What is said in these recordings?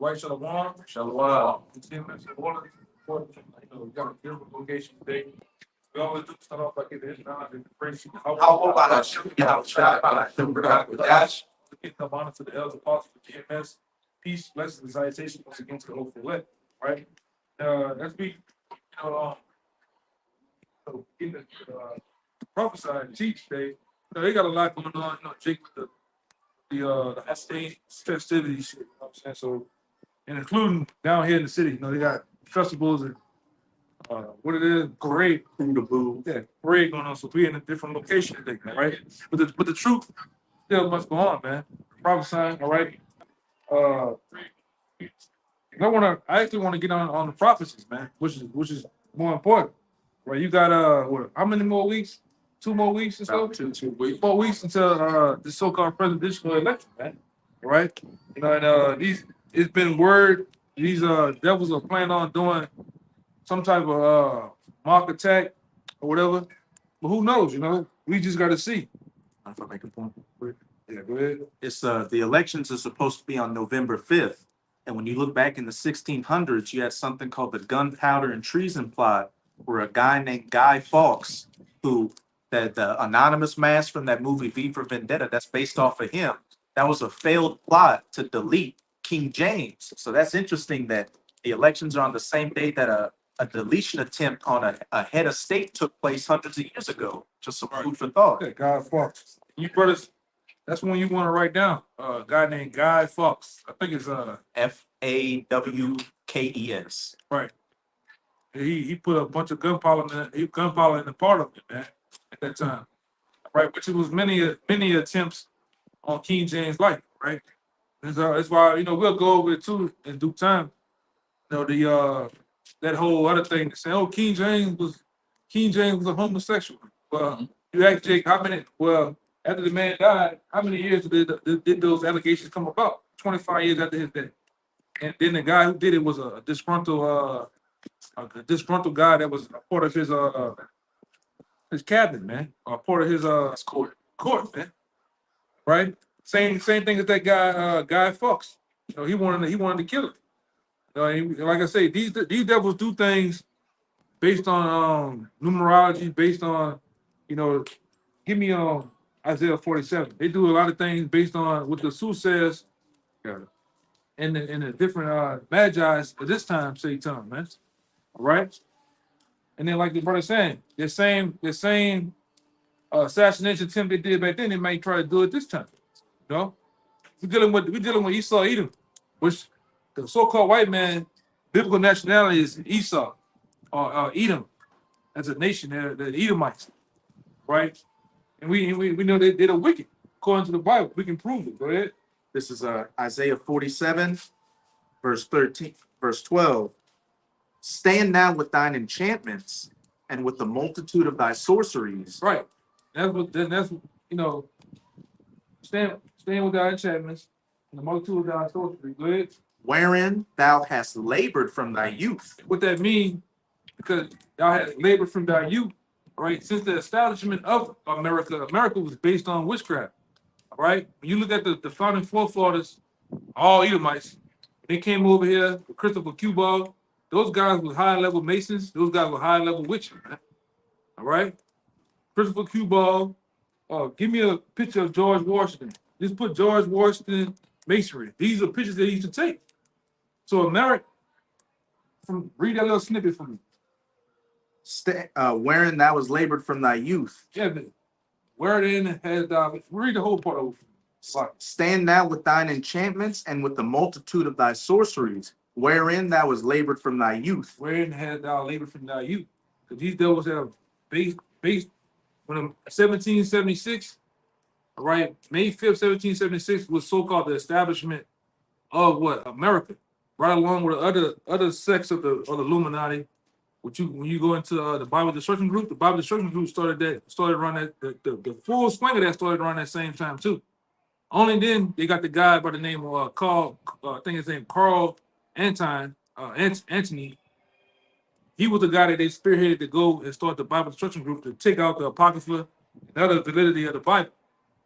White Shalom. Shalom. Team is important. We got a beautiful location today. We always do start off by getting the knowledge and praise. How about Hashem Yahushua, Hashem Barak Kodash? Give the honor to the elders, apostles, the GMS. Peace, blessings, and salutations once again to the whole elect. Right? As we, getting prophesy and teach today. They got a lot going on. Jake, the festivities. You know what I'm saying? So, and including down here in the city, they got festivals and what it is, parade. Yeah, parade going on. So we in a different location today, right? But the truth still must go on, man. Prophesying, all right. I actually want to get on the prophecies, man, which is more important. Right, you got how many more weeks? 2 more weeks or so? 2 weeks. 4 weeks until the so-called presidential election, man. Right? And it's been word these devils are planning on doing some type of mock attack or whatever. But who knows, We just gotta see. If I make a point. Yeah, go ahead. It's the elections are supposed to be on November 5th. And when you look back in the 1600s, you had something called the Gunpowder and Treason Plot, where a guy named Guy Fawkes, the anonymous mask from that movie V for Vendetta, that's based off of him. That was a failed plot to delete King James. So that's interesting that the elections are on the same day that a deletion attempt on a head of state took place hundreds of years ago. Just some food for thought. Okay, Guy Fawkes. You brothers, that's one you want to write down. A guy named Guy Fawkes. I think it's Fawkes. Right. He put a bunch of gunpowder in the Parliament, man, at that time. Right, which it was many attempts on King James' life, right? That's why we'll go over it too in due time. That whole other thing to say, King James was a homosexual. Well, you ask Jake after the man died, how many years did those allegations come about? 25 years after his death. And then the guy who did it was a disgruntled guy that was a part of his cabinet, man, or part of his court, man. Right? Same thing as that guy, Guy Fawkes. He wanted to kill him. Like I say, these devils do things based on numerology, based on, give me Isaiah 47. They do a lot of things based on what the soothsayers and the different magi's at this time say to them, man. All right. And then, like the brother saying, the same assassination attempt they did back then, they might try to do it this time. We're dealing with Esau, Edom, which the so-called white man, biblical nationality is Esau or Edom as a nation. They're the Edomites, right? And we know they're the wicked according to the Bible. We can prove it. Go ahead. This is Isaiah 47, verse 12. Stand now with thine enchantments and with the multitude of thy sorceries. Right. Stand with thy enchantments and the multitude of thy sorceries. Go ahead. Wherein thou hast labored from thy youth. What that means, because y'all had labored from thy youth, right? Since the establishment of America was based on witchcraft. All right. When you look at the founding forefathers, all Edomites, they came over here with Christopher Cuball. Those guys were high-level Masons. Those guys were high-level witches, man. All right? Christopher Cuball. Give me a picture of George Washington. Just put George Washington Masonry. These are pictures they used to take. So America, read that little snippet for me. Wherein thou was labored from thy youth. Yeah, man. Wherein has read the whole part of it. Stand now with thine enchantments and with the multitude of thy sorceries. Wherein thou was labored from thy youth. Wherein had thou labored from thy youth. Because these devils have based when 1776, all right, May 5th, 1776 was so-called the establishment of what? America. Right along with the other sects of the Illuminati. When you go into the Bible Destruction Group, the Bible Destruction Group started running the full swing of that started around that same time too. Only then they got the guy by the name of Carl, I think his name Carl Anthony. He was the guy that they spearheaded to go and start the Bible Destruction Group to take out the Apocrypha and other validity of the Bible.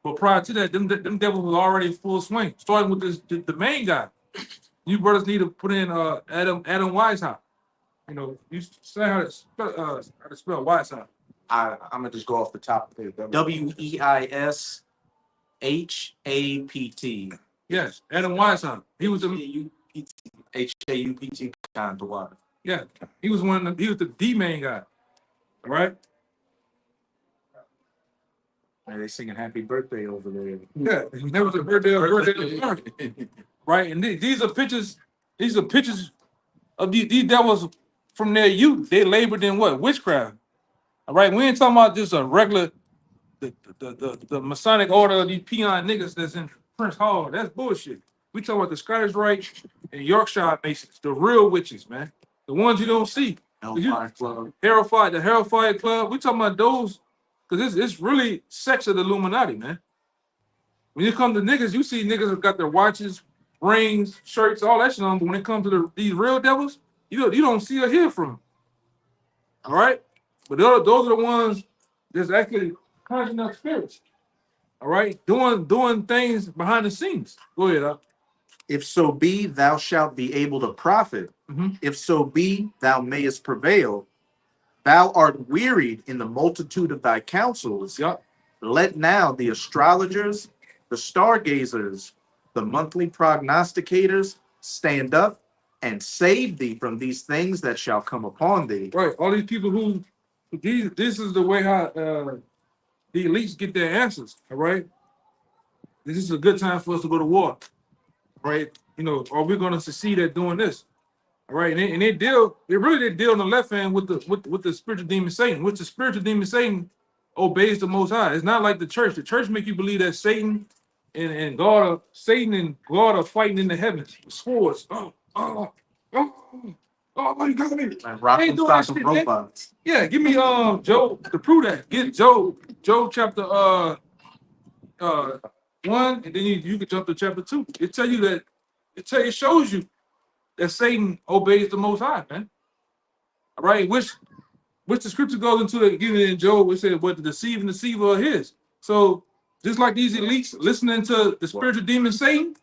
But prior to that, them devils was already in full swing, starting with the main guy, You brothers need to put in Adam Weishaupt. You know, you say how to spell Weishaupt. I'm gonna just go off the top of it. Weishaupt. Yes, Adam Weishaupt. He was the Haupt kind of water. yeah. He was one of the, he was the main guy. All right. They singing happy birthday over there. Yeah, there was a birthday of America, right? And these are pictures. These are pictures of these devils from their youth. They labored in what? Witchcraft. All right, we ain't talking about just a regular the Masonic order of these peon niggas that's in Prince Hall. That's bullshit. We talking about the Scottish Rite and Yorkshire Masons, the real witches, man. The ones you don't see. Hellfire Club. The Hellfire Club. We talking about those because it's really sex of the Illuminati, man. When you come to niggas, you see niggas have got their watches, rings, shirts, all that shit on. But when it comes to these real devils, you don't see or hear from them. All right, but those are the ones that's actually conjuring up spirits. All right, doing things behind the scenes. Go ahead. If so be thou shalt be able to profit, if so be thou mayest prevail, thou art wearied in the multitude of thy counsels. Yup. Let now the astrologers, the stargazers, the monthly prognosticators stand up and save thee from these things that shall come upon thee. Right, all these people who this is the way how the elites get their answers. All right, this is a good time for us to go to war. Right, you know, are we going to succeed at doing this? All right, and they deal on the left hand with the spiritual demon Satan, which the spiritual demon Satan obeys the Most High. It's not like the church. The church make you believe that Satan and God are fighting in the heavens with swords. Oh, you got me. And rock Hey, them, doing that stock them shit, man. robots. Yeah, give me Job to prove that. Get Job chapter 1, and then you can jump to chapter 2. It shows you that Satan obeys the Most High, man. All right, which the scripture goes into again in Job. It said, "What the deceiver of his." So just like these elites listening to the spiritual demon Satan,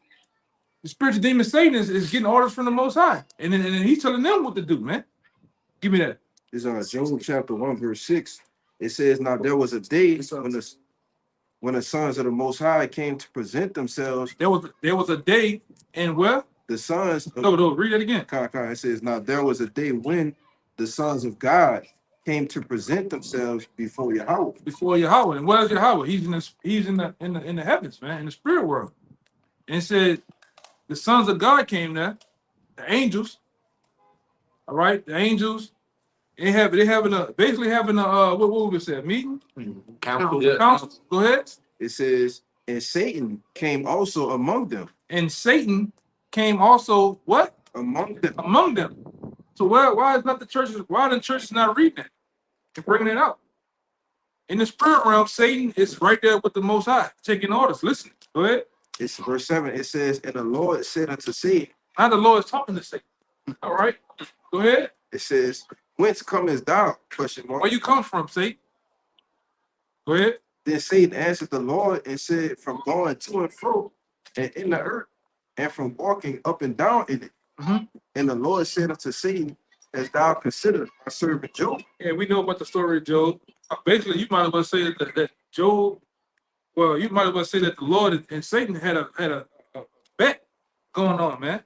the spiritual demon Satan is getting orders from the Most High, and then he's telling them what to do, man. Give me that. It's Job chapter 1, verse 6. It says, now there was a day when the sons of the Most High came to present themselves. There was a day, and where The sons of no, read that again. It says, now there was a day when the sons of God came to present themselves before Yahweh. Before Yahweh, and where's Yahweh? He's in the heavens, man, in the spirit world. And it said the sons of God came there, the angels. All right, the angels. They having a what would we say, a meeting? Council. Council. Go ahead. It says, and Satan came also among them. And Satan came also what? Among them. Among them. So why is not the churches? Why are the churches not reading it and bringing it out? In the spirit realm, Satan is right there with the Most High, taking orders. Listen. Go ahead. It's verse 7. It says, and the Lord said unto Satan. Now the Lord is talking to Satan. All right. Go ahead. It says, whence comest thou? Question mark. Where you come from, Satan? Go ahead. Then Satan answered the Lord and said, from going to and fro and in the earth, and from walking up and down in it. And the Lord said unto Satan, as thou consider my servant Job. Yeah, we know about the story of Job. Basically, you might as well say that Job. Well, you might as well say that the Lord and Satan had a bet going on, man.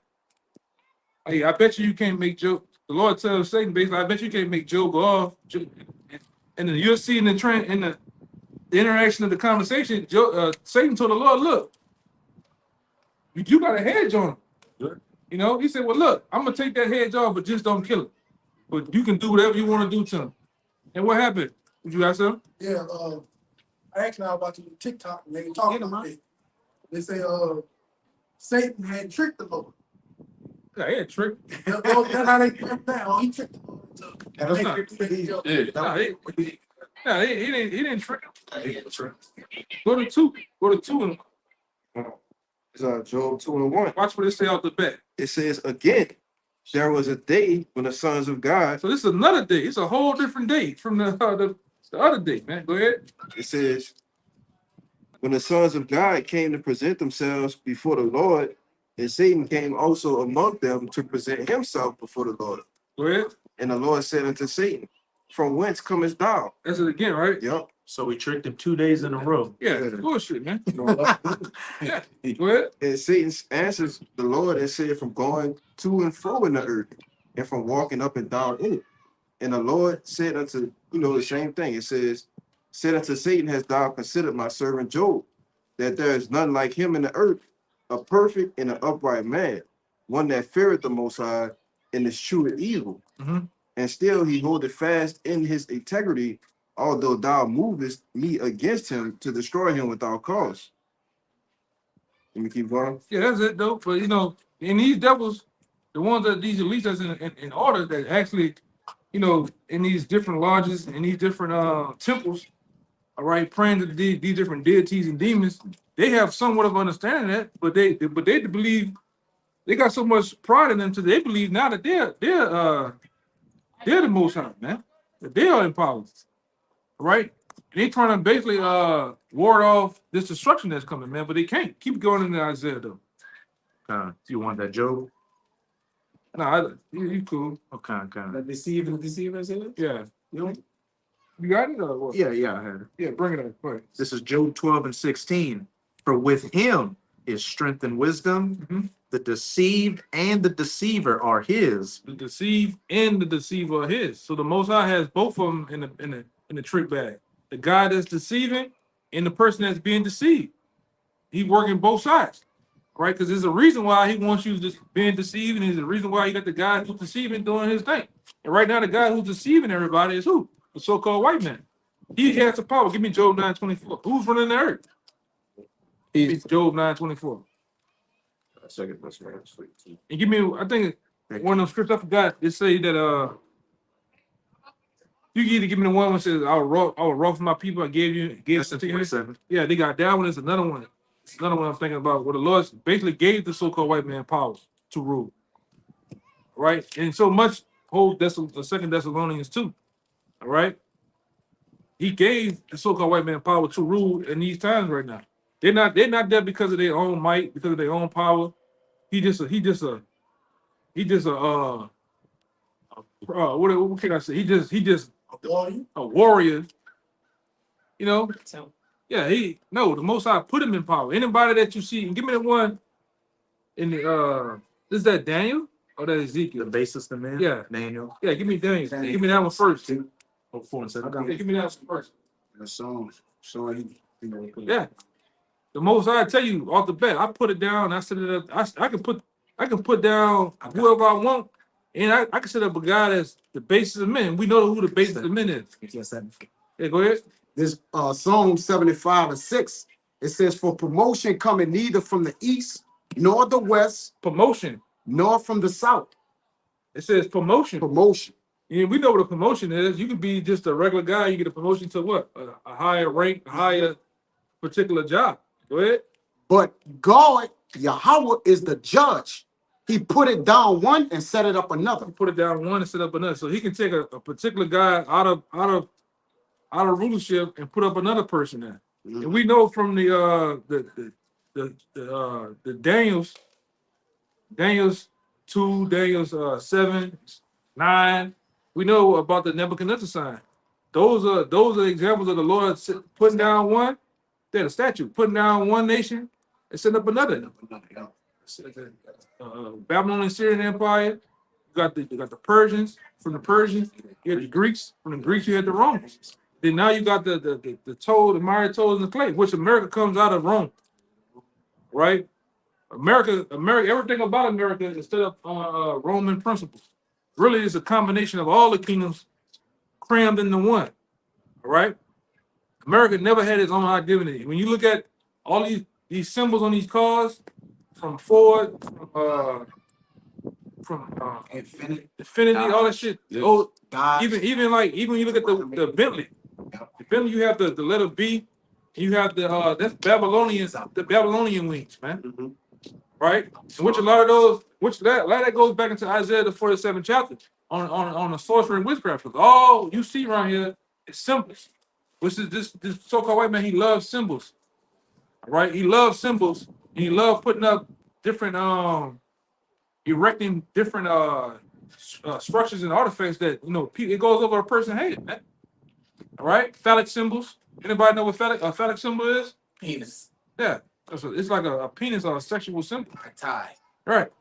Hey, I bet you can't make Job. The Lord tells Satan basically, I bet you can't make Job go off. And then you'll see in the interaction of the conversation, Satan told the Lord, look, you got a hedge on him. You know, he said, well, look, I'm going to take that hedge off, but just don't kill him. But you can do whatever you want to do to him. And what happened? Did you ask them? Yeah, I actually I was watching TikTok and they were talking about it. They say Satan had tricked the Lord. Yeah, he had tricked. That's how they put down. He tricked the Lord. That's not. He didn't trick him. Go to 2 and It's Job 2 and 1. watch what it say out the bat. It says, again, there was a day when the sons of God. So this is another day. It's a whole different day from the other day, man. Go ahead. It says, when the sons of God came to present themselves before the Lord, And Satan came also among them to present himself before the Lord. Go ahead. And the Lord said unto Satan, from whence comest thou? That's it again, right? Yep. So we tricked him 2 days in a row. Yeah, it's bullshit, man. Yeah. Go ahead. And Satan answers the Lord and said, from going to and fro in the earth, and from walking up and down in it. And the Lord said unto, the same thing. It said unto Satan, hast thou considered my servant Job, that there is none like him in the earth, a perfect and an upright man, one that feareth the Most High, and escheweth evil. Mhm. And still he holdeth fast in his integrity, although thou movest me against him to destroy him without cause. Let me keep going. Yeah, that's it though. But in these devils, the ones that these elites that's in order that actually, in these different lodges and these different temples, all right, praying to these different deities and demons, they have somewhat of understanding that, but they believe they got so much pride in them to they believe now that they're the Most High, man. That they are in power, right? They trying to basically ward off this destruction that's coming, man, but they can't. Keep going into Isaiah though. You want that, Job? Nah, you cool. Okay. The deceiver, is it? Yeah. You You got it or what? Yeah, I had it. Yeah, bring it up. Go ahead. This is Job 12:16. For with him is strength and wisdom. Mhm. The deceived and the deceiver are his. The deceived and the deceiver are his. So the Most High has both of them in the trick bag. The guy that's deceiving and the person that's being deceived. He's working both sides, right? Because there's a reason why he wants you just being deceived, and there's a reason why you got the guy who's deceiving doing his thing. And right now, the guy who's deceiving everybody is who? The so-called white man. He has the power. Give me Job 9:24. Who's running the earth? It's Job 9:24. Second verse, man. And give me, I think one of the scripts I forgot, it say that you can either give me the one that says I will rough for my people, I gave That's it in to you. 47. Yeah, they got that one. There's another one. It's another one I'm thinking about where the Lord basically gave the so-called white man power to rule. Right? And so much hold the 2 Thessalonians 2. All right. He gave the so-called white man power to rule in these times right now. They're not there because of their own might, because of their own power. What can I say? He just a warrior. Yeah, the Most High put him in power. Anybody that you see, and give me the one in the is that Daniel or that The Ezekiel? basis of man. Yeah. Daniel. Yeah, give me Daniel. Give me that one first. 4 and 7. Yeah, give me that one first. The songs showing Yeah. The Most High tell you off the bat, I put it down, I set it up. I can put down whoever I want, and I can set up a guy that's the basis of men. We know who the basis of men is. Yeah, go ahead. This Psalm 75:6. It says, for promotion coming neither from the east, nor the west, Promotion. nor from the south. It says promotion. Promotion. Yeah, we know what a promotion is. You could be just a regular guy, you get a promotion to what? A higher rank, a higher particular job. Go ahead. But God, Yahweh, is the judge. He put it down one and set it up another. Put it down one and set up another. So he can take a particular guy out of rulership and put up another person there. And we know from the Daniel's 2, Daniel's 7, 9. We know about the Nebuchadnezzar sign. Those are examples of the Lord putting down one. They're the statue, putting down one nation and setting up another. Babylonian Syrian Empire. You got the Persians. From the Persians, you had the Greeks. From the Greeks, you had the Romans. Then now you got the miry toes, and the clay, which America comes out of Rome. Right? America, everything about America is set up on Roman principles. Really, it's a combination of all the kingdoms crammed into one. All right? America never had its own identity. When you look at all these symbols on these cars, from Ford, from Infinity, all that shit. Oh, even when you look at the Bentley, the Bentley, you have the letter B, you have that's the Babylonian wings, man. Right? And which a lot of that goes back into Isaiah the 47th chapter on the sorcery and witchcraft. Because all you see around here is symbols. Which is this so-called white man, he loves symbols. All right? He loves symbols, and he loves putting up erecting different structures and artifacts that it goes over a person's head, man. All right, phallic symbols. Anybody know what phallic symbol is? Penis. Yeah, it's like a penis or a sexual symbol. A tie. Right.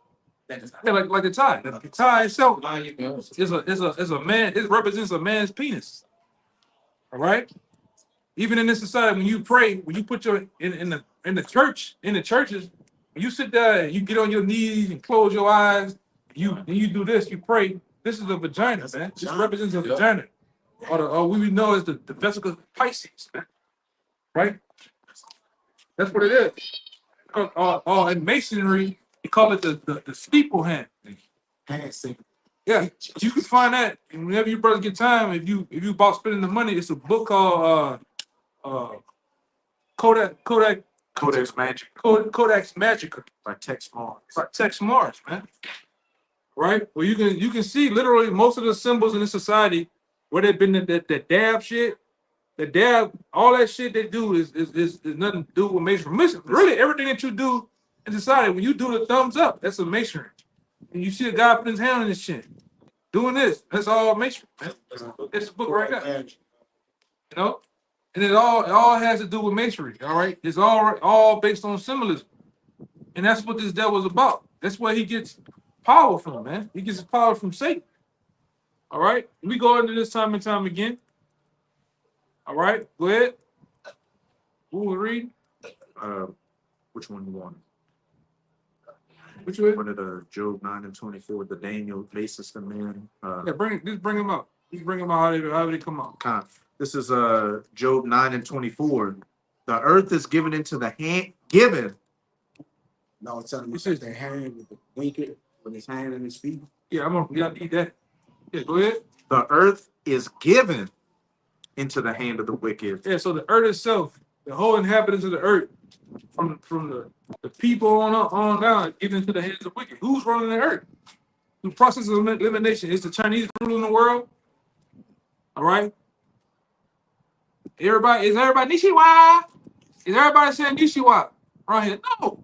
That is not. Yeah, like the tie. The tie itself Line you go. is a man. It represents a man's penis. All right. Even in this society, when you pray, when you put your in the churches, when you sit there and you get on your knees and close your eyes, you do this, you pray. This is a vagina, man. This represents a vagina, or we would know as the vesica Pisces, man. Right? That's what it is. Or in masonry, they call it the steeple hand. Yeah, you can find that whenever you brothers get time. If you about spending the money, it's a book called Kodak's Magic Magica by Tex Mars. by Tex Mars, man. Right? Well, you can see literally most of the symbols in this society where they've been the dab shit, the dab, all that shit they do is nothing to do with masonry. Really, everything that you do in society, when you do the thumbs up, that's a masonry. And you see a guy putting his hand on his chin, doing this, that's all masonry. It's a book right there. You know? And it all has to do with masonry, all right? It's all based on symbolism. And that's what this devil's about. That's where he gets power from, man. He gets his power from Satan. All right? We go into this time and time again. All right, go ahead. Who will read? Which one you want? Which way? One of the Job 9 and 24, the Daniel basis the man. Yeah, bring him up. Just bring him out how they come out. This is Job 9 and 24. The earth is given into the hand, given. No, it's telling me says their hand with the wicked, with his hand and his feet. Yeah, I need that. Yeah, go ahead. The earth is given into the hand of the wicked. Yeah, so the earth itself, the whole inhabitants of the earth, from the people on down, given into the hands of wicked. Who's running the earth? The process of elimination. Is the Chinese ruling the world? All right. Is everybody Nishiwa? Is everybody saying Nishiwa around here? No.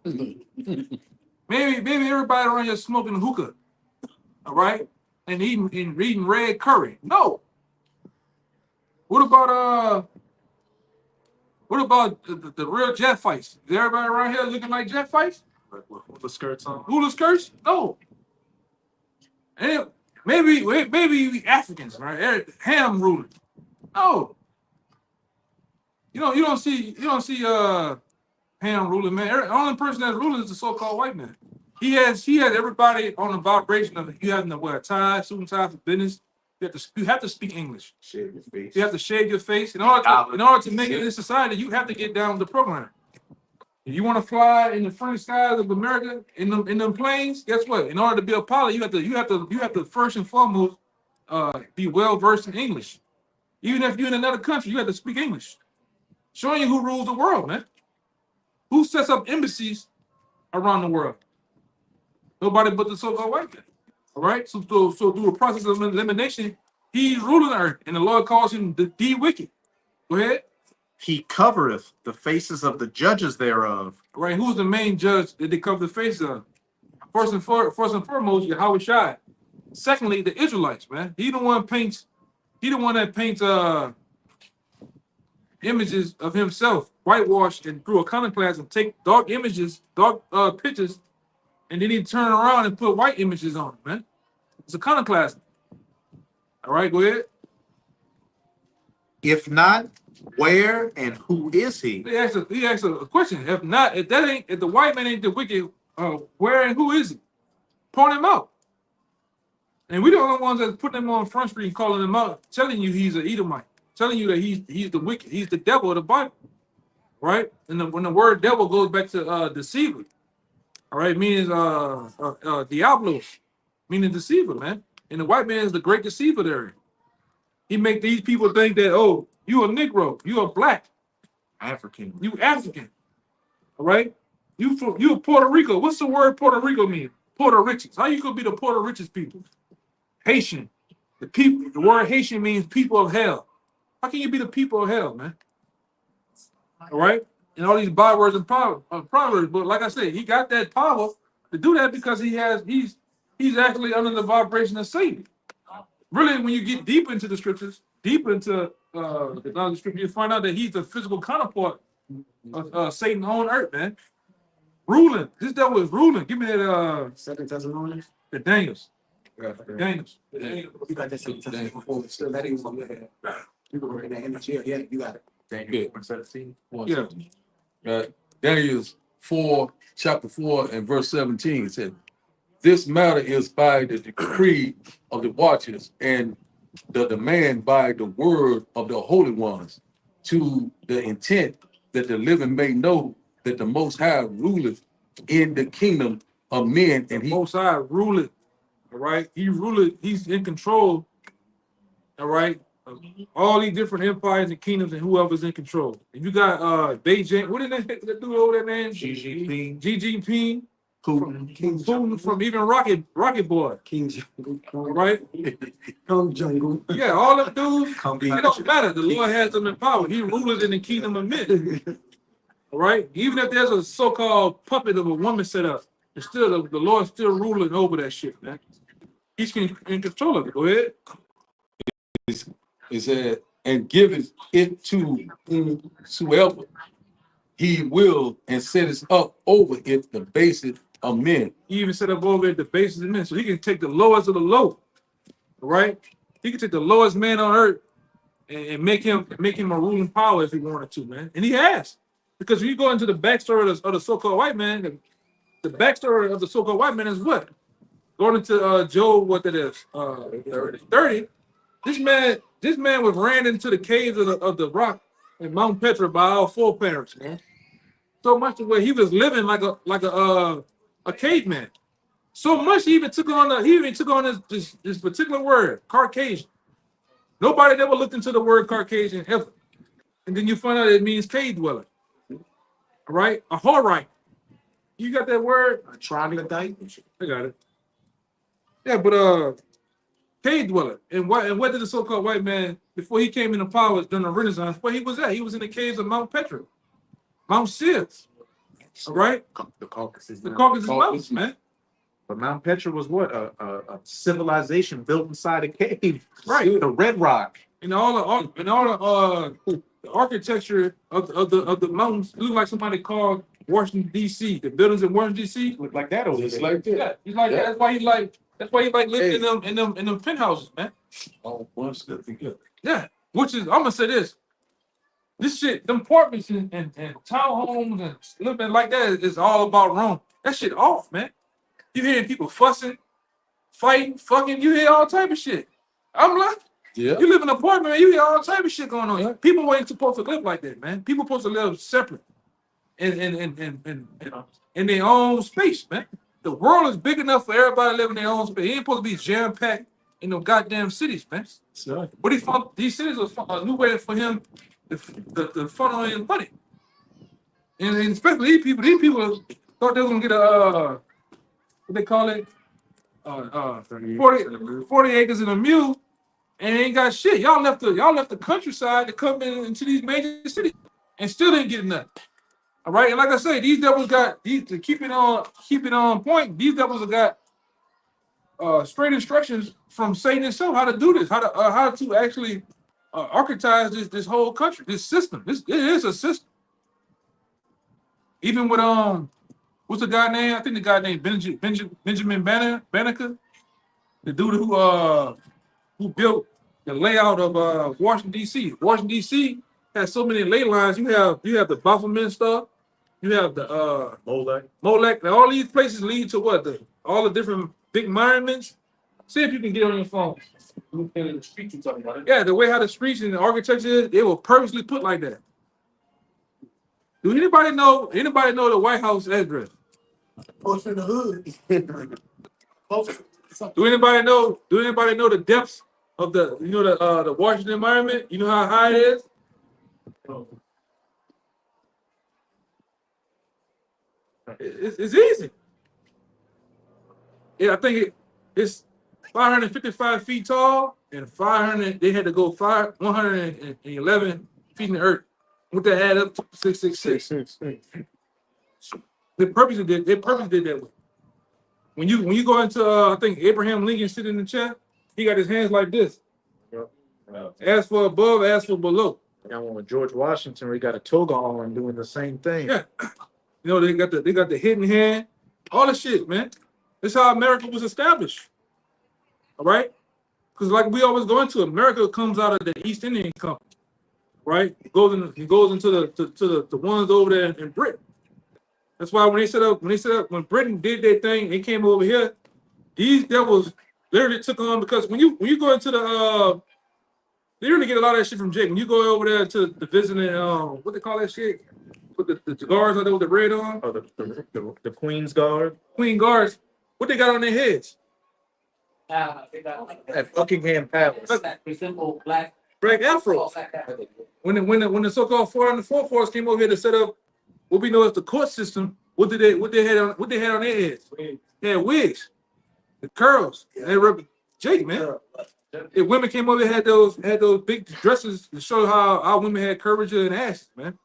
maybe everybody around here smoking hookah. All right, and reading red curry. No. What about the real jet fights? Is everybody around here looking like jet fights? Like with hula skirts on. Hula skirts? No. And maybe Africans, right? Ham ruling. No. You don't see Ham ruling, man. The only person that's ruling is the so-called white man. He has everybody on the vibration of you having to wear a tie, suit and tie for business. You have to speak English. Shave your face. You have to shave your face. In order to make it in this society, you have to get down with the program. If you want to fly in the French skies of America in them planes, guess what? In order to be a pilot, you have to first and foremost be well versed in English. Even if you're in another country, you have to speak English. Showing you who rules the world, man. Who sets up embassies around the world? Nobody but the so-called white man. All right. So through a process of elimination, he's ruling the earth, and the Lord calls him the wicked. Go ahead. He covereth the faces of the judges thereof. Right. Who's the main judge that they cover the face of? First and foremost, Yahweh Shai. Secondly, the Israelites, man. He the one that paints images of himself, whitewashed and through iconoclasm, take dark images, dark pictures, and then he turn around and put white images on it, man. It's iconoclasm. All right, go ahead. If not, where and who is he? He asked a question. If the white man ain't the wicked, where and who is he? Point him out. And we the only ones that put him on Front Street and calling him out, telling you he's an Edomite, telling you that he's the wicked, he's the devil of the Bible, right? And when the word devil goes back to deceiver, all right, means diablos, meaning deceiver, man. And the white man is the great deceiver there. He make these people think that, oh, you a Negro, you a black, African. you African, all right? You Puerto Rico. What's the word Puerto Rico mean? Puerto Riches. How you gonna be the Puerto Riches people? Haitian. The word Haitian means people of hell. How can you be the people of hell, man? All right? And all these bywords and proverbs. But like I said, he got that power to do that because he's actually under the vibration of Satan. Really, when you get deep into the scriptures, deep into the knowledge of scripture, you find out that he's the physical counterpart of Satan on earth, man. Ruling. This devil is ruling. Give me that 2 Thessalonians. the Daniels. Yeah. Daniels. You got that 2 Thessalonians before. Still, that ain't what we had. You can work in the image here. Yeah, you got it. Daniel 4:17. Yeah. Daniel 4, chapter 4 and verse 17 said, this matter is by the decree of the watchers and the demand by the word of the holy ones, to the intent that the living may know that the Most High ruleth in the kingdom of men, and The he Most High ruleth. All right. He ruleth. He's in control. All right. Of all these different empires and kingdoms and whoever's in control. And you got Beijing. What did that dude over that name? Xi Jinping. Xi Jinping. Putin. Putin from even Rocket Boy. King All right. Jungle. Yeah, all them dudes. Come It don't matter. The Lord has them in power. He ruleth in the kingdom of men. All right. Even if there's a so-called puppet of a woman set up, it's still the Lord's still ruling over that shit, man. He's in control of it. Go ahead. it said, and giveth it to whosoever he will, and setteth up over it the basis of men. He even set up over at the basis of men, so he can take the lowest of the low. All right. He can take the lowest man on earth and make him a ruling power if he wanted to, man. And he has. Because when you go into the backstory of the so-called white man, the backstory of the so-called white man is what? Going into Job, what that is, 30. This man was ran into the caves of the rock in Mount Petra by our foreparents, man. So much to where he was living like a caveman. So much he even took on this particular word, Caucasian. Nobody ever looked into the word Caucasian ever. And then you find out it means cave dweller. All right? A Horite. You got that word? A troglodyte. I got it. Yeah, but cave dweller. And what did the so-called white man, before he came into power during the Renaissance, where he was at? He was in the caves of Mount Petra, Mount Seir. All right? The Caucasus. The Caucasus Mountains, man. But Mount Petra was what? A civilization built inside a cave. Right. The Red Rock. And all the architecture of the mountains look like somebody called Washington D.C. The buildings in Washington D.C. Look like that over Just there. like that. Yeah, he's like that. That's why he like living in them penthouses, man. Oh, once that thing, yeah. Yeah, which is I'm gonna say this shit, them apartments and townhomes and living like that is all about Rome. That shit off, man. You hearing people fussing, fighting, fucking. You hear all type of shit. I'm like, Yeah. you live in an apartment, man. You hear all type of shit going on. People ain't supposed to live like that, man. People supposed to live separate, in their own space, man. The world is big enough for everybody to live in their own space. It ain't supposed to be jam packed in no goddamn cities, man. So, But he found these cities was a new way for him to funnel in money. And especially these people thought they were gonna get a what they call it, 40 acres and a mule, and they ain't got shit. Y'all left the countryside to come into these major cities and still didn't get nothing. All right, and like I say, these devils got these to keep it on point. These devils have got straight instructions from Satan himself how to do this, how to actually architize this whole country, this system. It is a system. Even with what's the guy name? I think the guy named Benjamin Banneker, the dude who built the layout of Washington D.C. Washington D.C. has so many ley lines. You have the Baphomet stuff. You have the Molech. And all these places lead to what? All the different big monuments. See if you can get on your phone. the street you talking about. Yeah, the way how the streets and the architecture is, they were purposely put like that. Do anybody know the White House address? Post in the hood. Do anybody know the depths of the Washington Monument? You know how high it is? It's easy. Yeah, I think it's 555 feet tall and 500. They had to go 111 feet in the earth. What that add up to 666. They purposely did that way. when you go into I think Abraham Lincoln sitting in the chair, he got his hands like this. As for above, as for below. And when George Washington, we got a toga on doing the same thing. Yeah. You know, they got the hidden hand, all the shit, man. That's how America was established. All right? Because like we always go into, America comes out of the East Indian Company, right? It goes into the ones over there in Britain. That's why when Britain did their thing, they came over here, these devils literally took on, because when you go into the they really get a lot of that shit from Jake. When you go over there to the visiting what they call that shit? With the guards out there with the red on? Oh, the Queen's Guard Queen guards, what they got on their heads? at Buckingham Palace. Resemble black. Black afro. When the so-called 404 force came over here to set up what we know as the court system, what they had on their heads? They had wigs, the curls. They were Jake, man. If women came over, had those big dresses to show how our women had curvature and asses, man.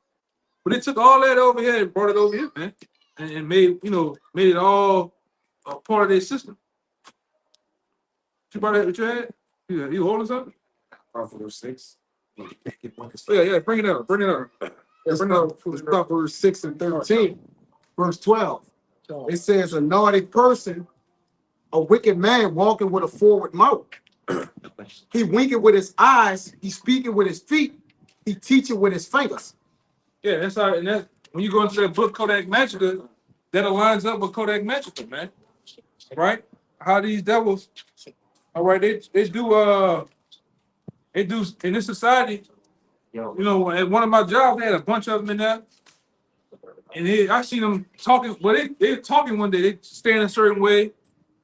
But they took all that over here and brought it over here, man, and made it all a part of their system. You brought that? What you had? You holding something? Proverbs 6. Yeah, bring it up. Bring it up. It's Proverbs 6 and 13. Verse 12. It says, a naughty person, a wicked man walking with a forward mouth. He winking with his eyes, he speaking with his feet, he teaching with his fingers. Yeah, that's how. And that when you go into that book Kodak Magica, that aligns up with Kodak Magica, man. Right? How these devils, all right, they do in this society. You know, at one of my jobs, they had a bunch of them in there, and I seen them talking. Well, they talking one day. They stand a certain way,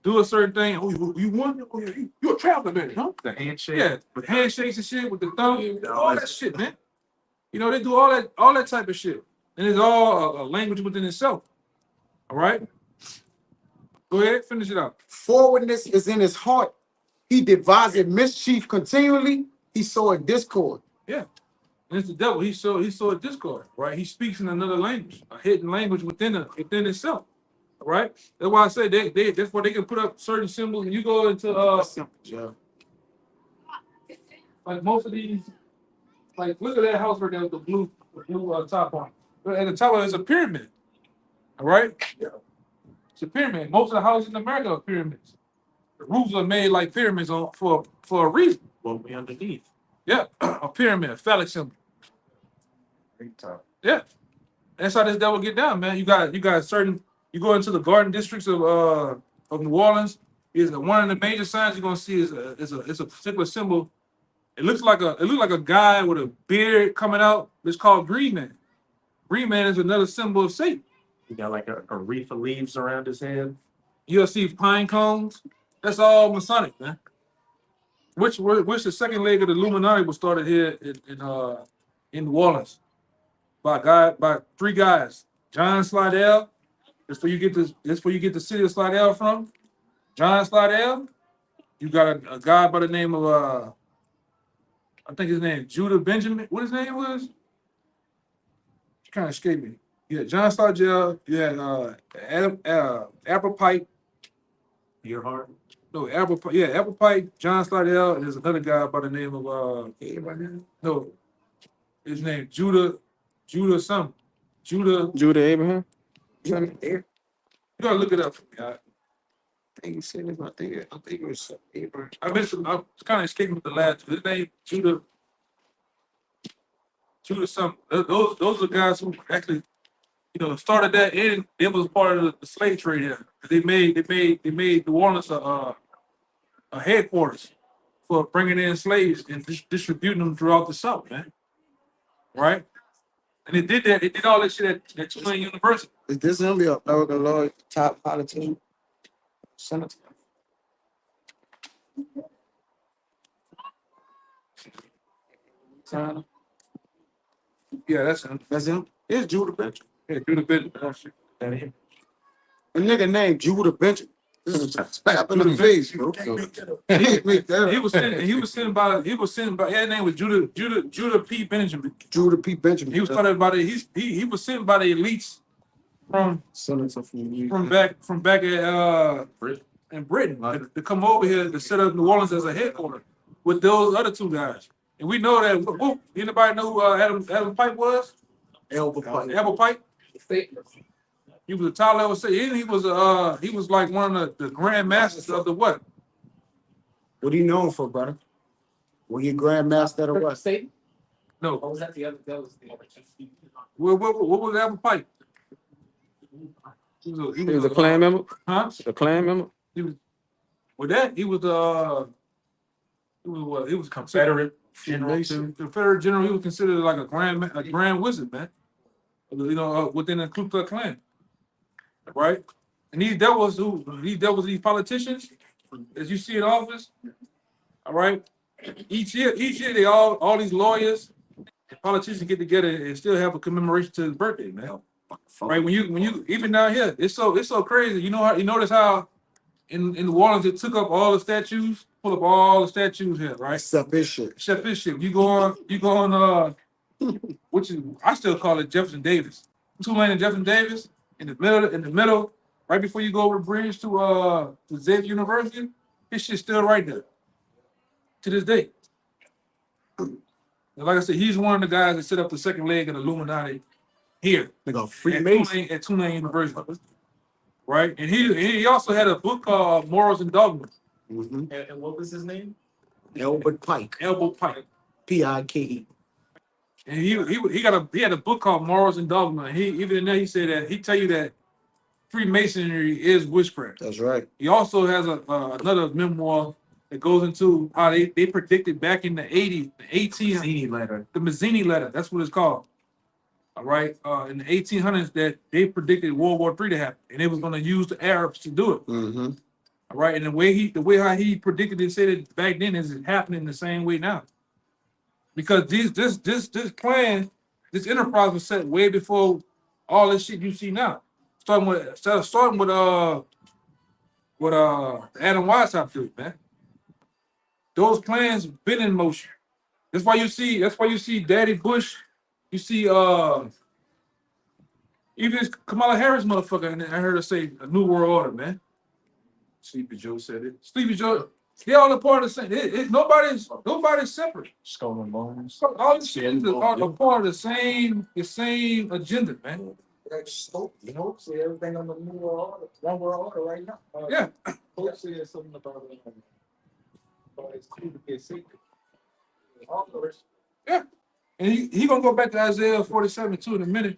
do a certain thing. Oh, you want? Oh, yeah, you're a traveler, man, huh? The handshake. Yeah, with handshakes and shit, with the thumb, all that shit, man. You know, they do all that type of shit. And it's all a language within itself. All right? Go ahead, finish it out. Forwardness is in his heart. He devised mischief continually. He sowed discord. Yeah. And it's the devil. He saw a discord, right? He speaks in another language, a hidden language within itself. All right? That's why I say that's why they can put up certain symbols. And you go into like most of these. Like, look at that house right there with the blue top on it. At the top of it is a pyramid. All right? Yeah. It's a pyramid. Most of the houses in America are pyramids. The roofs are made like pyramids for a reason. What we underneath. Yeah, a pyramid, a phallic symbol. Yeah. That's how this devil get down, man. You got certain, you go into the garden districts of New Orleans, is one of the major signs you're gonna see is a particular symbol. It looks like a guy with a beard coming out. It's called Green Man. Green Man is another symbol of Satan. He got like a wreath of leaves around his head. You'll see pine cones. That's all Masonic, man. Which the second leg of the Illuminati was started here in New Orleans by three guys. John Slidell. That's where you get the city of Slidell from. John Slidell. You got a guy by the name of I think his name Judah Benjamin. What his name was? Kind of escaped me. You had John Slidell. You had Applewhite. Earhart. No, Applewhite, John Slidell, and there's another guy by the name of no, his name Judah something. Judah Abraham. You gotta look it up for me. I think it was Abraham. I kind of escaping with the last. His name Judah something. Those are guys who actually, started that, and it was part of the slave trade here. They made New Orleans a headquarters for bringing in slaves and distributing them throughout the South, man. Right? And it did that. It did all that shit at Tulane University. Is this gonna be a American Lloyd top politician? Senator. Yeah, that's him. That's him. It's Judah Benjamin. Yeah, Judah Benjamin. A nigga named Judah Benjamin. This is a slap in the face, bro. He was sent by his name was Judah P. Benjamin. Judah P. Benjamin. He was started by he was sent by the elites from Senator from from back at in Britain to come over here to set up New Orleans as a headquarters with those other two guys. And we know that anybody know who Adam Pipe was? Elba Pike. Albert Pike? He was a top level he was like one of the grand masters of the what? What are you known for, brother? Were you grandmaster or what? No. What was that? The other. That was the other. What was Albert Pike? He He was a Klan member. Huh? A Klan member. He was with that. He was what? He was Confederate general too. Confederate general. He was considered like a grand wizard, man. You know, within the Ku Klux Klan, right? And he dealt with these politicians, as you see in office. All right. Each year, they all these lawyers and politicians get together and still have a commemoration to his birthday, man. Right? When you even down here, it's so crazy. You notice how in New Orleans it took up all the statues, pull up all the statues here, right? Except this shit. Except this shit. You go on which is I still call it Jefferson Davis. Tulane and Jefferson Davis in the middle, right before you go over the bridge to Xavier University, his shit's still right there. To this day. And like I said, he's one of the guys that set up the second leg of the Illuminati here They got Freemason. at Tulane University. Right? And he also had a book called Morals and Dogma. Mm-hmm. And what was his name? Elbert Pike. Elbow Pike. Pike. And he had a book called Morals and Dogma. And even in there he said that he tell you that Freemasonry is witchcraft. That's right. He also has another memoir that goes into how they predicted back in the 80s, the Mazzini letter. That's what it's called. All right, in the 1800s, that they predicted World War III to happen, and they was going to use the Arabs to do it. Mm-hmm. All right, and the way how he predicted it, said it back then is happening the same way now. Because this plan, this enterprise was set way before all this shit you see now. Starting with Adam Weishaupt did, man. Those plans been in motion. That's why you see Daddy Bush. You see even this Kamala Harris motherfucker, and I heard her say a new world order, man. Sleepy Joe said it. Sleepy Joe, they all a part of the same. Nobody's separate. Skull and Bones. All these things are a part of the same agenda, man. You know, see everything on the new world order, one world order right now. Yeah. Pope said something about it's cool to get secret. Yeah. And he gonna go back to Isaiah 47 too in a minute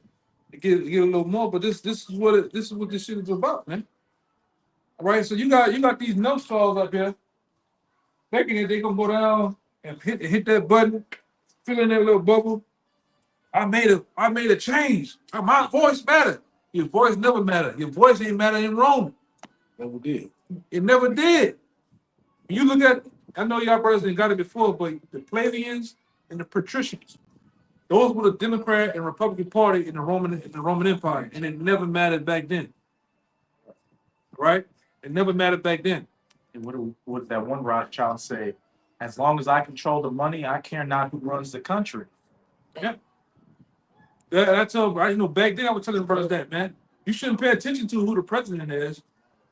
to get a little more, but this is what this shit is about, man. All right, so you got these numbskulls up here thinking that they gonna go down and hit that button, fill in that little bubble. I made a change. My voice mattered. Your voice never mattered. Your voice ain't matter in Rome. Never did. It never did. You look at, I know y'all brothers didn't got it before, but the plebeians and the patricians, those were the Democrat and Republican Party in the Roman Empire, and it never mattered back then. Right? It never mattered back then. And what did that one Rothschild say? As long as I control the money, I care not who runs the country. Yeah. Back then I was telling brothers that, man, you shouldn't pay attention to who the president is.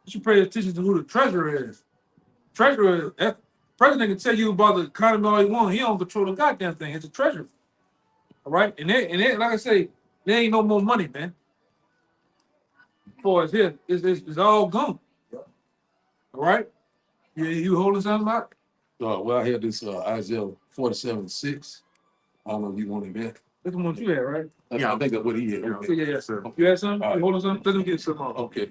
You should pay attention to who the treasurer is. That president can tell you about the economy all he wants. He don't control the goddamn thing. It's a treasurer. All right? And then, like I say, there ain't no more money, man. For us here, it's all gone. All right? You holding something out? Well, I had this Isaiah 47:6. I don't know if you wanted that. That's the one you had, right? I think that's what he had. Yeah. You had something? You holding something? Let me get some off. Okay.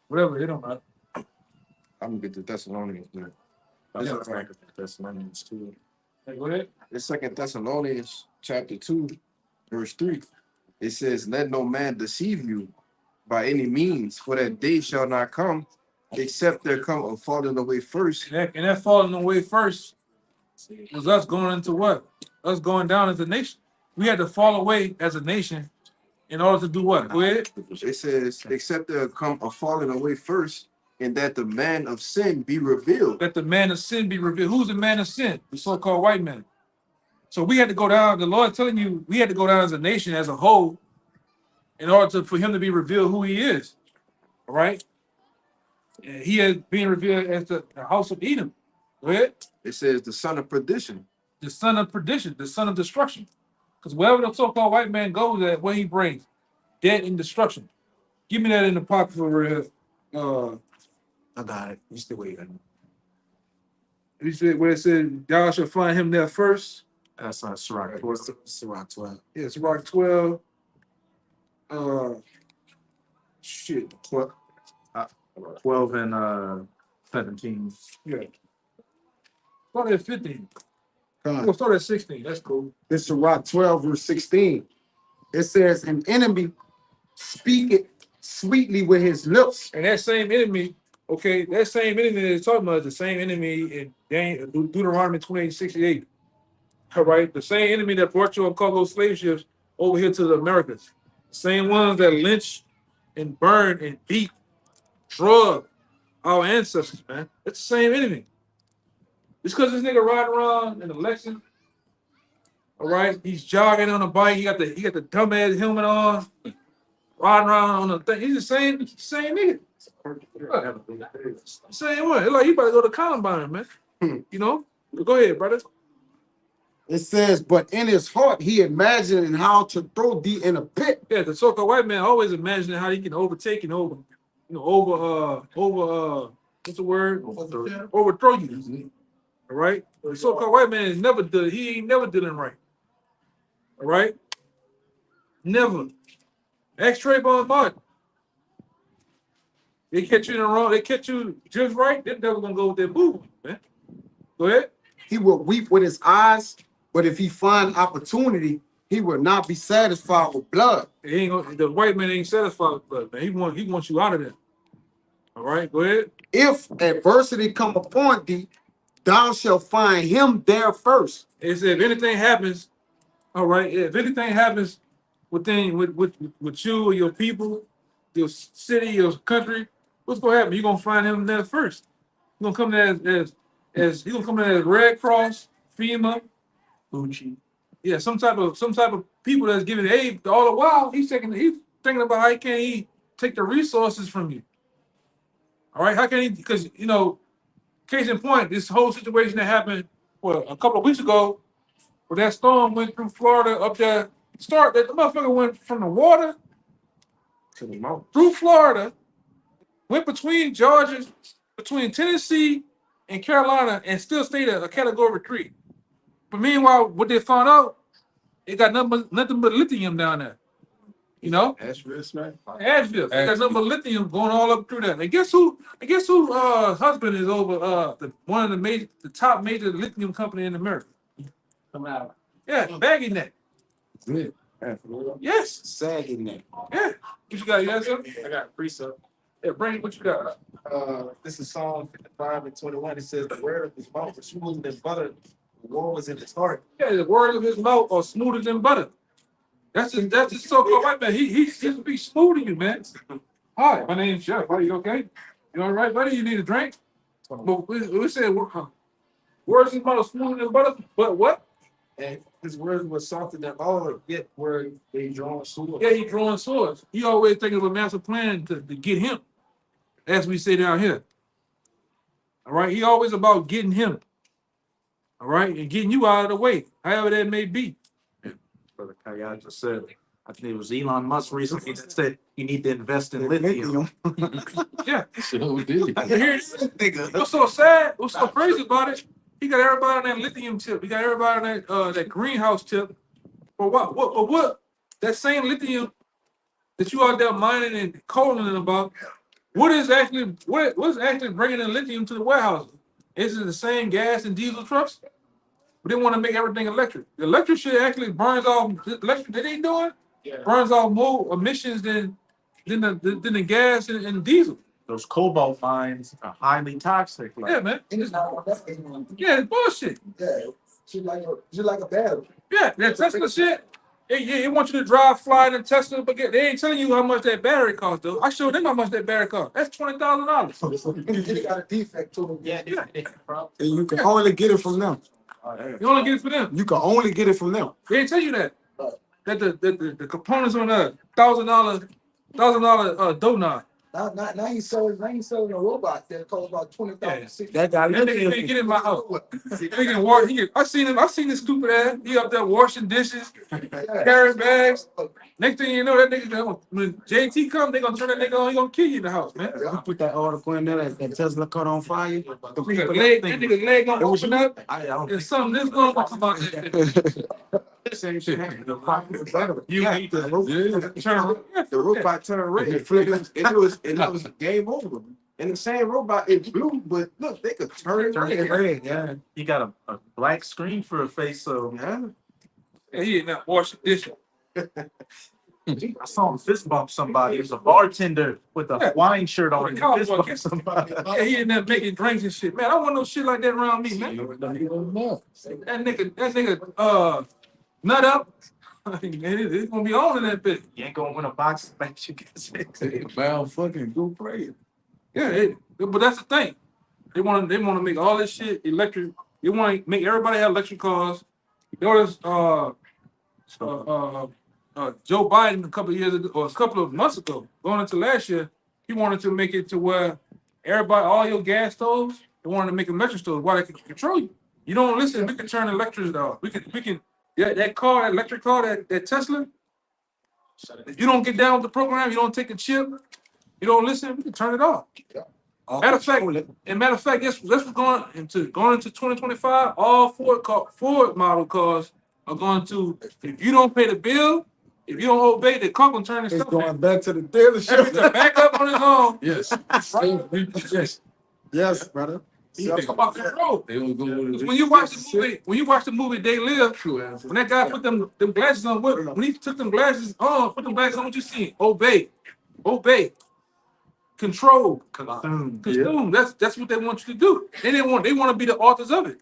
Whatever, it don't matter. I'm gonna get the Thessalonians there. Thessalonians too. Hey, go ahead. It's 2 Thessalonians chapter 2, verse 3. It says, "Let no man deceive you by any means, for that day shall not come, except there come a falling away first." And that falling away first was us going into what? Us going down as a nation. We had to fall away as a nation in order to do what? Go ahead. It says, "Except there come a falling away first, and that the man of sin be revealed." Let the man of sin be revealed. Who's the man of sin? The so-called white man. So we had to go down. The Lord telling you we had to go down as a nation as a whole in order for him to be revealed who he is. All right. And he is being revealed as the house of Edom. Go ahead. It says the son of perdition. The son of perdition, the son of destruction. Because wherever the so-called white man goes at, what he brings, death and destruction. Give me that in the pocket for I got it. You still waiting. you said where it said thou shalt find him there first. That's Sirach. Sirach 12. Yeah, it's Rock 12. Shit. 12 and 17. Yeah. Start at 15. Con. We'll start at 16. That's cool. This is Rock 12, verse 16. It says, an enemy speaketh sweetly with his lips. And that same enemy, okay, that same enemy that it's talking about is the same enemy in Deuteronomy 28:68. All right, the same enemy that brought you on cargo slave ships over here to the Americas. The same ones that lynched and burned and beat, drug our ancestors, man. It's the same enemy. Just because this nigga riding around in a Lexus, all right, he's jogging on a bike, he got the dumbass helmet on, riding around on the thing. He's the same nigga. Same one. It's like you about to go to Columbine, man. You know? Go ahead, brother. It says, but in his heart he imagined how to throw thee in a pit. Yeah, the so-called white man always imagining how he can overtake and what's the word? Overthrow you. All right? The so-called white man he ain't never dealing right. All right? Never. Ask Trayvon Martin. They catch you in the wrong, they catch you just right, they're never gonna go with their boo, man. Go ahead. He will weep with his eyes, but if he find opportunity, he will not be satisfied with blood. The white man ain't satisfied with blood, man. He wants you out of there. All right, go ahead. If adversity come upon thee, thou shalt find him there first. It said if anything happens, all right, if anything happens with you or your people, your city, your country, what's gonna happen? You're gonna find him there first. You're gonna come there as he's gonna come there as Red Cross, FEMA, Fuji. yeah, some type of people that's giving aid. All the while he's thinking about how he take the resources from you. All right, how can he? Because case in point, this whole situation that happened a couple of weeks ago, where that storm went through Florida up there. That the motherfucker went from the water To the mouth. through Florida, went between Georgia, between Tennessee and Carolina, and still stayed a Category 3. But meanwhile, what they found out, it got nothing but lithium down there. Asheville, man. Asheville. They got nothing but lithium going all up through there. And guess who husband is over one of the top major lithium company in America? Come out. Yeah, Baggy Neck. Good. Yes. Sagging that. Yeah. What you got? You got something? I got a precept. Yeah, bring it. What you got? This is Psalm 55:21. It says, the word of his mouth was smoother than butter. The war was in his heart. Yeah, the word of his mouth are smoother than butter. That's just so-called white man. He be smooth to you, man. Hi, my name's Jeff. Are you okay? You all right, buddy? You need a drink? But we said words of his mouth smoother than butter. But what? And his word was softer than all, yet were they drawn sword. Yeah, he drawing swords. He always thinking of a master plan to get him, as we say down here. All right, he always about getting him. All right, and getting you out of the way, however that may be. Brother Kayat just said, I think it was Elon Musk recently that said you need to invest in lithium. Yeah. So did. And here's what's so sad, what's so crazy about it, he got everybody on that lithium tip. He got everybody on that greenhouse tip. For what? That same lithium that you out there mining and calling about, what's actually bringing the lithium to the warehouses? Is it the same gas and diesel trucks? But they want to make everything electric. The electric shit actually burns off. The electric that they doing burns off more emissions than the gas and diesel. Those cobalt mines are highly toxic. Yeah, man. It's bullshit. She like a battery. Yeah, that Tesla shit. They want you to drive, fly in a Tesla, but they ain't telling you how much that battery costs, though. I showed them how much that battery costs. That's $20,000. It got a defect to it. Yeah. And you can only get it from them. You only get it for them. You can only get it from them. They didn't tell you that. that the components on a $1,000 donut. Now you selling a robot that costs about 20,000. That nigga can't get in my house. He can wash. I seen him. I seen this stupid ass. He up there washing dishes, carrying bags. Next thing you know, that nigga when JT come, they gonna turn that nigga on. He gonna kill you in the house, man. You put that article in there that Tesla caught on fire. That nigga leg gonna open up. And something this gonna come out. Same shit. You need to turn. The robot turned red. And it was game over. And the same robot, it blew, but look, they could turn it red. Yeah. You got a black screen for a face, so Yeah. He ain't not washing dishes. I saw him fist bump somebody. It was a bartender with a Hawaiian shirt on. Yeah. Fist bump somebody. Yeah, he in there making drinks and shit. Man, I don't want no shit like that around me, man. That nigga, nut up. It's gonna be on in that bitch. You ain't gonna win a box match. You get six. Man, fucking go crazy. Yeah, but that's the thing. They want to make all this shit electric. They want to make everybody have electric cars. Notice, Joe Biden a couple of years ago, or a couple of months ago, going into last year, he wanted to make it to where everybody, all your gas stoves, they wanted to make electric stoves while they can control you. You don't listen. We can turn electric off. We can. Yeah, that car, that electric car, that Tesla. If you don't get down with the program, you don't take a chip, you don't listen, we can turn it off. Matter of fact, this was going into 2025. All Ford model cars are going to. If you don't pay the bill, if you don't obey, the car gonna turn itself. It's going back to the dealership. Everything back up on its own. Yes. Yes. Yes, brother. He come off the road. They don't go with it. When you watch the movie They Live, when that guy put them glasses on, when he took them glasses on, what you see? Obey, control, consume. That's what they want you to do. They want to be the authors of it.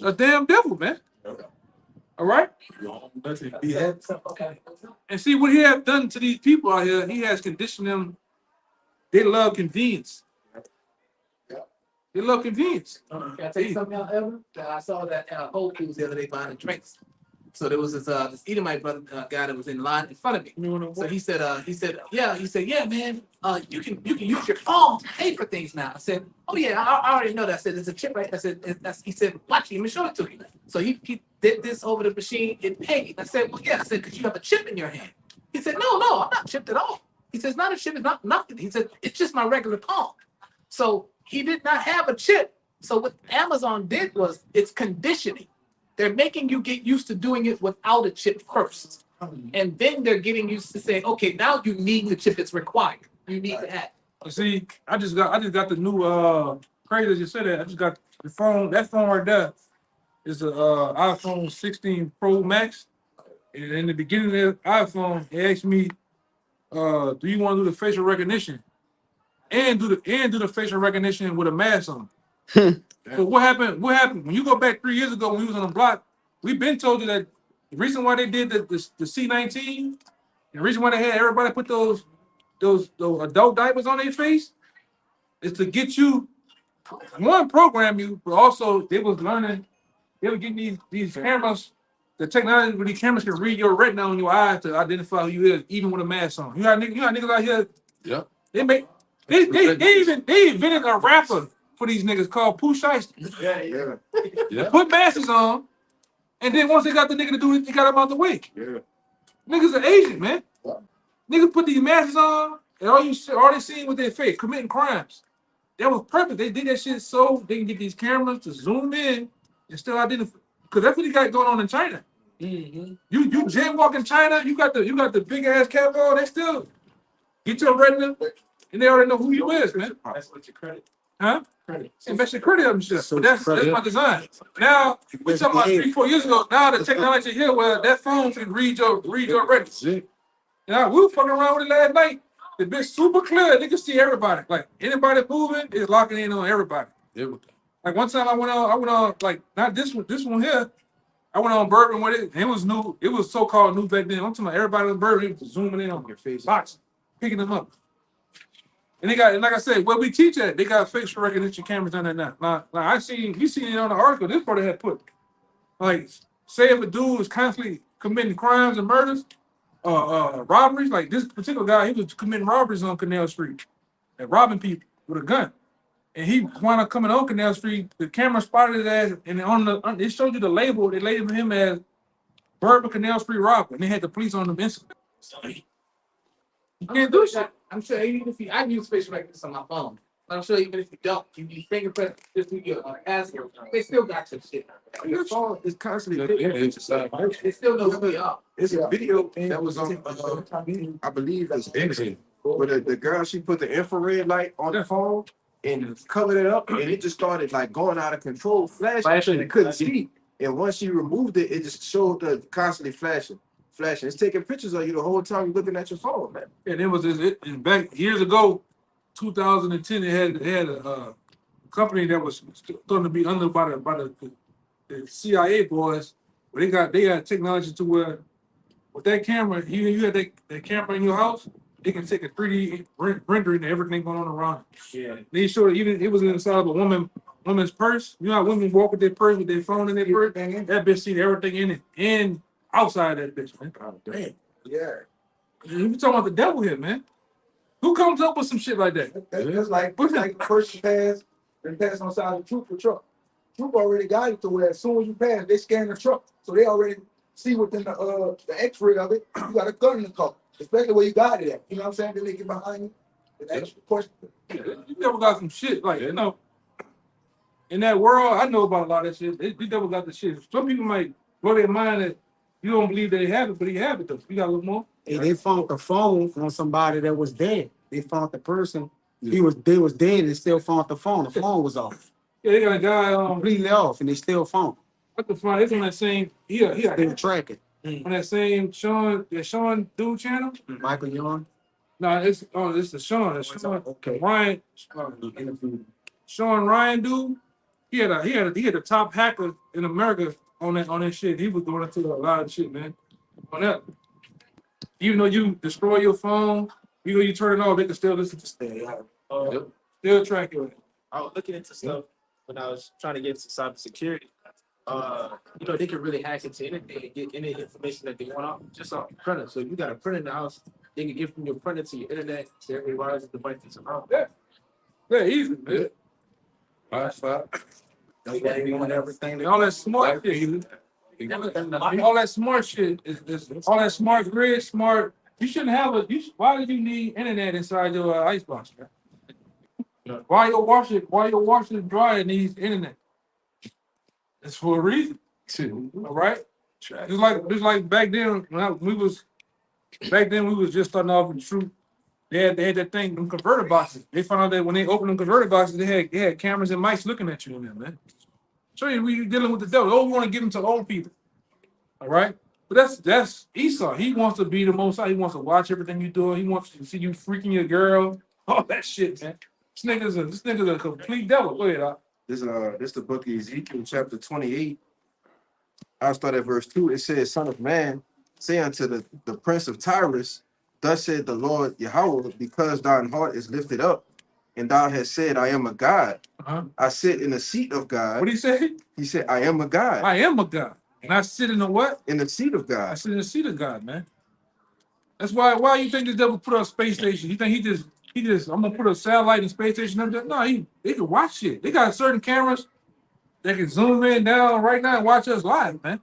A damn devil, man. All right. And see what he have done to these people out here. He has conditioned them. They love convenience. They love convenience. Can I tell you something, y'all, ever? I saw that Whole Foods the other day buying the drinks. So there was this Edomite brother guy that was in line in front of me. So he said, yeah, man, you can use your phone to pay for things now. I said, oh yeah, I already know that. I said, there's a chip, right? I said, he said, watch it, let me show it to you. So he did this over the machine and paid. I said, well, yeah. I said, because you have a chip in your hand. He said, no, I'm not chipped at all. He says, not a chip, it's not nothing. He said, it's just my regular palm. So he did not have a chip. So what Amazon did was it's conditioning. They're making you get used to doing it without a chip first. And then they're getting used to saying, okay, now you need the chip, it's required. You need to have. See, I just got the new crazy as you said that. I just got the phone. That phone right there is a iPhone 16 Pro Max. And in the beginning of the iPhone, it asked me, do you want to do the facial recognition? And do the facial recognition with a mask on. So what happened when you go back 3 years ago when we was on the block? We've been told you that the reason why they did the C19, the reason why they had everybody put those adult diapers on their face is to get you one, program you, but also they was getting these cameras. The technology where these cameras can read your retina on your eyes to identify who you is, even with a mask on. You got niggas out here. Yeah. They invented a rapper for these niggas called Pooh Shiesty. Yeah. Put masks on, and then once they got the nigga to do it, they got him out the way. Yeah. Niggas are Asian, man. Niggas put these masks on, and all they seen with their face, committing crimes. That was purpose. They did that shit so they can get these cameras to zoom in and still identify. Because that's what they got going on in China. Mm-hmm. You jaywalk in China, you got the big ass cap on, they still get your retina, and they already know who you is, man. That's what your credit. Huh? Credit. Invest your credit and shit. But that's my design. Now we talking about 3-4 years ago. Now the technology here where that phone can read your retina. Now we were fucking around with it last night. The bitch super clear. They can see everybody. Like anybody moving is locking in on everybody. Everything. Like one time I went on like not this one here. I went on Bourbon with it. And it was new. It was so-called new back then. I'm talking about everybody on Bourbon was zooming in on your face, box, picking them up. And they got, and like I said, where we teach at, they got facial recognition cameras on there now. Now we seen it on the article. This brother had put, like, say if a dude is constantly committing crimes and murders, robberies. Like this particular guy, he was committing robberies on Canal Street and robbing people with a gun. And he wound up coming on Canal Street. The camera spotted his ass, and it showed you the label. They labeled him as Bourbon Canal Street robber, and they had the police on them instantly. You can't do shit. I'm sure even if you, I use facial recognition on my phone. But I'm sure even if you don't, you need fingerprint just to your ass. They still got your shit. Your phone is constantly. They still know who we are. It's a video that was on, I believe it's X, where the girl, she put the infrared light on the phone and colored it up, and it just started like going out of control, flashing, and couldn't see. And once she removed it, it just showed the constantly flashing. It's taking pictures of you the whole time you're looking at your phone, man. And it was and back years ago, 2010. They had a company that was going to be under by the CIA boys. But they got technology to where with that camera, you had that camera in your house, they can take a 3D rendering of everything going on around. Yeah. They showed even it was inside of a woman's purse. You know how women walk with their purse with their phone in their purse? That bitch seen everything in it and outside that bitch, man. Oh, damn. Yeah. You talking about the devil here, man. Who comes up with some shit like that? That's like first pass, then pass on side of the trooper truck. Troop already got it to where as soon as you pass, they scan the truck. So they already see within the X-ray of it, you got a gun in the car. Especially where you got it at. You know what I'm saying? Then they get behind you. And ask you a question. You never got some shit like in that world. I know about a lot of that shit. You never got the shit. Some people might blow their mind that you don't believe they have it, but he have it though. You got a little more. Hey, they found the phone from somebody that was dead. They found the person. They was dead and still found the phone. The phone was off. Yeah, they got a guy Completely off, and they still found. what the fuck? It's on that same They were tracking. on that same Sean dude channel. Michael Young. No, it's the Sean. It's Sean. Okay. Ryan. Sean Ryan dude. He had the top hacker in America on that shit. He was doing it to a lot of shit, man. On that. Even though you destroy your phone, even though you turn it off, they can still listen to still track you. I was looking into stuff when I was trying to get into cybersecurity. They can really hack into anything and get any information that they want off just off the printer. So if you got a printer in the house, they can get from your printer to your internet, to every wireless device that's around. Yeah, easy, man. Wi-Fi. Everything. All that smart shit. All that smart shit is all that smart grid, smart. You shouldn't have why do you need internet inside your icebox, man? Why your washer and dryer needs internet? It's for a reason. All right. Just like back then we was just starting off with the truth. They had that thing, them converter boxes. They found out that when they opened them converter boxes, they had cameras and mics looking at you in there, man. Show you we dealing with the devil. Oh, we want to give them to old people. All right. But that's Esau. He wants to be the most high. He wants to watch everything you do. He wants to see you freaking your girl. All that shit, man. This nigga's a complete devil. Go ahead, This the book of Ezekiel, chapter 28. I'll start at verse 2. It says, Son of man, say unto the prince of Tyrus, thus said the Lord Yahweh, because thine heart is lifted up, and thou hast said, I am a God. I sit in the seat of God. What did he say? He said, I am a God. I am a God. And I sit in the what? In the seat of I God. sit in the seat of God, man. That's why you think the devil put up space station? You think he just I'm gonna put a satellite and space station up there? No, they can watch shit. They got certain cameras that can zoom in down right now and watch us live, man.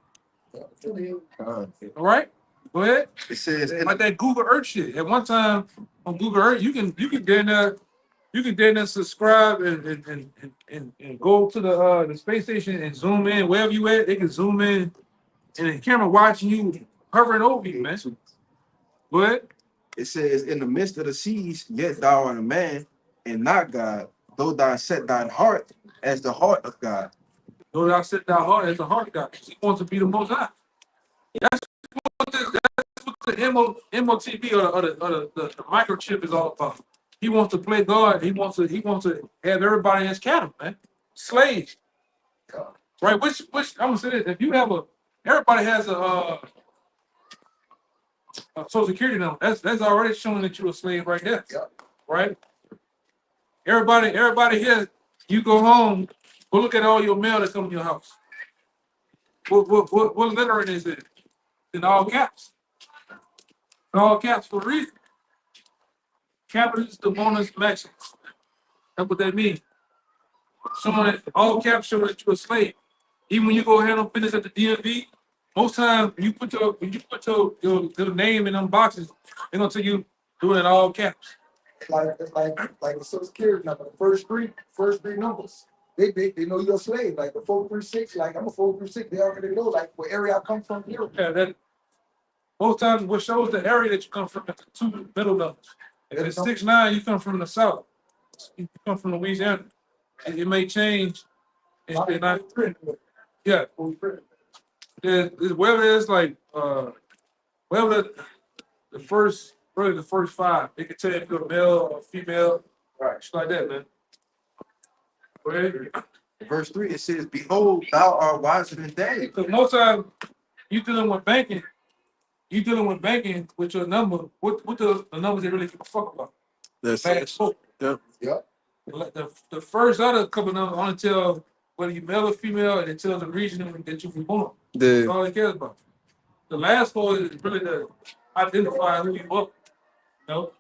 All right? Go ahead. It says, Like that Google Earth shit. At one time on Google Earth, you can get in there, subscribe and go to the space station and zoom in wherever you at. They can zoom in and the camera watching you hovering over you, man. Go ahead. it says, in the midst of the seas, yet thou art a man and not God, though thou set thine heart as the heart of God. Though thou set thy heart as the heart of God. He wants to be the most high. That's what the MOTB or the microchip is all about. He wants to play God. He wants to have everybody as cattle, man. Slaves. Right? Which I'm gonna say this. If you have everybody has a social security number. That's already showing that you're a slave right there. Right? Everybody here, you go home, go look at all your mail that comes in your house. What lettering is it? in all caps. In all caps for a reason. Capitalist demonis maximus. That's what that means. Showing that all caps show that you're a slave. Even when you go handle business at the DMV, most times when you put your name in them boxes, they're gonna tell you do it in all caps. Like the social security number, the first three numbers. They know you're a slave. Like the 436, like I'm a 436, they already know like what area I come from here. Yeah, that most times what shows the area that you come from is the two middle numbers. If it's 6'9", you come from the south. You come from Louisiana. It may change. And I, yeah. Wherever it is like wherever the first really the first five, they can tell you if you're a male or female, right? Shit like that, man. Go ahead. Verse 3, it says, Behold, thou art wiser than Daniel. Because most time you dealing with banking with your number. What the numbers they really give a fuck about? That's Bad folk. Yep. The first other couple numbers only tell whether you male or female, and it tells the region that you were born. That's all it cares about. The last four is really to identify who you are. No.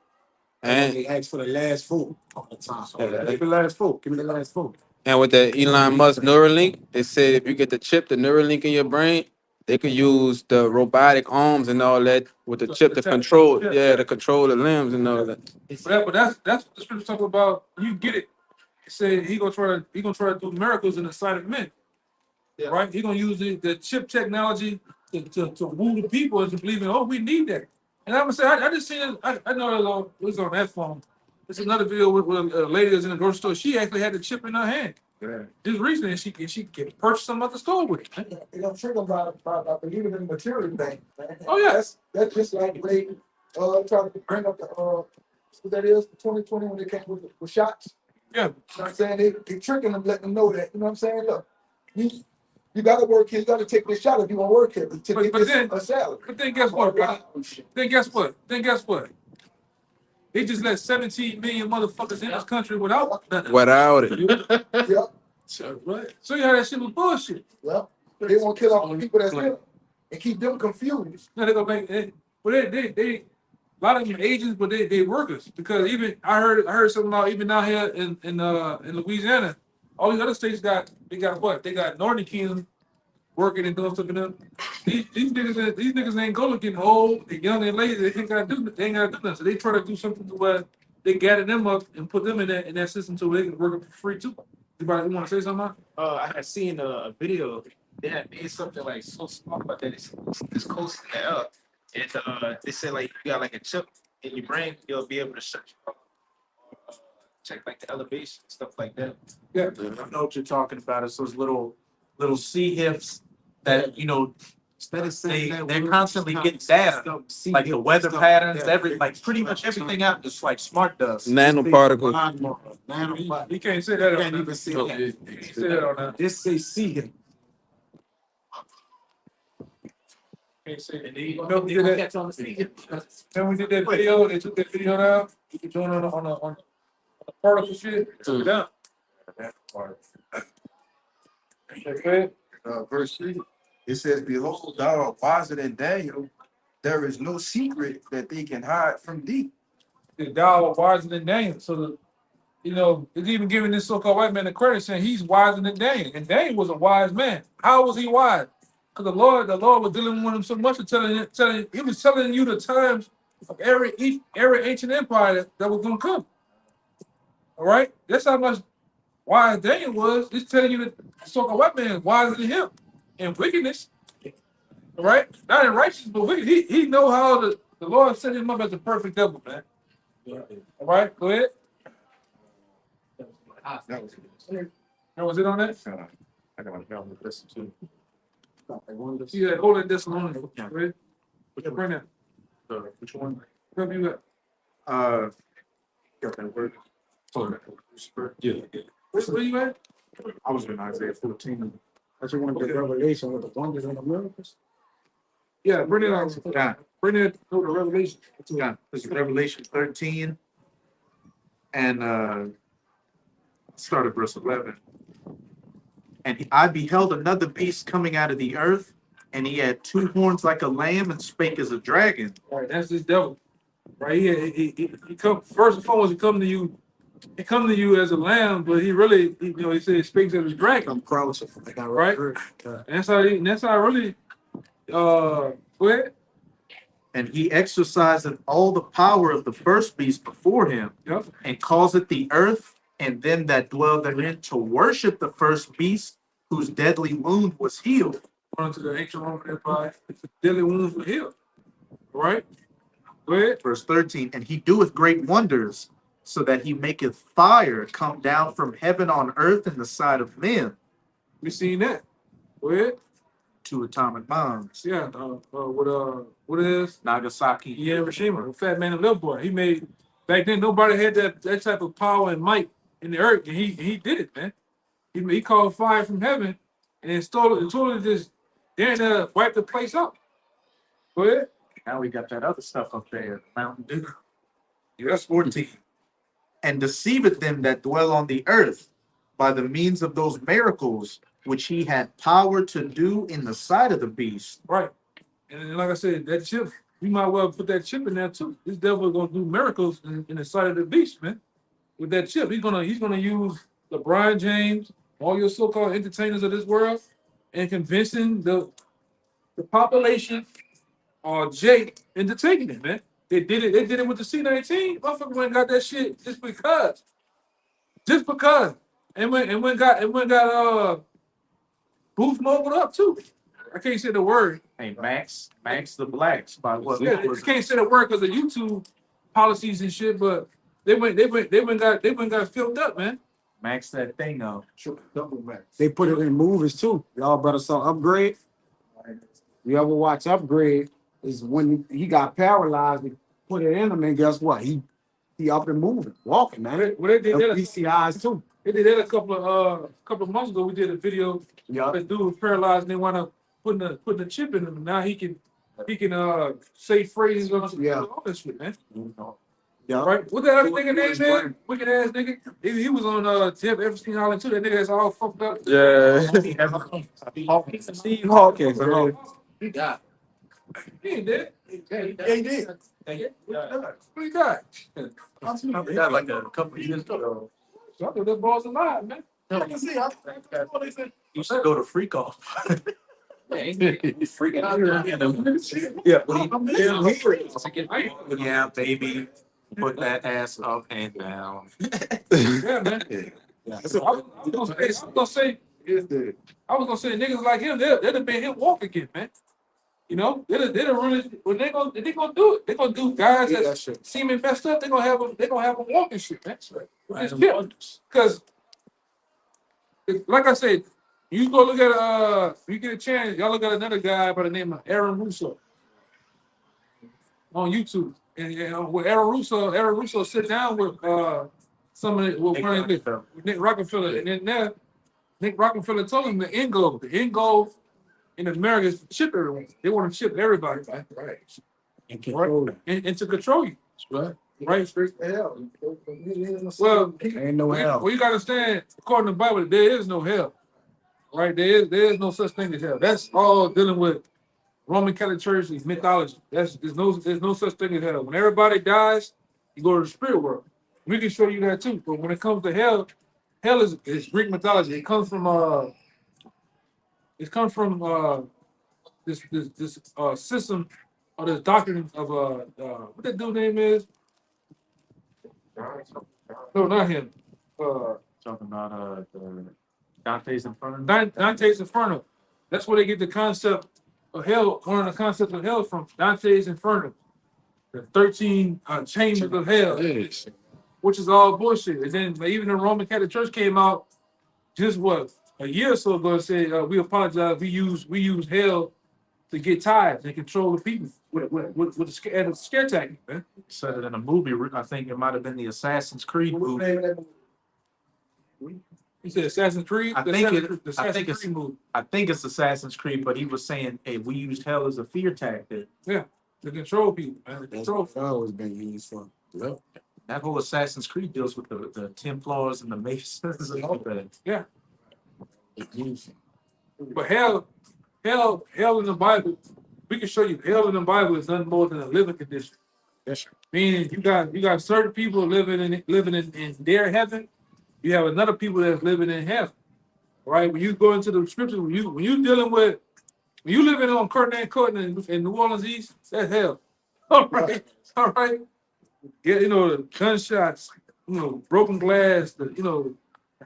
And they ask for the last four all the time. Give me the last four. Give me the last four. And with the Elon Musk Neuralink, they said if you get the chip, the Neuralink in your brain, they could use the robotic arms and all that with the chip to control, to control the limbs and all that. But that's what the scripture talking about. You get it. It said he gonna try to do miracles in the sight of men. Yeah. Right? He gonna use the chip technology to woo the people into believing, oh, we need that. And I'm gonna say, I just seen it. I know it was on that phone. It's another video with a lady that's in the grocery store. She actually had the chip in her hand. Yeah. Just recently, and she can purchase something at the store with it. You know, trick about believing in the material thing. Man. Oh yeah, that's just like they trying to bring up the what that is 2020 when they came with shots. Yeah, you know what I'm saying they tricking them, letting them know that. You know what I'm saying? Look, you got to work here. You got to take this shot if you want to work here to get this a salary. But then guess what, bro? Then guess what? They just let 17 million motherfuckers in this country without nothing. Without it. Yeah. So you how that shit was bullshit. Well, they want to kill all the people that's here and keep them confused. No, they gonna make it. But they a lot of them agents, but they workers. Because even I heard something about even down here in Louisiana, all these other states they got what? They got Northern Kingdom working and doing stuff in them. These niggas ain't go looking old, they young and lazy. They ain't gotta do nothing. So they try to do something to where they gather them up and put them in that system so they can work for free too. You want to say something? I had seen a video. They had made something like so small, but then it's close to that up. And they said like you got like a chip in your brain, you'll be able to check like the elevation stuff like that. Yeah, I know what you're talking about. It's those little C hips that they're constantly getting data, like the weather patterns, pretty much everything out, just like smart does. Nanoparticles. You can't say that. Can't even see that. You can't say that on that. Just say see him. Can't say that. Remember we did that video? They took that video down. You can join on the particle shit. Took it down. Okay. Verse 3, it says, Behold, thou art wiser than Daniel. There is no secret that they can hide from thee. The thou art wiser than Daniel. So it's even giving this so-called white man the credit, saying he's wiser than Daniel. And Daniel was a wise man. How was he wise? Because the Lord was dealing with him so much, he was telling you the times of every ancient empire that was going to come. All right? That's how much wise Daniel was. It's telling you that the so-called white man is wiser than him in wickedness. All right? Not in righteousness, but wicked. He know how the Lord set him up as a perfect devil, man. All right? Go ahead. That was Was it on that? I got to listen to. See that holy Thessalonians. Right? Bring that. Which one? Where you at? Got that word. Yeah. Where you at? I was in Isaiah 14. That's the one with the revelation with the wonders and the miracles. Yeah, bring it on. Bring it to the Revelation. Yeah, this is Revelation 13 and start at verse 11. And I beheld another beast coming out of the earth, and he had 2 horns like a lamb and spake as a dragon. Right, that's this devil. Right here, he come first and foremost. He come to you. He come to you as a lamb, but he really, he said, speaks as a dragon. I'm crouching. I got Right. And that's how. That's how really. Go ahead. And he exerciseth all the power of the first beast before him, Yep. and causeth the earth and them that dwell therein to worship the first beast, whose deadly wound was healed. According to the ancient Roman Empire, deadly wounds were healed. Right. Go ahead. Verse 13, and he doeth great wonders, so that he maketh fire come down from heaven on earth in the sight of men. We seen that. Go ahead. 2 atomic bombs. Yeah. What is? Nagasaki. Yeah, Hiroshima, Fat Man and Little Boy. He made back then. Nobody had that type of power and might in the earth, and he did it, man. He called fire from heaven and then totally just then wiped the place out. Go ahead. Now we got that other stuff up there, Mountain Dew. Yeah, that's 14. And deceiveth them that dwell on the earth by the means of those miracles which he had power to do in the sight of the beast. Right. And then, like I said, that chip, you might well put that chip in there too. This devil is gonna do miracles in the sight of the beast, man. With that chip, he's gonna use LeBron James, all your so-called entertainers of this world, and convincing the population or Jake into taking it, man. They did it with the C-19. Motherfucker went and got that shit just because. And went got Booth Mobile up too. I can't say the word. Hey, Max the Blacks by what? Yeah, I can't say the word because of YouTube policies and shit, but they went got filled up, man. Max that thing up. They put it in movies too. Y'all better saw Upgrade. You ever watch Upgrade? Is when he got paralyzed, they put it in him, and guess what? He up and moving, walking, man. Well, they did that. PCIs too. They did that a couple of months ago. We did a video. Yeah. That dude was paralyzed, and they wound up putting a chip in him. Now he can say phrases on all that shit, man. Yeah. Right? What that other nigga name is? Wicked ass nigga. He was on Jeff Epstein Island too. That nigga that's all fucked up. Yeah. Steve Hawkins. He got. He ain't dead. Yeah, he did. What he got? Got like a couple years ago. So I thought that boy's alive, man. I can see. They said You should go to Freak Off. Freaking out. Yeah, baby. Put that ass up and down. Yeah, man. So I was gonna say, niggas like him, they'd have been him walk again, man. You know, they'd really when they gonna do it. They're gonna do guys that seeming messed up. They're gonna have them walking shit, man. Because, like I said, you go look at you get a chance, y'all look at another guy by the name of Aaron Russo on YouTube, and with Aaron Russo sit down with some of it with Nick Rockefeller, and then there Nick Rockefeller told him the end goal in America is to chip everyone. They want to chip everybody, right? And to control you, right? Right. Well, ain't no hell. Well, you gotta understand, according to the Bible, there is no hell. Right? There is no such thing as hell. That's all dealing with Roman Catholic Church is mythology. There's no such thing as hell. When everybody dies, you go to the spirit world. We can show you that too. But when it comes to hell is Greek mythology. It comes from this system or this doctrine of what that dude name is? No, not him. Talking about Dante's Inferno. Dante's Inferno. That's where they get the concept of hell. One of the concepts of hell from Dante's Inferno, the 13 chambers of hell, which is all bullshit. And then even the Roman Catholic Church came out just a year or so ago and said we apologize. We use hell to get tithes and control the people with the scare tactic, man. Said it in a movie. I think it might have been the Assassin's Creed movie. You said Assassin's Creed? I think it's Assassin's Creed, but he was saying, hey, we used hell as a fear tactic. Yeah, to control people, man. That's always been used for. Yep. That whole Assassin's Creed deals with the Templars and the Masons and all that. Yeah. But hell hell in the Bible, we can show you hell in the Bible is nothing more than a living condition. Yes, sir. Meaning you got certain people living in their heaven. You have another people that's living in heaven. Right? When you go into the scriptures, when you dealing with when you living on Ferdinand Court in New Orleans East, that's hell. All right. All right. Yeah, the gunshots, broken glass, the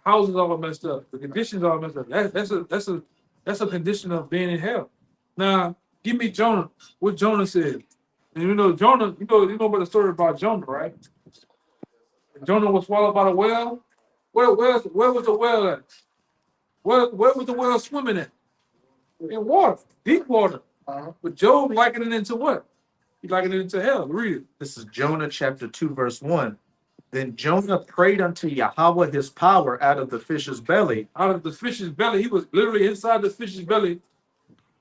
houses all messed up, the conditions all messed up. That's a condition of being in hell. Now, give me Jonah, what Jonah said. And Jonah, you know about the story about Jonah, right? Jonah was swallowed by the whale. Where was the whale at? Where was the whale swimming at? In water, deep water. But Job likening it into what? He likening it into hell. Read it. This is Jonah chapter 2, verse 1. Then Jonah prayed unto Yahweh his power out of the fish's belly. Out of the fish's belly, he was literally inside the fish's belly.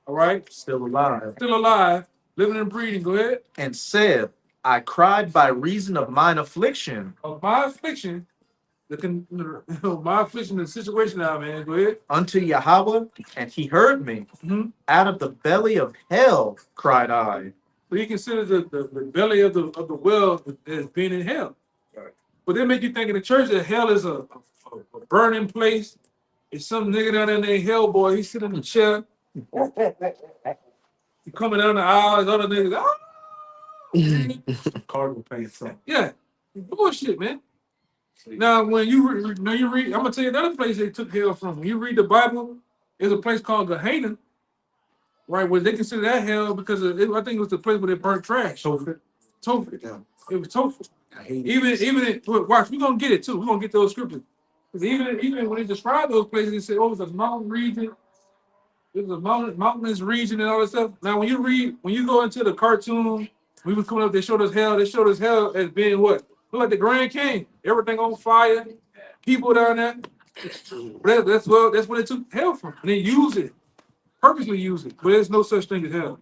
All right, Still alive. still alive, living and breathing. Go ahead. And said, I cried by reason of mine affliction Of my affliction, my affliction, the situation now, man. Go ahead. unto Yahweh, and he heard me. Mhm. Out of the belly of hell cried I. So you consider the belly of the well as being in hell. Right. But they make you think in the church that hell is a burning place. It's some nigga down there named Hell Boy. He's sitting in the chair. He coming down the aisle, his other niggas. Cardinal pants on. Yeah, bullshit, man. Now, when you read, I'm gonna tell you another place they took hell from. When you read the Bible, there's a place called Gehenna, right? Where they consider that hell because I think it was the place where they burnt trash. Tophet. Yeah. It was Tophet. I hate it. Even watch, we're gonna get it too. We're gonna get those scriptures. Because even when they describe those places, they say, oh, it's a mountain region. It was a mountainous region and all that stuff. Now, when you go into the cartoon, we was coming up, they showed us hell as being what? Look like the Grand Canyon. Everything on fire, people down there. That's what they took hell from. And they use it, purposely use it. But there's no such thing as hell.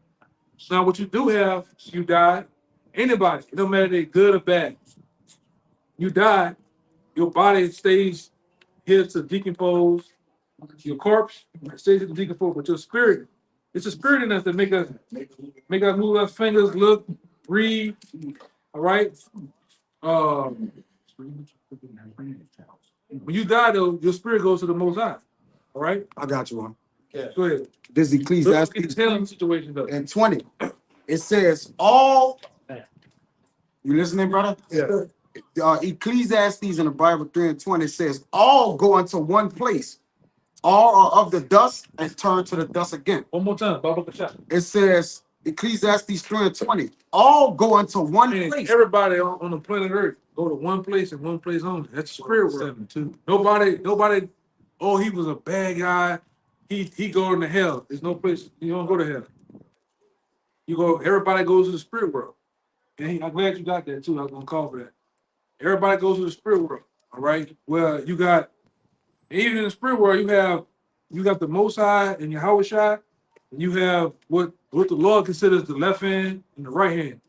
Now, what you do have, you die. Anybody, it don't matter if they're good or bad. You die, your body stays here to decompose. Your corpse stays to decompose, but your spirit, it's a spirit in us that make us move our fingers, look, read. All right. When you die, though, your spirit goes to the Most High. All right. I got you one. Go ahead. This is Look at the Ecclesiastes telling situation though. and 20. It says all. You listening, brother? Yeah. Ecclesiastes in the Bible 3 and 20 says all go into one place. All are of the dust and turn to the dust again. One more time. Baba Kasha. It says Ecclesiastes 3 and 20. All go into one place. Everybody on the planet Earth go to one place and one place only. That's the spirit world. Nobody. Oh, he was a bad guy. He going to hell. There's no place. You don't go to hell. You go. Everybody goes to the spirit world. And I'm glad you got that too. I was gonna call for that. Everybody goes to the spirit world. All right. Well, you got even in the spirit world, you got the Most High and Yahweh Shai, and you have what the Lord considers the left hand and the right hand.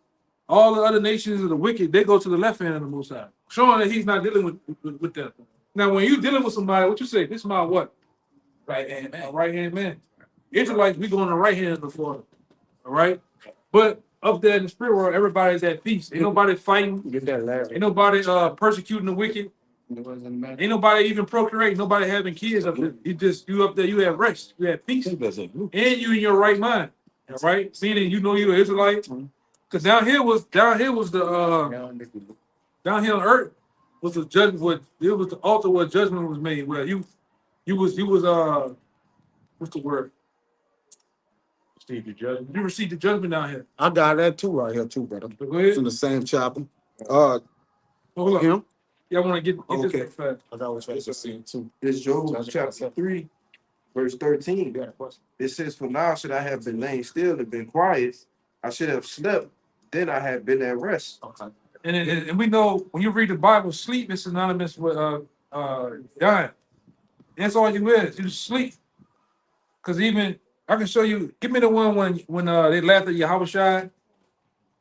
All the other nations of the wicked, they go to the left hand of the Most High, showing that He's not dealing with them. Now, when you dealing with somebody, what you say? This is my what? Right hand man. Right hand man. Israelites, we go on the right hand of the Father. All right, but up there in the spirit world, everybody's at peace. Ain't nobody fighting. Get that, Larry. Ain't nobody persecuting the wicked. Ain't nobody even procreating. Nobody having kids up there. You up there. You have rest. You have peace, and you in your right mind. All right, meaning you know you're an Israelite. Because down here was the down here on earth was the judgment. It was the altar where judgment was made. Where you was what's the word? You received the judgment down here. I got that too right here too, brother. So go ahead. It's in the same chapter. Hold on. Him? Yeah, I want to get Okay. this fast. I got what you're saying too. This Job chapter 3, verse 13. It says, for now should I have been laying still and been quiet, I should have slept, then I had been at rest. Okay. And we know when you read the Bible, sleep is synonymous with dying. That's all you is. You sleep. Because even I can show you. Give me the one when they laughed at Yahweh Shai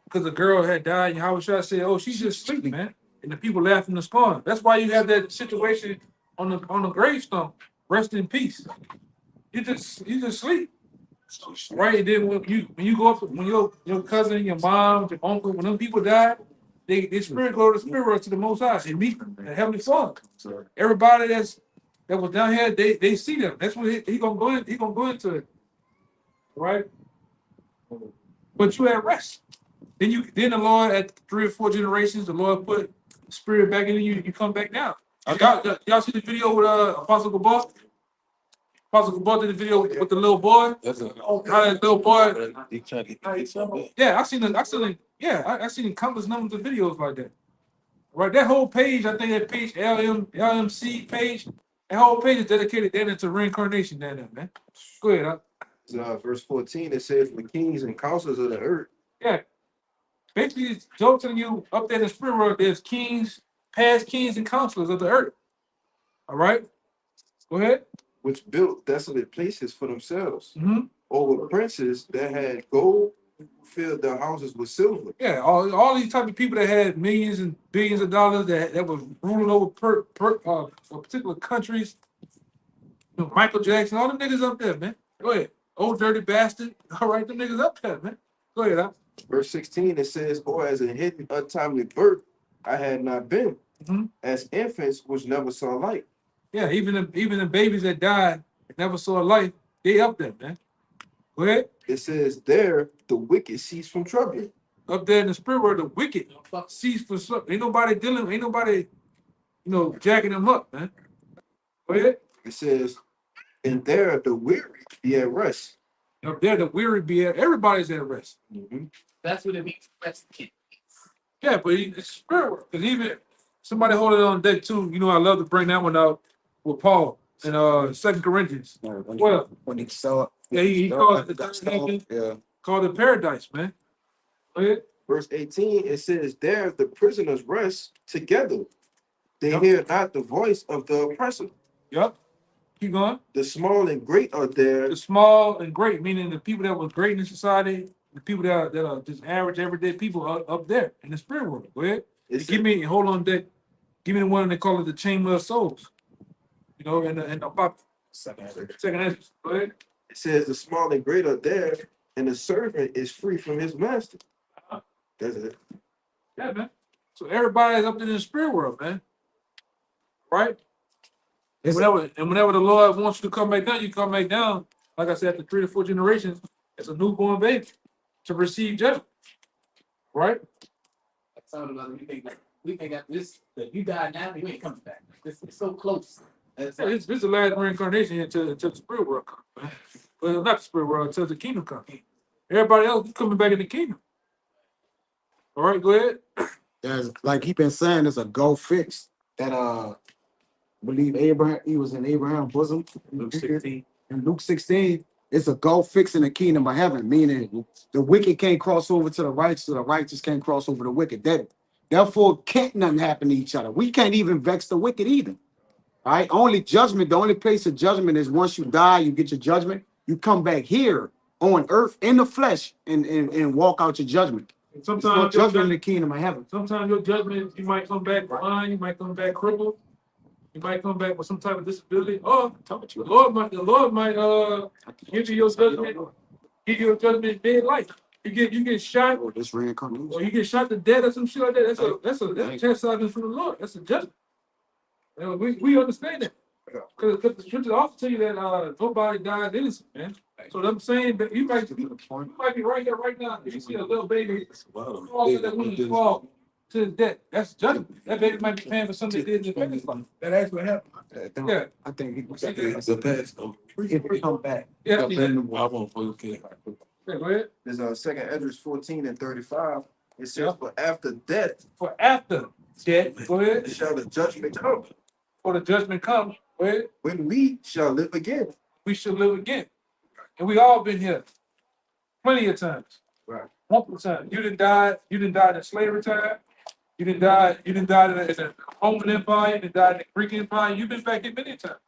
because the girl had died. And Yahweh Shai said, "Oh, she's just sleeping, man." And the people laughed in the scorn. That's why you have that situation on the gravestone. Rest in peace. You just sleep. Right? And then when you go up, when your cousin, your mom, your uncle, when them people die, they spirit go to the spirit world to the Most High and meet the Heavenly Father. Everybody that was down here, they see them. That's when he gonna go in. He gonna go into it, right? But you at rest. Then the Lord at 3 or 4 generations, the Lord put spirit back in you. You come back down. Y'all see the video with Apostle Gabar? Apostle Gabar did the video with the little boy. That's a. How that little boy. He trying to get something. Yeah, I seen countless numbers of videos like that. Right, that whole page, I think that page LMC page, that whole page is dedicated then to reincarnation. There, man. Go ahead. Verse 14, it says, the kings and counselors of the earth. Yeah. Basically, it's Job telling you up there in the spirit world, there's kings, past kings and counselors of the earth. All right. Go ahead. Which built desolate places for themselves, Mm-hmm. over princes that had gold, filled their houses with silver. Yeah, all these type of people that had millions and billions of dollars that was ruling over particular countries. You know, Michael Jackson, all them niggas up there, man. Go ahead. Old dirty bastard. All right, them niggas up there, man. Go ahead. Huh? Verse 16, it says, or as a hidden untimely birth, I had not been, as infants which never saw light. Yeah, even the babies that died and never saw life, they up there, man. Go ahead. It says, there the wicked cease from trouble. Up there in the spirit world, the wicked cease for something. Ain't nobody, jacking them up, man. Go ahead. It says, and there the weary be at rest. Up there, the weary be at, everybody's at rest. That's what it means. Rest kid. Yeah, but it's spirit world. Because even somebody holding it on deck too, I love to bring that one out with Paul in 2 Corinthians. Well, when he saw it, yeah, he called it the third heaven, yeah. called it paradise, man. Go ahead. Verse 18, it says, there the prisoners rest together. They Yep. hear not the voice of the oppressor. Yep. Keep going. The small and great are there. The small and great, meaning the people that were great in society, the people that are just average, everyday people are up there in the spirit world. Go ahead. Hold on deck. Give me the one they call it the chamber of souls. And about second answer. Go ahead. It says the small and great are there, and the servant is free from his master. That's it. Yeah, man. So everybody's up there in the spirit world, man. Right? Whenever the Lord wants you to come back down, you come back down. Like I said, after 3 to 4 generations, as a newborn baby to receive judgment. Right? That's all about we think that this that you die now, you ain't coming back. It's so close. This is the last reincarnation until the spirit world comes, man. Well, not the spirit world, until the kingdom comes. Everybody else coming back in the kingdom. All right, go ahead. There's, like he been saying, there's a go fix that believe Abraham, he was in Abraham's bosom. Luke 16. In Luke 16, it's a go fix in the kingdom of heaven, meaning the wicked can't cross over to the righteous can't cross over the wicked. Therefore, can't nothing happen to each other. We can't even vex the wicked either. All right, only judgment, the only place of judgment is once you die, you get your judgment. You come back here on earth in the flesh and walk out your judgment. Sometimes judgment in the kingdom of heaven. Sometimes your judgment, you might come back blind, you might come back crippled, you might come back with some type of disability. Or the Lord might give you your judgment in dead life. You get shot, Oh, this reincarnation. or you get shot to death or some shit like that. That's a chastisement from the Lord. That's a judgment. We understand that. Because the scripture also tell you that nobody dies innocent, man. So I'm saying that you might be right here right now. If you see a little baby fall to that window, fall to his death, that's judgment. That baby might be paying for something they did in their past life. That actually happened. Yeah. I think he was It's a past though. if he come back. Yeah, I won't forget. go ahead. There's 2 Esdras 14 and 35. It says, but after death For after death, go ahead. shall the judgment come, For the judgment comes, go ahead. when we shall live again. We should live again. And we all been here plenty of times. Right. Multiple times. You didn't die in slavery time. You didn't die in the Roman Empire, you didn't die in the Greek Empire. You've been back here many times.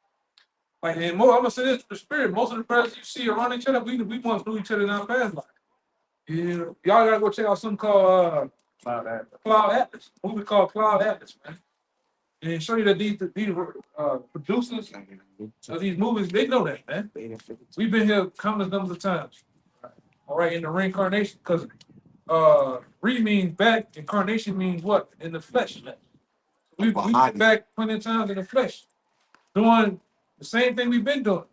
Like, and more, I'm gonna say this for the spirit. Most of the brothers you see around each other, we once knew each other in our past life. Y'all gotta go check out something called Cloud Atlas. What we call Cloud Atlas, man. and show you that these producers of these movies, they know that, man. We've been here countless numbers of times. All right, in the reincarnation, because re means back, incarnation means what? In the flesh. We've been back plenty of times in the flesh, doing the same thing we've been doing.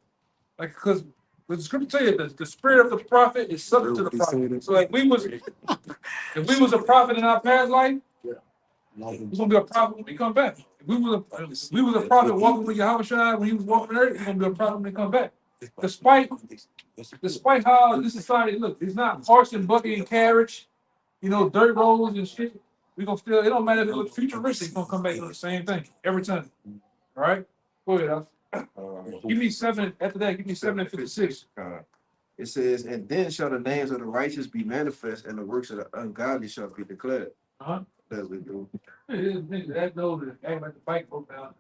Like, because the scripture tell you the spirit of the prophet is subject to the prophet. So like if we was a prophet in our past life, we're gonna be a prophet when we come back. If we was a prophet walking with Yahushua when he was walking the earth, we're gonna be a prophet when we come back. Despite how this society look, it's not horse and buggy and carriage, dirt roads and shit. We gonna still, it don't matter if it looks futuristic, it's gonna come back to the same thing every time. All right? Go ahead, Al. Give me 7 after that, give me 7 and 56. It says, and then shall the names of the righteous be manifest, and the works of the ungodly shall be declared. Uh-huh. That's what it do. That knows that act like the bike broke down.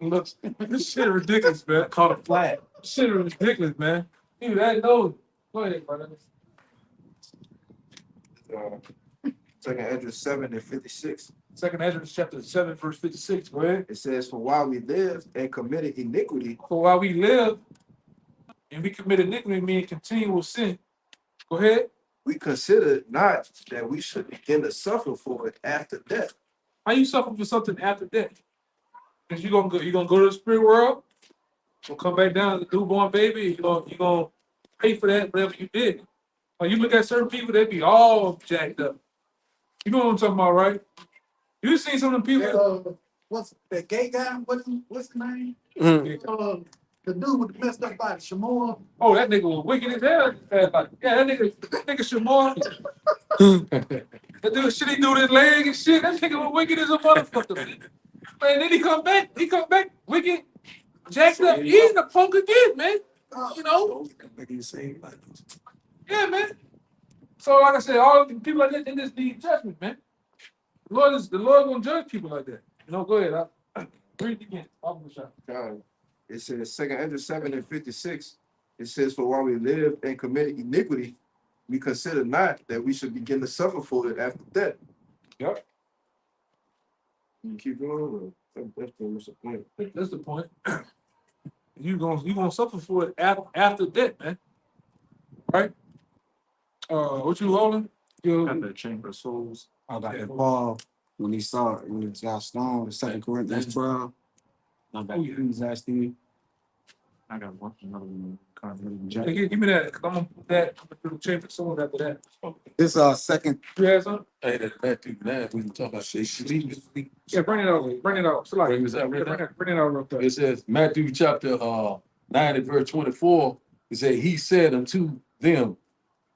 Look, this shit ridiculous, man. Call it flat. Shit ridiculous, man. Dude, that knows. Go ahead, brother. Second Esdras 7 and 56. Second Esdras chapter 7, verse 56. Go ahead. It says, for while we lived and committed iniquity, For while we live and we commit iniquity, meaning continual sin. Go ahead. we considered not that we should begin to suffer for it after death. How you suffer for something after death? Because you're gonna go to the spirit world, gonna come back down as a newborn baby, you're gonna pay for that, whatever you did. When you look at certain people, they be all jacked up. You know what I'm talking about, right? You seen some of them people. What's that gay guy? What's his name? Mhm. The dude with the messed up body, Shamor. Oh, that nigga was wicked as hell. Yeah, that nigga Shamor. That dude, shit, he do his leg and shit. That nigga was wicked as a motherfucker, man. And then he come back wicked, jacked up, eating a punk again, man. Yeah, man. So like I said, all the people like that, they just need judgment, man. The Lord gonna judge people like that. Go ahead. Read it again. It says, Second Esdras 7 and 56. It says, for while we live and committed iniquity, we consider not that we should begin to suffer for it after death. Yep. You keep going. That's the point. That's the point. You gonna suffer for it after death, man. Right? What you holding? Got the chamber of souls. I got that Paul when he got stoned, 2 Corinthians 12. He's asking I got another one. Hey, give me that. 'Cause I'm gonna put that through the chamber soon after that. this second. You have something? Hey, that's Matthew 9, we can talk about this. Yeah, bring it over. Bring it out. So like, Bring this out right now. bring it out real quick. It says Matthew chapter 9 and verse 24. It said, he said unto them,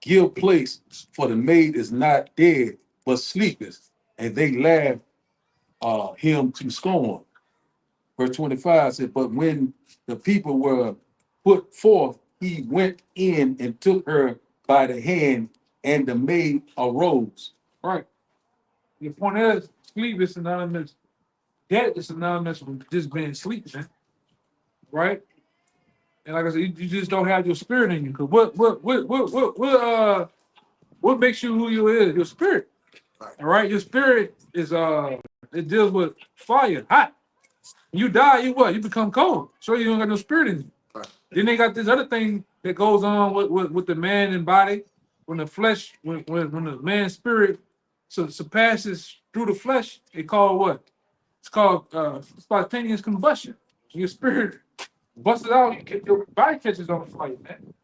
give place, for the maid is not dead, but sleepeth. And they laughed him to scorn. Verse 25 said, but when the people were put forth, he went in and took her by the hand, and the maid arose. Right. Your point is, sleep is synonymous. Death is synonymous with just being asleep, man. Right? And like I said, you just don't have your spirit in you. Cause what makes you who you is? Your spirit. All right. Your spirit is it deals with fire, hot. When you die, you what? You become cold. So you don't got no spirit in you. Right. Then they got this other thing that goes on with the man and body. When the flesh, when the man's spirit surpasses through the flesh, they call what? It's called spontaneous combustion. Your spirit busts it out, your body catches on fire, man.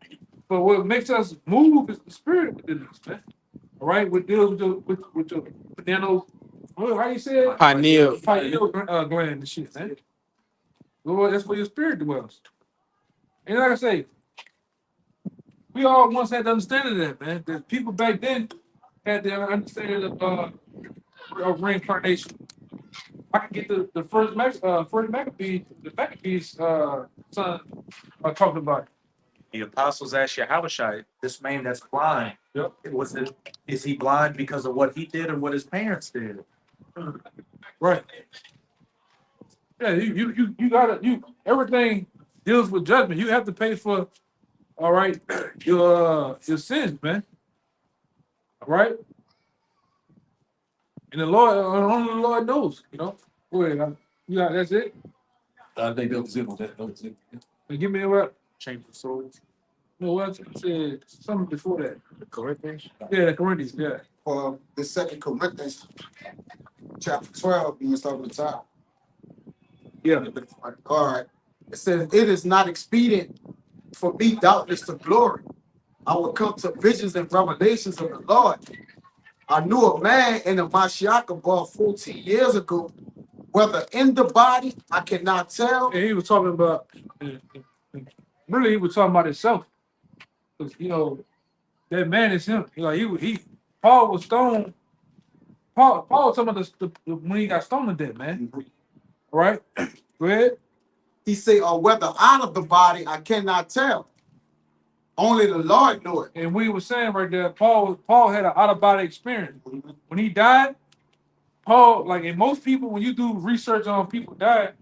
But what makes us move is the spirit within us, man. All right, what deals with your pineal, how you say it? Pineal. Pineal gland and shit, man. Lord, that's where your spirit dwells. And like I say, we all once had the understanding of that, man. The people back then had the understanding of reincarnation. I can get the first Maccabees, the Maccabees son talking about it. The apostles asked Yahushua, this man that's blind, Yep. Is he blind because of what he did or what his parents did? Right. Yeah, you gotta everything deals with judgment. You have to pay for, all right, your sins, man. All right. And the Lord, only the Lord knows, Go ahead. Yeah, that's it. I think that was it on that. That was it. Now, give me what? Chamber of Souls. No, what I said something before that. Corinthians. Yeah, the Corinthians. Yeah. The 2 Corinthians, chapter 12, you can start with the top. Yeah. All right. It says, it is not expedient for me, doubtless, to glory. I will come to visions and revelations of the Lord. I knew a man in the Mashiach about 14 years ago, whether in the body, I cannot tell. And he was talking about, really, he was talking about himself. 'Cause, you know, that man is him. You know, he Paul was stoned. Paul was talking about when he got stoned to death, man. Right? Go ahead. He say, or whether out of the body, I cannot tell. Only the Lord knew it. And we were saying right there, Paul had an out of body experience. When he died, Paul, like, and most people, when you do research on people die,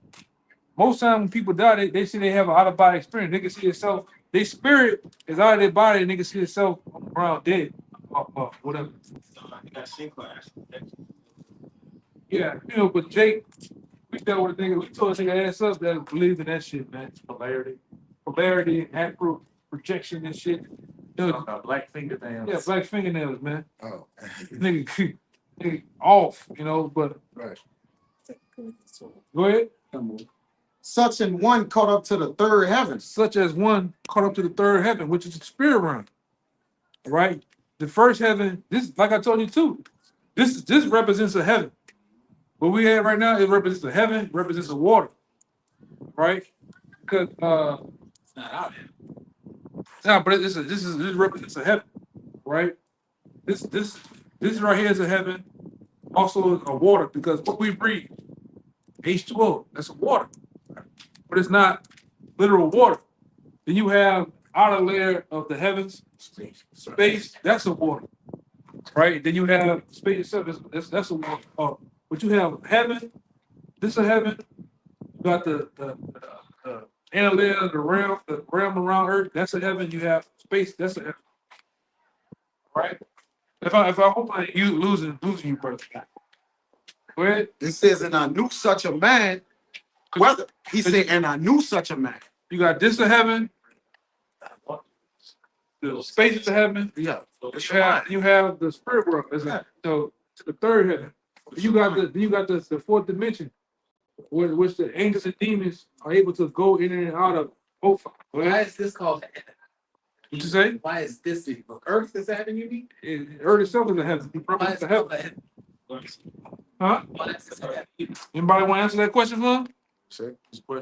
most time when people die, they say they have an out of body experience. They can see themselves, their spirit is out of their body, and they can see themselves on the ground dead, or whatever. Yeah, you know, but Jake, we dealt with a nigga, we told a nigga ass up that believed in that shit, man. It's polarity, and projection and shit. You know, Black fingernails. yeah, black fingernails, man. Oh. Nigga, nigga off, you know, but Right. go ahead. Such an one caught up to the third heaven. Such as one caught up to the third heaven, which is the spirit realm. Right? The first heaven, this, like I told you too, this represents a heaven. What we have right now, it represents a heaven, represents a water. Right? Because It's not out here. no, but this represents a heaven, right? This right here is a heaven, also a water, because what we breathe, H2O, that's a water, but it's not literal water. Then you have outer layer of the heavens, space, that's a water, right? Then you have space itself, that's a water. Oh, but you have heaven, this is a heaven. You got the inner layer of the realm around Earth, that's a heaven. You have space, that's a heaven, right? If I hope you losing you, brother. Go ahead. It says, and I knew such a man. Whether he said, and I knew such a man. You got this to heaven. The space is to heaven. Yeah. You have the spirit world. So to the third heaven. You got the fourth dimension, which the angels and demons are able to go in and out of both. Why is this called? What you say? Why is this Earth is heaven? You mean? Earth itself is a heaven. Why is It's a it heaven. called heaven? Huh? Why is this called heaven? Anybody want to answer that question for him?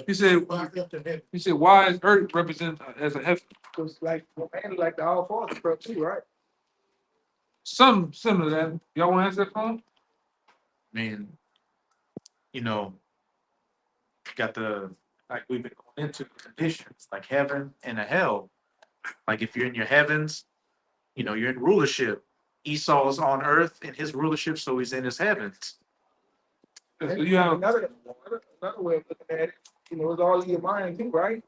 He said, why is Earth represented as a heaven? Cause like the All Father prayer too, right? Something similar to that. Y'all want to answer that for him? Man, you know, got like we've been going into conditions like heaven and a hell. Like if you're in your heavens, you know, you're in rulership. Esau's on earth in his rulership, so he's in his heavens. So you have Another way of looking at it, you know, it's all in your mind too, right?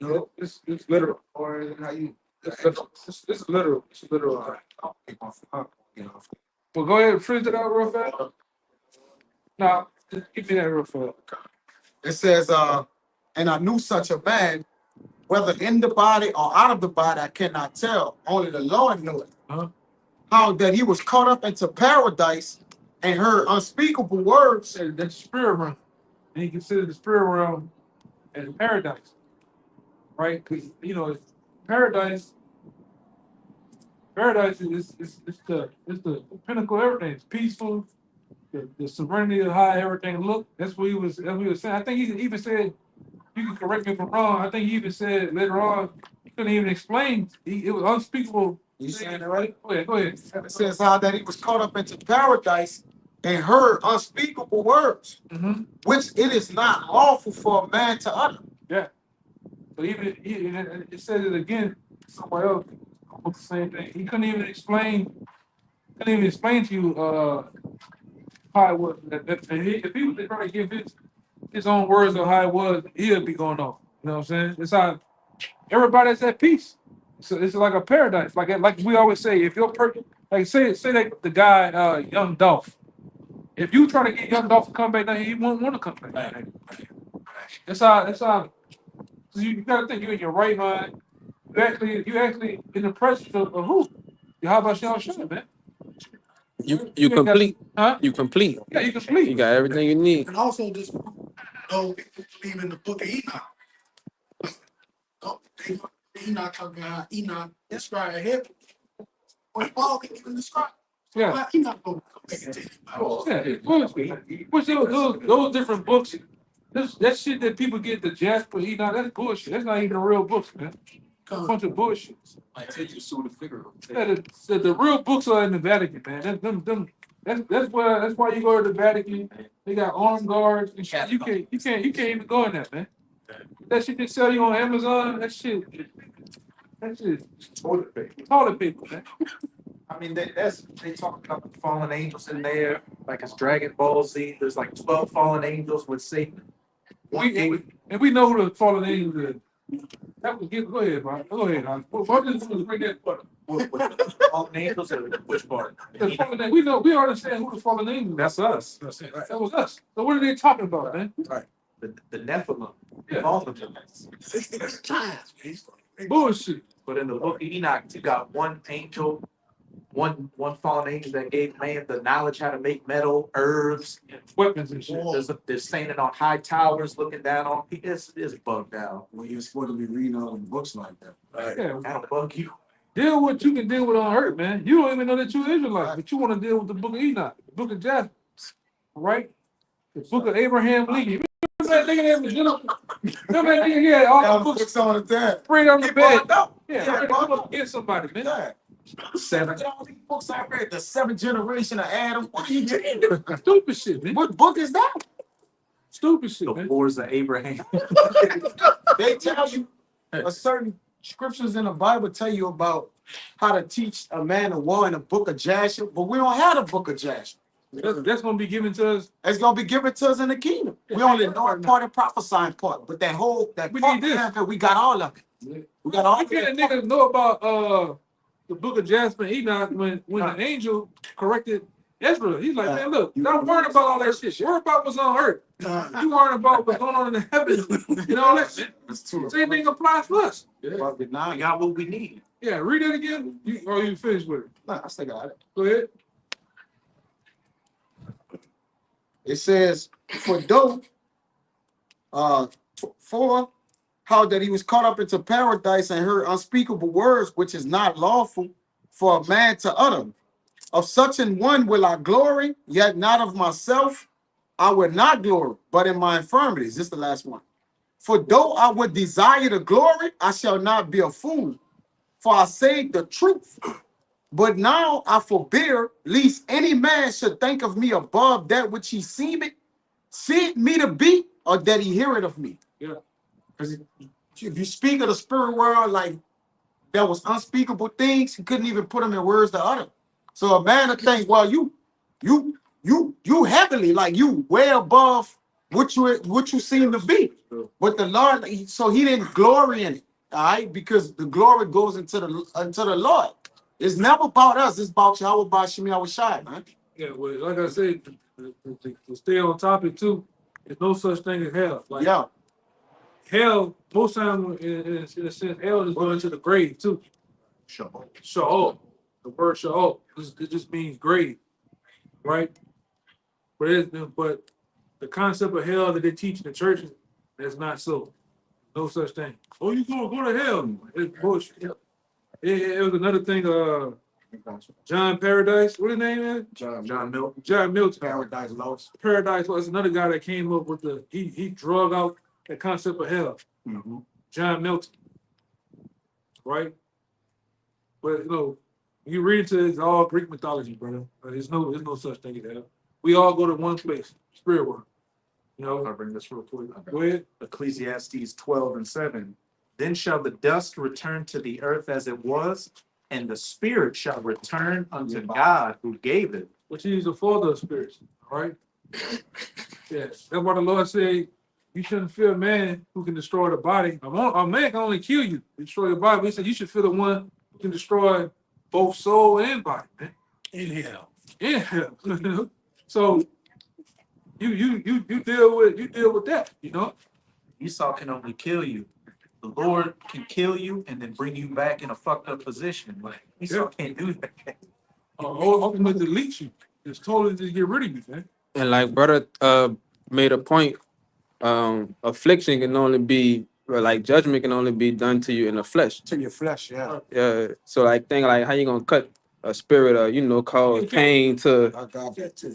no, it's literal. Or is it how you? It's literal. It's literal. It's literal. Well, go ahead and finish it out real fast. No, just give me that real fast. It says, and I knew such a man, whether in the body or out of the body, I cannot tell. Only the Lord knew it. Uh-huh. How that he was caught up into paradise and heard unspeakable words. That's the spirit realm. And he considered the spirit realm as paradise. Right? Because, you know, paradise is the pinnacle of everything. It's peaceful, the serenity of how everything looked. That's what he was saying. I think he even said, you can correct me if I'm wrong, I think he even said later on, he couldn't even explain. It was unspeakable. You saying that right? Go ahead. It says how that he was caught up into paradise and heard unspeakable words, Mm-hmm. which it is not lawful for a man to utter. So it says it again somewhere else, almost the same thing. He couldn't even explain to you how it was. If he was trying to give his own words of how it was, he'll be going off. You know what I'm saying? It's how everybody's at peace. So it's like a paradise. Like we always say, if you're like say that the guy Young Dolph, If you try to get Young Dolph to come back down here, he won't want to come back. Down here. That's how. You gotta think you're in your right mind. You actually in the presence of who? How about y'all shut man? You ain't got- complete. Huh? You complete. Yeah, you can sleep. You got everything you need. And also this, oh, people believe in the book of Enoch. Oh, Enoch talking about Enoch described heaven. When Paul can even describe. Yeah. Why Enoch go back and tell you about it? Which those different books, that shit that people get the Jasper Enoch, that's bullshit. That's not even a real book, man. A bunch of bullshit. I take you to the figure. Yeah, the real books are in the Vatican, man. That's why you go to the Vatican. They got armed guards and shit. You can't even go in there, man. That shit they sell you on Amazon. That shit toilet paper, man. I mean, they talk about the fallen angels in there, like it's Dragon Ball Z. There's like 12 fallen angels with Satan. And we know who the fallen angels is. That was go ahead, bro. Go ahead, Hon. What did you bring that butter? Fallen angels or which part? We understand who the fallen angels. That's us. That was us. So what are they talking about, man? The Nephilim. Yeah. All of them. 60 times, man. Bullshit. But in the book of Enoch, you got one angel, one fallen angel that gave man the knowledge how to make metal, herbs, Weapons and shit. they're standing on high towers, looking down on people. It's bugged out. Well, you're supposed to be reading all the books like that. Yeah. That'll bug you. Deal with what you can deal with on earth, man. You don't even know that you're Israelite, but you want to deal with the book of Enoch, the book of Jasper, right? The book of Abraham Lincoln. Remember that nigga had all the books on the tab. sprayed on the bed. Yeah, ready to come up against somebody, man. Seven. All these books I read, the seventh generation of Adam. What are you doing? Stupid shit, man. What book is that? Stupid shit, The man. wars of Abraham. They tell you a certain scriptures in the Bible tell you about how to teach a man a war in the book of Jasher, but we don't have the book of Jasher. That's gonna be given to us. It's gonna be given to us in the kingdom. We only know part and prophesying part, but that We part need this. after, we got all of it. We got all How of can a it. nigga know about the book of Jasper and Enoch when an angel corrected Ezra? He's like, man, look, don't worry about all that shit. Worry about what's on earth. You worrying about what's going on in the heavens. You know that shit. Same thing applies to us. We got what we need. Yeah, read it again. You finished with it? Nah, I still got it. Go ahead. It says, for how that he was caught up into paradise and heard unspeakable words, which is not lawful for a man to utter. Of such an one will I glory, yet not of myself. I will not glory, but in my infirmities. This is the last one. For though I would desire the glory, I shall not be a fool. For I say the truth. But now I forbear, lest any man should think of me above that which he seemeth me to be, or that he heareth of me. Yeah. Because if you speak of the spirit world, like there was unspeakable things, he couldn't even put them in words to utter. So a man would think, well, you heavenly, like you way above what you seem to be. But the Lord, so he didn't glory in it, all right? Because the glory goes into the Lord. It's never about us. It's about Yahweh, about Shemi Awashai, man. Yeah, well, like I said, to stay on topic too, there's no such thing as hell. Like Yeah. hell, most times in a sense, hell is going to the grave too. Sheol. The word Sheol, it just means grave, right? But the concept of hell that they teach in the churches, that's not so. No such thing. Oh, you gonna go to hell? It's bullshit. It was another thing. John Paradise. What his name is? John Milton. John Milton. Paradise Lost. Paradise was another guy that came up with he drug out the concept of hell. John Milton. Right? But you read into it's all Greek mythology, brother. There's no such thing as hell. We all go to one place, spirit world. I'll bring this real quick. Go ahead. Ecclesiastes 12:7. Then shall the dust return to the earth as it was, and the spirit shall return unto God who gave it. Which is the father of spirits, all right? Yes. That's why the Lord said you shouldn't fear a man who can destroy the body. A man can only kill you, destroy your body. But he said you should fear the one who can destroy both soul and body, man. In hell. In hell. So you deal with that, you know? Esau can only kill you. The Lord can kill you and then bring you back in a fucked up position. Like Esau can't do that. Ultimately delete you. It's totally to get rid of you, man. And like brother made a point, affliction can only be, or like judgment can only be done to you in the flesh. To your flesh, yeah. Yeah. So like think like how you gonna cut a spirit or cause pain to I got that too.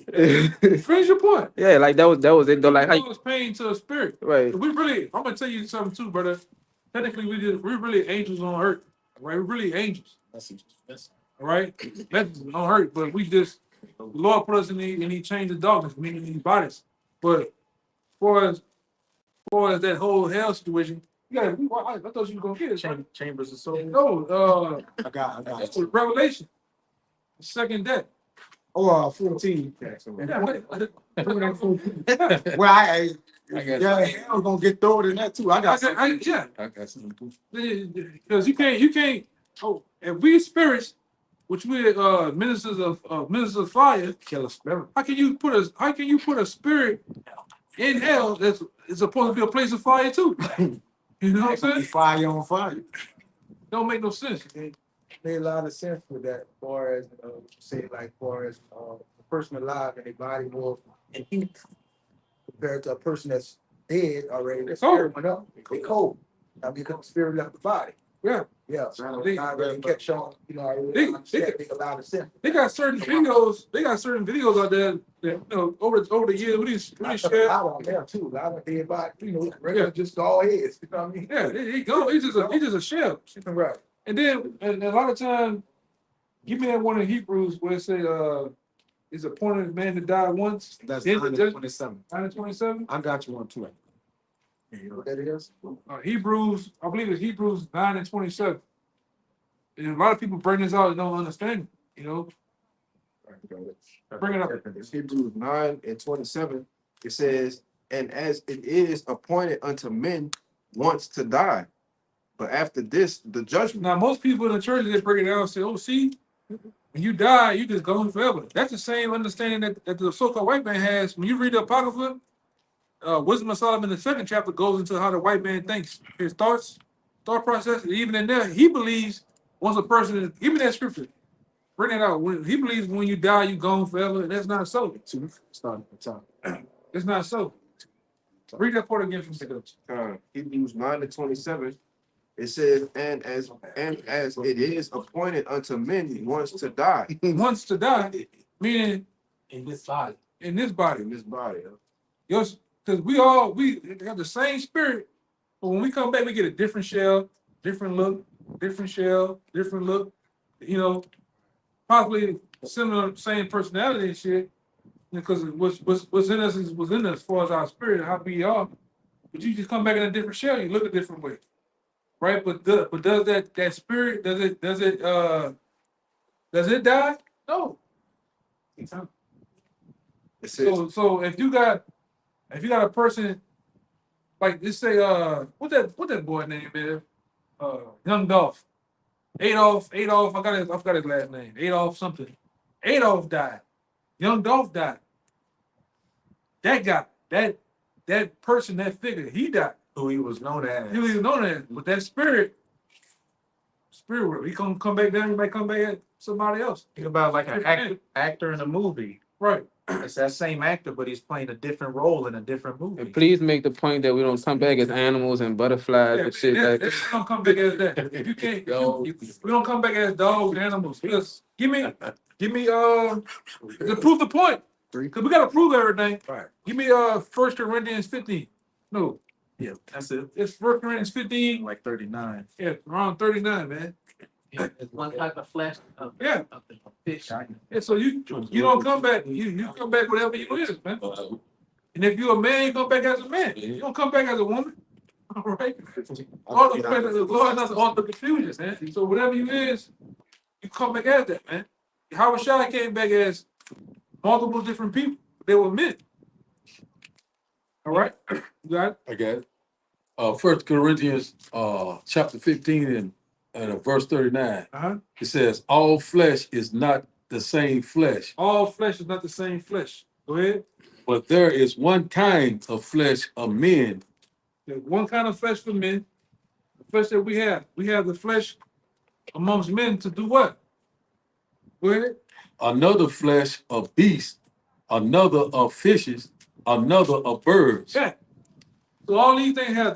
Finish your point. yeah, like that was it though. Like how you, Cause pain to a spirit. right. We really, I'm gonna tell you something too, brother. Technically, we're really angels on earth, right? We're really angels, all right? That's on earth, but we just the Lord put us in the chains of darkness, meaning these bodies. But for as that whole hell situation, I thought you were gonna get it. Chambers of soul. No, I got that's it. with Revelation, the second death. Oh, 14. Yeah, Well, I got yeah, hell gonna get thrown in that too. I got something. yeah. I got something. Because you can't. Oh, if we spirits, which we ministers of fire, Kill a spirit. how can you put a spirit in hell that's is supposed to be a place of fire too? You know what I'm It's gonna be saying? fire on fire. Don't make no sense. Made a lot of sense with that, as far as say like far as a person alive and their body more in heat compared to a person that's dead already. Their spirit went up. They cold. Now because the spirit left the body. Yeah. Yeah. So They- not really catch on. You know, I really They- understand. Make a lot of sense. They got certain videos. They got certain videos out there that over the years we I share. on there too. A lot of dead body. You know, regular just all heads. You know what I mean? Yeah, he go. He's just a shell. Right. And then and a lot of time, give me that one in Hebrews where it say is appointed man to die once. That's Then the judgment- 927. 9:27. I got you on too. You know what that is? Hebrews, I believe it's Hebrews 9:27. And a lot of people bring this out and don't understand it, you know. Bring it up. It's Hebrews 9:27. It says, and as it is appointed unto men once to die, but after this, the judgment. Now, most people in the church, they break it down and say, oh, see, when you die, you just gone forever. That's the same understanding that the so-called white man has. When you read the Apocrypha, Wisdom of Solomon, the second chapter goes into how the white man thinks, his thought process. And even in there, he believes once a person is, even that scripture, bring it out. When he believes when you die, you gone forever. And that's not so. Start at the top. It's not so. Read that part again from Hebrews 9:27. It says, and as it is appointed unto men once to die. Once to die, meaning In this body. in this body. In this body. Because we have the same spirit, but when we come back, we get a different shell, different look, different shell, different look. You know, possibly similar, same personality and shit. Because what's in us is what's in us as far as our spirit and how we are. But you just come back in a different shell, you look a different way, right? But does that spirit does it die? No. It says, So if you got a person like let's say what that boy name is, Young Dolph, Adolf, I forgot his last name, Adolf something. Adolf died. Young Dolph died. That guy, that person, that figure, he died. Who he was known as. He was known as, but that spirit world, he come back down, he might come back at somebody else. Think about like an actor in a movie. Right. It's that same actor, but he's playing a different role in a different movie. And please make the point that we don't come back as animals and butterflies and shit like We don't come back as that. If you can't, we don't come back as dogs, animals. Because give me to prove the point. Because we gotta prove everything. Right. Give me 1 Corinthians 15. No, Yeah, that's it. it's 1 Corinthians 15. Like 39. Yeah, around 39, man. It's one type of flesh of, Yeah. of the fish. Yeah, so you don't come back. You come back whatever you is, man. And if you're a man, you come back as a man. You don't come back as a woman. All right. All the Lord not all the confusion, man. So whatever you is, you come back as that, man. Howard Shai came back as multiple different people. They were men. All right. You got it? I got it. 1 Corinthians chapter 15 and verse 39. Uh-huh. It says, all flesh is not the same flesh. All flesh is not the same flesh. Go ahead. but there is one kind of flesh of men, There's one kind of flesh for men. The flesh that we have. We have the flesh amongst men to do what? Go ahead. another flesh of beasts, another of fishes, another of birds. Yeah. So all these things have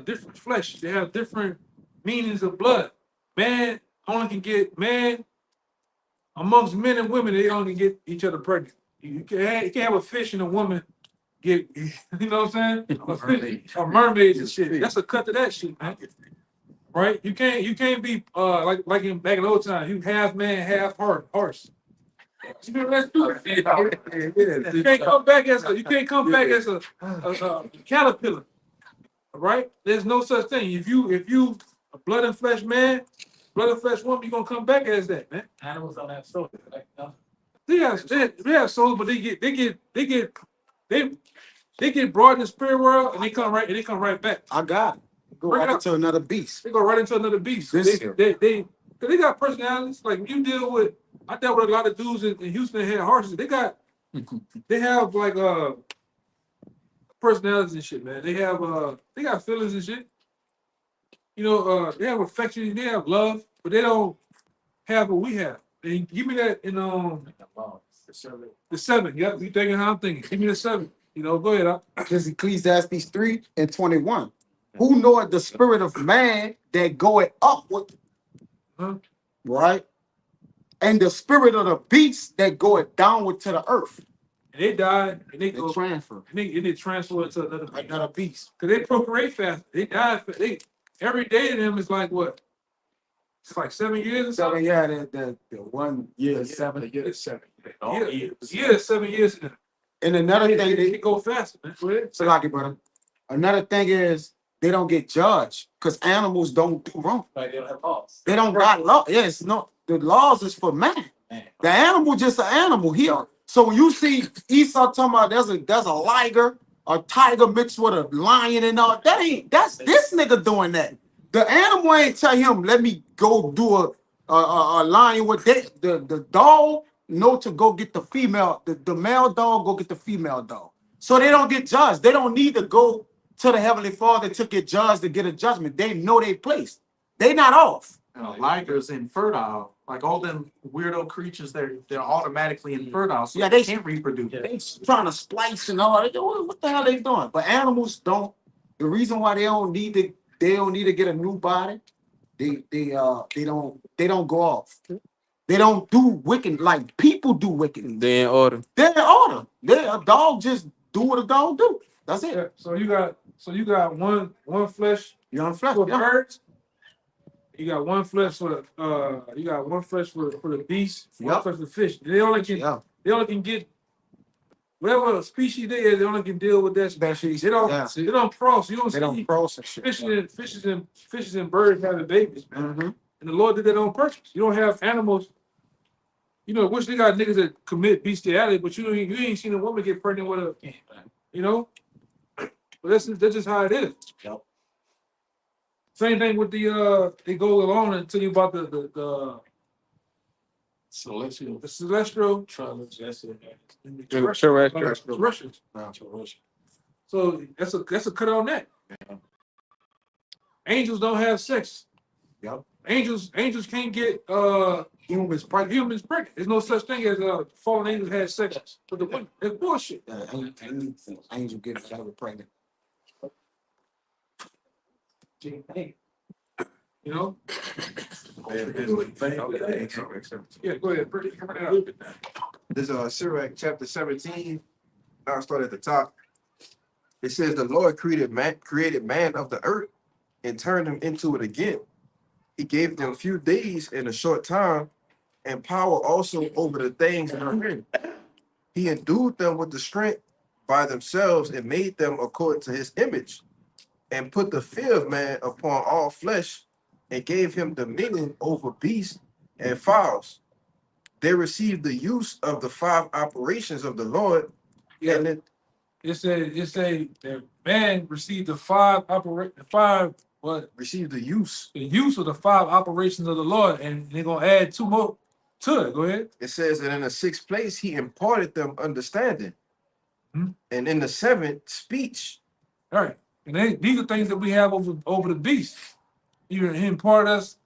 different flesh. They have different meanings of blood. Man only can get amongst men and women. They only get each other pregnant. You can't have a fish and a woman get. You know what I'm saying? A fish, a mermaid and shit. That's a cut to that shit, man. Right? You can't be like back in the old time. You half man, half horse. You remember that? You can't come back as a caterpillar. All right? There's no such thing. If you a blood and flesh man, blood and flesh woman, you're gonna come back as that, man. Animals don't have souls, right? No. They have souls, but they get brought in the spirit world and they come right back. I got it. Go Bring it right up. into another beast. They go right into another beast. This Cause they got personalities. Like you deal with, I dealt with a lot of dudes in Houston that had horses. They have like personalities and shit, man. They got feelings and shit. You know, they have affection, they have love, but they don't have what we have. And give me that in the 7. Yep, you thinking how I'm thinking. Give me the 7. You know, go ahead. This Ecclesiastes 3:21. Who knoweth the spirit of man that goeth upward, Huh? right? And the spirit of the beast that goeth downward to the earth. And they die, and they They go, transfer. and they transfer into Another beast. Cause they procreate fast. They die. Every day to them is like what? It's like 7 years or So something. yeah, the 1 year, 7. Yeah, 7 years. And another thing, They go faster, man. Go ahead. so like it, brother. Another thing is they don't get judged because animals don't do wrong. Like they don't have laws. They don't got law. Yes, no, the laws is for man. The animal just an animal here. So when you see Esau talking about there's a liger, a tiger mixed with a lion and all, that's this nigga doing that. The animal ain't tell him, let me go do a lion with that. The dog know to go get the female, the male dog go get the female dog. So they don't get judged. They don't need to go to the Heavenly Father to get judged to get a judgment. They know their place. They not off. Ligers infertile, like all them weirdo creatures, they're automatically infertile, so Yeah, they they- can't reproduce. They trying to splice and all that. What the hell they doing? But animals don't. The reason why they don't need to get a new body, they don't go off. They don't do wicked like people do wicked. They in order. They're in order. A dog just do what a dog do. That's it. Yeah, so you got one flesh Young flesh. for Yeah. birds. You got one flesh for the beast. One Yep. flesh for the fish. They only can get whatever species they is. They only can deal with that. Species, They don't. yeah. They don't cross. You don't They see don't process shit. fishes and birds having babies, man. Mm-hmm. And the Lord did that on purpose. You don't have animals. You know, which they got niggas that commit bestiality, but you ain't seen a woman get pregnant with a, you know. But that's just how it is. Yep. Same thing with they go along and tell you about the Celestial. celestial Terrestrial. and the Terrestrial. terrestrials. So that's a cut on that. Angels don't have sex. Yep. Angels can't get Humans pregnant. humans pregnant. There's no such thing as fallen angels had sex with the women. It's bullshit. Angel getting ever pregnant. You know? Yeah, Yeah, go ahead. Bring it up. This is Sirach chapter 17. I'll start at the top. It says the Lord created man of the earth and turned him into it again. He gave them few days in a short time and power also over the things that are in. He endued them with the strength by themselves and made them according to his image and put the fear of man upon all flesh and gave him dominion over beasts and fowls. They received the use of the 5 operations of the Lord. Yeah. And It say that man received the received the use. the use of the 5 operations of the Lord, and they're gonna add 2 more. To it, go ahead. It says that in the sixth place, he imparted them understanding. Hmm. And in the seventh, speech. All right. And these are things that we have over the beast. He impart us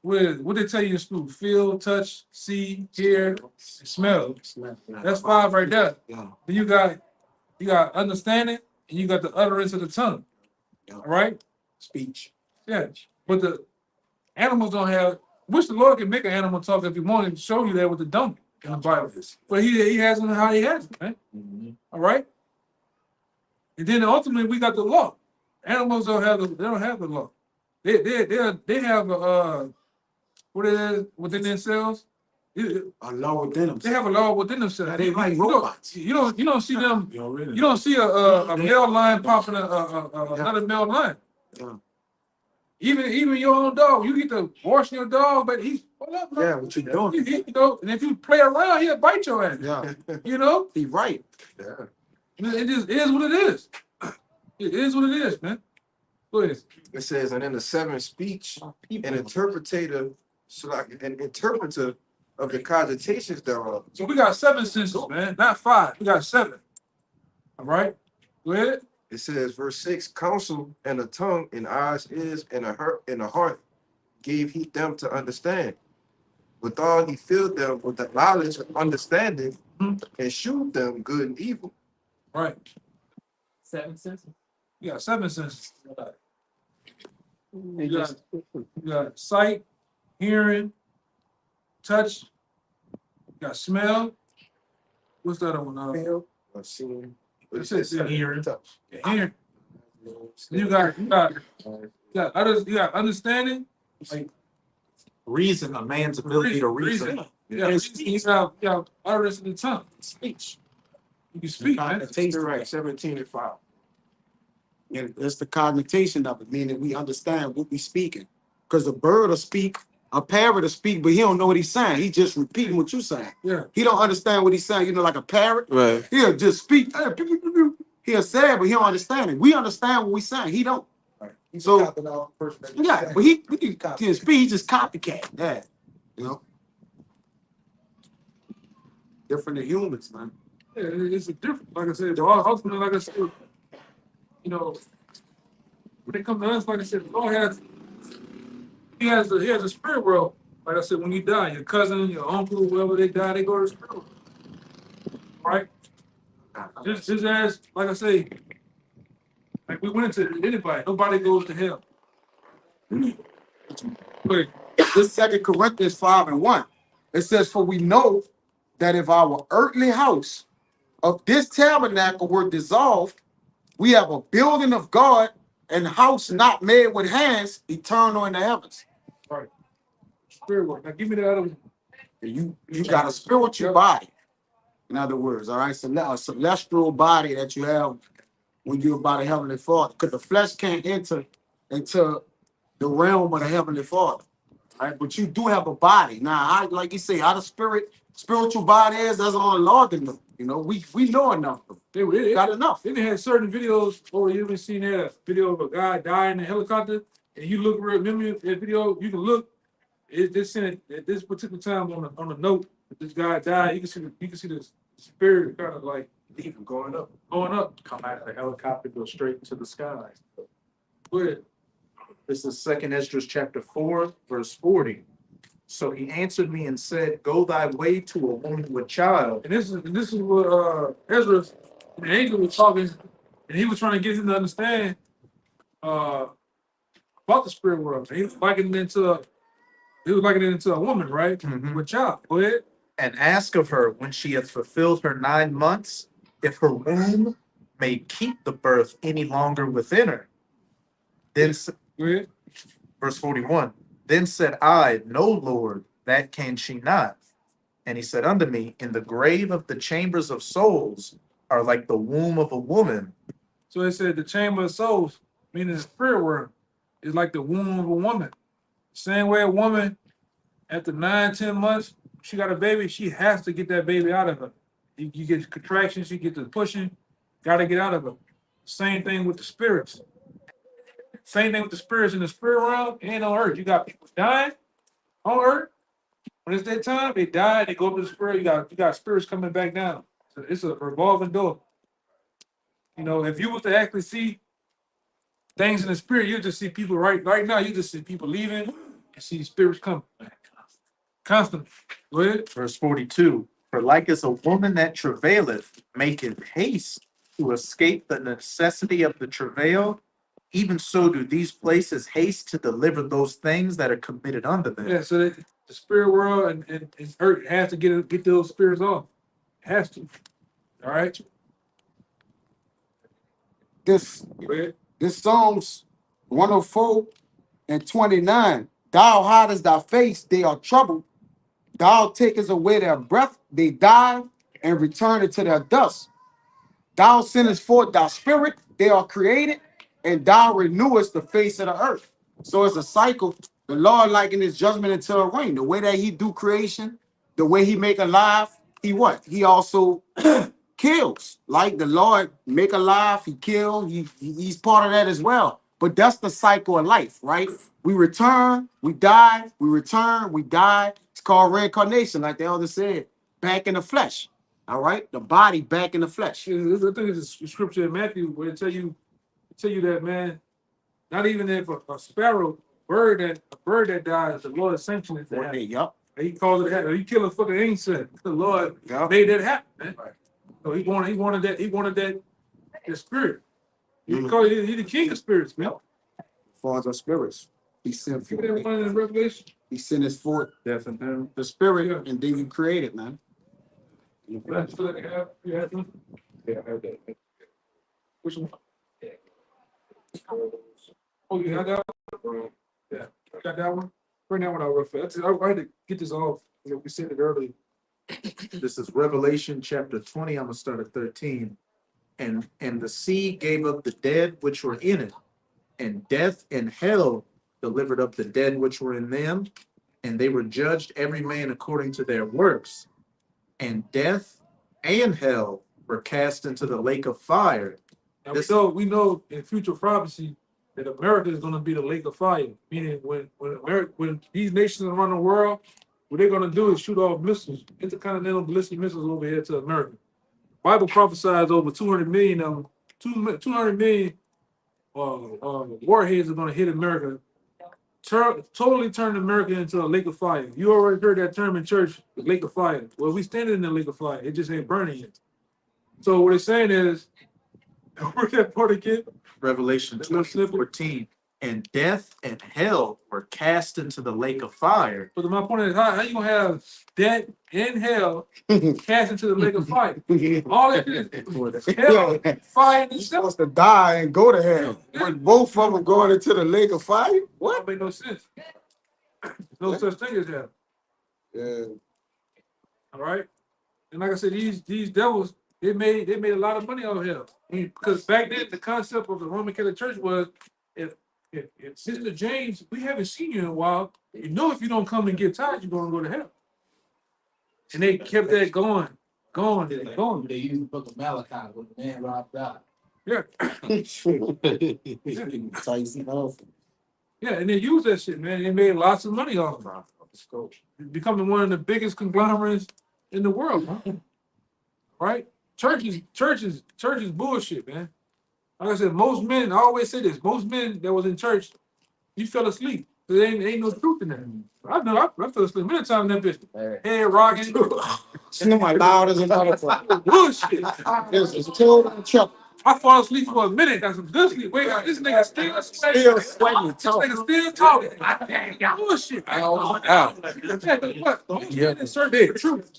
with what they tell you in school: feel, touch, see, hear, smell. That's 5 right there. Yeah. Then you got understanding and you got the utterance of the tongue. Yeah. All right? Speech. Yeah. But the animals don't have, which the Lord can make an animal talk if he wanted to show you that with the donkey in the Bible. But he has them how he has it, right? All right? And then ultimately we got the law. Animals don't have the law. They have what it is within themselves. A law within them. They have a law within themselves. Yeah, they like You don't- robots. You don't see them. You already. You don't see a male lion popping another male lion. Yeah. Even your own dog, you get to washing your dog, but he's what up, man? Yeah, what you doing? You know, and if you play around, he'll bite your ass. Yeah. You know, He right. Yeah. it just is what it is. It is what it is, man. Go ahead. It says, and in the seventh, speech, an interpreter, an interpreter of the cogitations thereof. So we got 7 senses, man, not 5. We got 7. All right. Go ahead. It says, verse 6, counsel and the tongue and eyes, ears, and the heart gave he them to understand. Withal he filled them with the knowledge of understanding and shewed them good and evil. Right. 7 senses. You got 7 senses. You got sight, hearing, touch. You got smell. What's the other one? Feel, or seeing, That's it, yeah. Hearing. touch. Hearing. You got understanding. Like Reason, a man's ability to reason. Yeah, you got utterance of the tongue, speech. You can speak, man. Cognitation. Right, 17 and 5. And it's the cognition of it, meaning we understand what we speaking. Because a bird will speak, a parrot will speak, but he don't know what he's saying. He just repeating what you're saying. Yeah. He don't understand what he's saying. You know, like a parrot. Right. He'll just speak. He'll say it, but he don't understand it. We understand what we saying. He don't. So yeah, but he can speak. He just copycat. Yeah. You know. Different than humans, man. Yeah, it's a different. Like I said, ultimately, like I said, you know, when it comes to us, like I said, the Lord he has a spirit world. Like I said, when you die, your cousin, your uncle, whoever they die, they go to the spirit world. Right? Just as, like I say, like we went into anybody, nobody goes to hell. Wait, This 2 Corinthians 5:1. It says, for we know that if our earthly house of this tabernacle were dissolved, we have a building of God and house not made with hands, eternal in the heavens. right. Spirit world. Now give me the other one. You got a spiritual body. In other words, all right, so a celestial body that you have when you're about a heavenly Father, because the flesh can't enter into the realm of the heavenly Father. All right, but you do have a body. Now, like you say, how the spiritual body is, that's all the Lord can know. You know, we know enough. They Got enough. They had certain videos, or you even seen that video of a guy dying in a helicopter, and you look, remember that video, you can look, it's in at this particular time on the note that this guy died, you can see the spirit kind of like Even going up. going up. Come out of the helicopter, go straight into the sky. Go ahead. This is 2 Esdras chapter 4, verse 40. So he answered me and said, go thy way to a woman with child. And this is what Ezra, the angel was talking, and he was trying to get him to understand about the spirit world. He was likening it into a woman, right? Mhm. With child. Go ahead. And ask of her when she hath fulfilled her 9 months, if her womb may keep the birth any longer within her. Then, Go ahead. verse 41, then said I, no, Lord, that can she not. And he said unto me, in the grave of the chambers of souls are like the womb of a woman. So it said the chamber of souls, meaning the spirit world, is like the womb of a woman. Same way a woman, after 9-10 months, she got a baby, she has to get that baby out of her. You get contractions, you get the pushing, gotta get out of her. Same thing with the spirits. Same thing with the spirits in the spirit realm and on earth. You got people dying on earth, When it's that time, they die, they go up to the spirit, you got spirits coming back down. So it's a revolving door. You know, if you was to actually see things in the spirit, you just see people right now, you just see people leaving and see spirits coming. Constantly. Go ahead. Verse 42, for like as a woman that travaileth maketh haste to escape the necessity of the travail, even so do these places haste to deliver those things that are committed unto them. Yeah, so the spirit world and earth has to get those spirits off. It has to. All right. This Go ahead. this Psalms 104 and 29. Thou hidest thy face, they are troubled. Thou takest away their breath, they die and return to their dust. Thou sendest forth thy spirit, they are created, and thou renewest the face of the earth. So it's a cycle. The Lord likened his judgment into a rain. The way that he do creation, the way he make alive, he what? He also kills. Like the Lord make alive, he kill, he's part of that as well. But that's the cycle of life, right? We return, we die, we return, we die. It's called reincarnation, like the elder said, back in the flesh. All right, the body back in the flesh. I think it's a scripture in Matthew where it tell you that, man, not even if a sparrow, a bird that dies, the Lord sanctioned it to happen. Yup. He calls it happen. He kill a fucking insect. The Lord Yup. made that happen, man. So he wanted that spirit. He the king of spirits, man. Falls of spirits. He sent You didn't find it in Revelation? he sent his forth Death and hell. the spirit, and then you created, man. That's what I have. You have them? Yeah, I have that. Which one? Oh, you had that one? Yeah, I got that one. Bring that one out real fast. I had to get this off. You know, we said it earlier. This is Revelation chapter 20. I'm gonna start at 13. And the sea gave up the dead which were in it, and death and hell delivered up the dead which were in them, and they were judged every man according to their works. And death and hell were cast into the lake of fire. Now we know in future prophecy that America is going to be the lake of fire. Meaning when these nations around the world, what they're going to do is shoot off missiles, intercontinental ballistic missiles over here to America. Bible prophesies over 200 million of them. 200 million warheads are going to hit America. Totally turn America into a lake of fire. You already heard that term in church, the lake of fire. Well, we standing in the lake of fire. It just ain't burning yet. So what it's saying is, where's that part again? Revelation That's no snippet. 14. And death and hell were cast into the lake of fire. But my point is, how you gonna have death and hell cast into the lake of fire? All that is hell, fire, and You're stuff. supposed to die and go to hell. With both of them going into the lake of fire? What? That make no sense. No such thing as hell. Yeah. All right. And like I said, these devils, they made a lot of money on hell. Because back then the concept of the Roman Catholic Church was if Sister James, we haven't seen you in a while, you know if you don't come and get tired, you're gonna go to hell. And they kept that going. They use the book of Malachi when the man robbed God. Yeah. Tyson off. Yeah, and they use that shit, man. They made lots of money off of it. Becoming one of the biggest conglomerates in the world, man. Right? Churches bullshit, man. Like I said, most men, I always say this, most men that was in church, you fell asleep. There ain't no truth in that. I know, I fell asleep many times in that bitch. Head rocking. You know my loud as another one. Bullshit. It's still trouble. I fall asleep for a minute. Got some good sleep. Wait, this nigga still Still sweating. This nigga still talking. Bullshit. What? Most men in search for truth.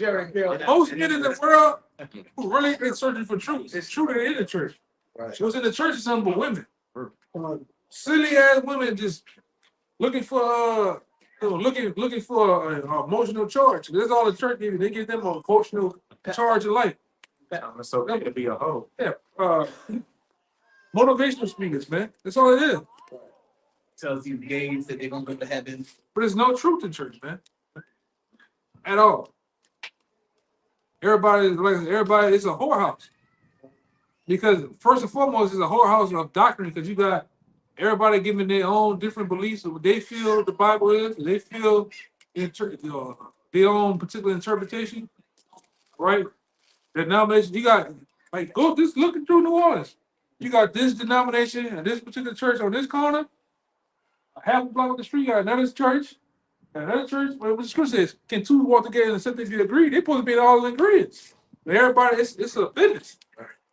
Most men in the world who really been searching for truth. It's true in the church. She was in the church or something, but women. Silly ass women just looking for looking for an emotional charge. That's all the church gives you. They give them an emotional charge of life. It's okay to be a hoe. Yeah, motivational speakers, man. That's all it is. Tells you gays that they're gonna go to heaven. But there's no truth in church, man, at all. Everybody, it's a whorehouse. Because first and foremost, it's a whorehouse of doctrine. Because you got everybody giving their own different beliefs of what they feel the Bible is. They feel their own particular interpretation, right? The denomination, you got, like, go just looking through New Orleans. You got this denomination and this particular church on this corner, a half a block up the street, you got another church, another church. Well, what the scripture says, can two walk together and something if you agree? They're supposed to be in all the ingredients. But everybody, it's a business.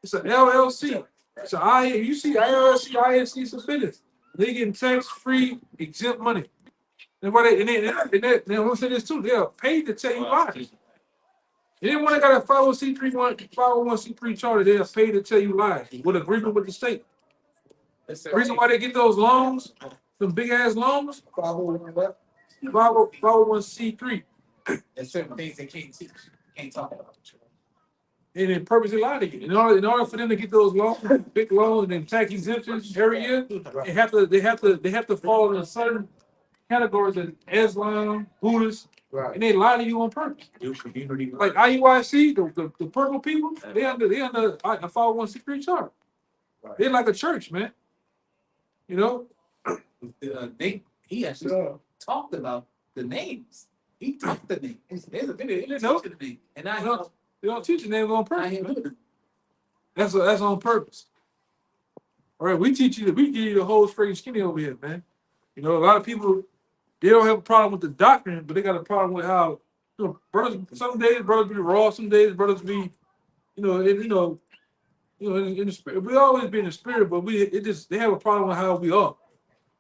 It's an LLC. It's an I. You see LLC, INC, it's a business. They getting tax-free, exempt money. And what they they want to say this too. They are paid to tell you lies. Anyone that got a 501c3 charter, they are paid to tell you lies with agreement with the state. The reason why they get those loans, them big ass loans, 501c3, There's certain things they can't teach, can't talk about. and they purposely lie to you. In order for them to get those loans, big loans and tax exemptions every year, they have to fall in certain categories of Islam, Buddhists, and they lie to you on purpose. Like IUIC, the purple people, they under a 501c3 charter. They're like a church, man. You know, He actually talked about the names. He talked the names. There's a video. He know. the name. And I they don't teach the name on I purpose. ain't Man. doing it. That's on purpose. All right, we teach you. We give you the whole straight and skinny over here, man. You know, a lot of people, they don't have a problem with the doctrine, but they got a problem with how, you know, brothers. Some days brothers be raw. Some days brothers be, in the spirit. We always be in the spirit, but they have a problem with how we are.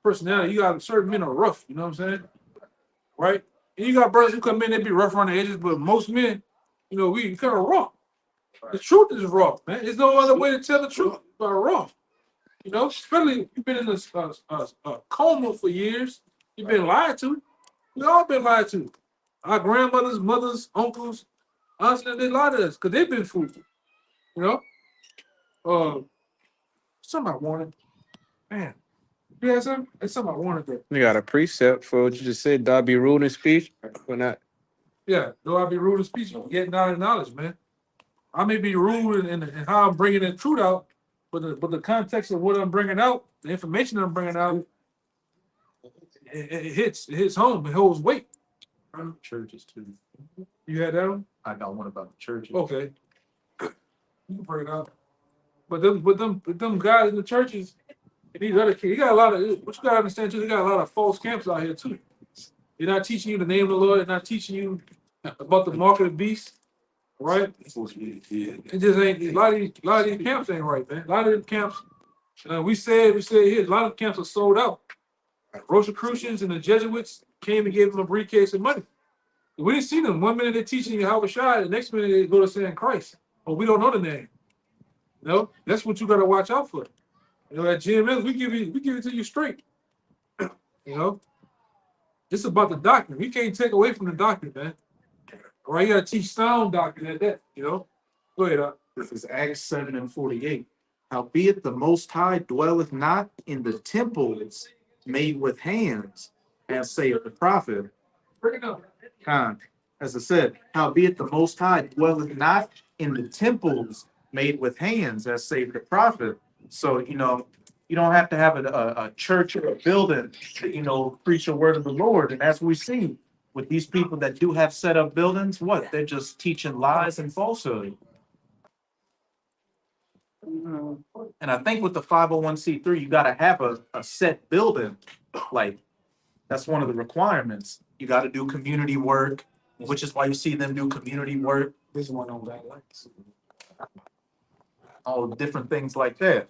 Personality. You got certain men are rough. You know what I'm saying? Right? And you got brothers who come in, they be rough on the edges, but most men, we kind of raw. The truth is raw, man. There's no other way to tell the truth but raw. Especially you've been in a coma for years. You've been lied to. We all been lied to. Our grandmothers, mothers, uncles, aunts, they lied to us because they've been fooled. Something I wanted. Man. You had something? It's something I wanted there. You got a precept for what you just said. Don't be rude in speech. Or not. Yeah, though I be rude in speech, getting out of knowledge, man. I may be rude in how I'm bringing the truth out, but the context of what I'm bringing out, the information I'm bringing out, it hits home. It holds weight. Churches too. You had that one? I got one about the churches. Okay. You can bring it out. But them guys in the churches and these other kids, you got a lot of what you gotta understand too, they got a lot of false camps out here too. They're not teaching you the name of the Lord, they're not teaching you about the mark of the beast, right? It just ain't a lot of these camps ain't right, man. A lot of these camps, we said here, a lot of camps are sold out. Rosicrucians and the Jesuits came and gave them a briefcase of money. We didn't see them. 1 minute they're teaching you how to shine, the next minute they go to saying Christ. But we don't know the name. That's what you gotta watch out for. At GMS, we give it to you straight. It's about the doctrine. We can't take away from the doctrine, man. All right, you gotta teach sound doctrine at that. Go ahead. This is Acts 7:48. Howbeit the Most High dwelleth not in the temples made with hands, as saith the prophet. Bring it up. As I said, howbeit the Most High dwelleth not in the temples made with hands, as saith the prophet. So, you don't have to have a church or a building to, preach the word of the Lord. And as we see with these people that do have set up buildings, they're just teaching lies and falsehood. And I think with the 501c3, you got to have a set building. Like, that's one of the requirements. You got to do community work, which is why you see them do community work. This one on that lights. All different things like that.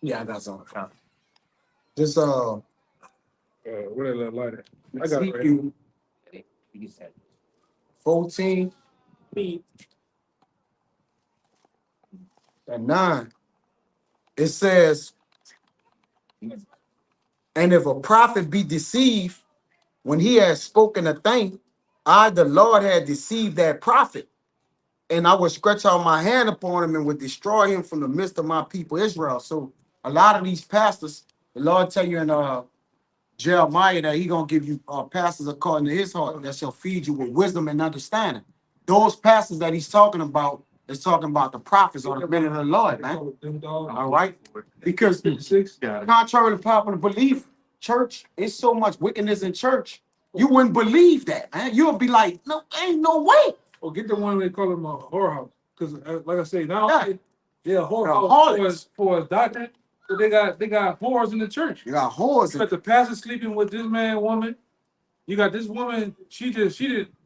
Yeah, I got some. This What is that lighter? I got it right Ezekiel 14 and 9. It says, and if a prophet be deceived when he has spoken a thing, I, the Lord, had deceived that prophet, and I would stretch out my hand upon him and would destroy him from the midst of my people Israel. So a lot of these pastors, the Lord tell you in Jeremiah that he gonna give you pastors according to his heart that shall feed you with wisdom and understanding. Those pastors that he's talking about is talking about the prophets or the men of the Lord, man. All right, because contrary to popular belief, church, it's so much wickedness in church. You wouldn't believe that, man. You'll be like, no, ain't no way. Or get the one they call them a whorehouse. Because like I say, not Yeah. only they're a They're whorehouse harlots. for a doctrine, but they got whores in the church. You got whores. You got the pastor sleeping with this man, woman. You got this woman, she did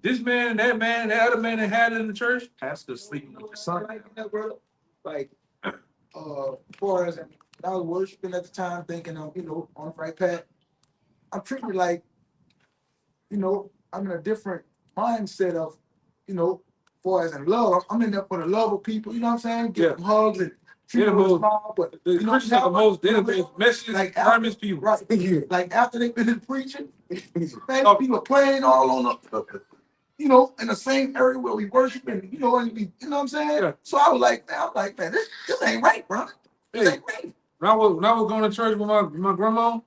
this man, that other man that had it in the church. Pastor sleeping with the son. Like that, bro. Like, far as I was worshiping at the time, thinking of, on the right path, I'm treating it like, I'm in a different mindset of, far as in love. I'm in there for the love of people, you know what I'm saying? Give Yeah. them hugs and treat They're them the with a most- smile, but The Christians are the most, they're the most messiest, Like, harmless people. right. Like after they've been preaching, man, people playing all on the, in the same area where we worship and and we, you know what I'm saying? Yeah. So I was like, man, this ain't right, bro. This Hey, ain't right. when I was going to church with my grandma,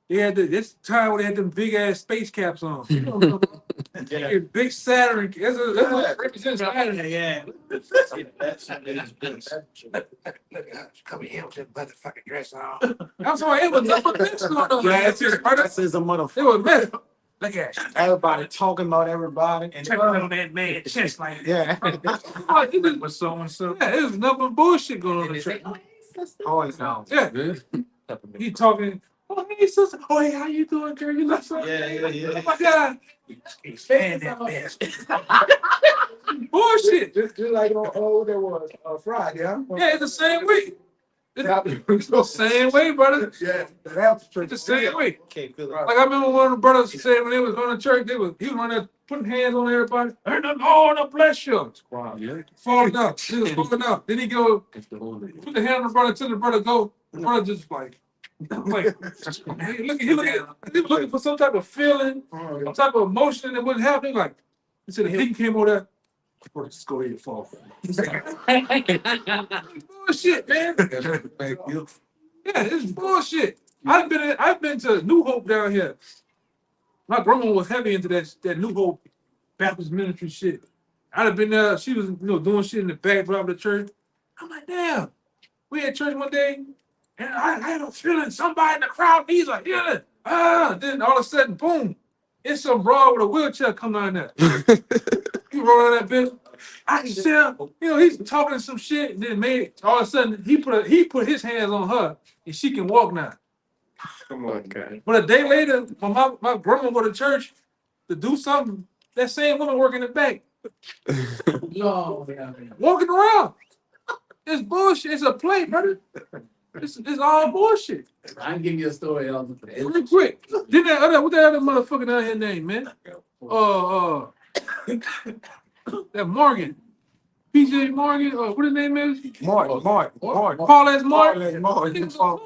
they had this time where they had them big ass space caps on. You know what I'm talking about? Yeah. Big Saturn. That's what represents Saturn. Yeah. Come here with that motherfucking dress on. I'm sorry, it was nothing mess going on. Yeah, It's just murder. This is a It motherfucker. was mess. Look at it. Everybody talking about everybody. And that man chest like yeah. it was so and so. Yeah, it was nothing but bullshit going on in the church. Oh, it sounds. Yeah, Yeah. he talking. Oh, hey, sister. Oh, hey, how you doing, girl? You look so. Yeah. Oh my God. Expand that mess. Bullshit. Just like on there was Friday, huh? Yeah, it's the same way. It's the same way, brother. Yeah, the after church. It's the same way. Can't feel it. Like I remember one of the brothers said when they was going to church, he was running there putting hands on everybody. And the Lord bless you. Yeah. Falling up. He was falling up. Then he go That's the whole thing. put the hand on the brother till the brother go. The brother just like he looking for some type of feeling, some type of emotion that wasn't happening. Like he said, the deacon came over there. Bro, just go ahead and fall. Bullshit, man. Yeah, it's bullshit. I've been to New Hope down here. My grandma was heavy into that New Hope Baptist ministry shit. I'd have been there. She was doing shit in the backdrop of the church. I'm like, damn. We at church one day, and I had a feeling somebody in the crowd needs a healing. Then all of a sudden, boom, it's some broad with a wheelchair coming down there. He rolled on that bitch. I can tell, he's talking some shit, and then all of a sudden he put his hands on her, and she can walk now. Come on, guy. But a day later, when my grandma go to church to do something, that same woman working in the back, No, walking around. It's bullshit. It's a play, brother. It's all bullshit. I can give you a story. Real quick. Then what that other motherfucker down here name, man? That Morgan. PJ Morgan, what his name is? Martin. Paul S. Martin. Martin. Niggas a punk,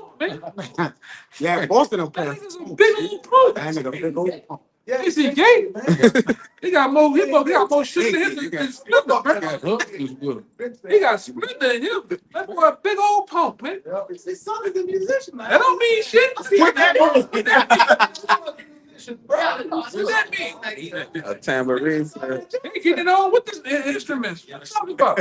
man. Yeah, Boston up That there. nigga's a big old punk. That nigga big old. Is he gay? He got more shit than him than Splinter, man. Got hustlers with him. He got Splinter in him. That boy a big old punk, man. His son is a musician, man. That don't mean shit. What that mean? A tambourine. They getting it on with the instruments. What you talking about?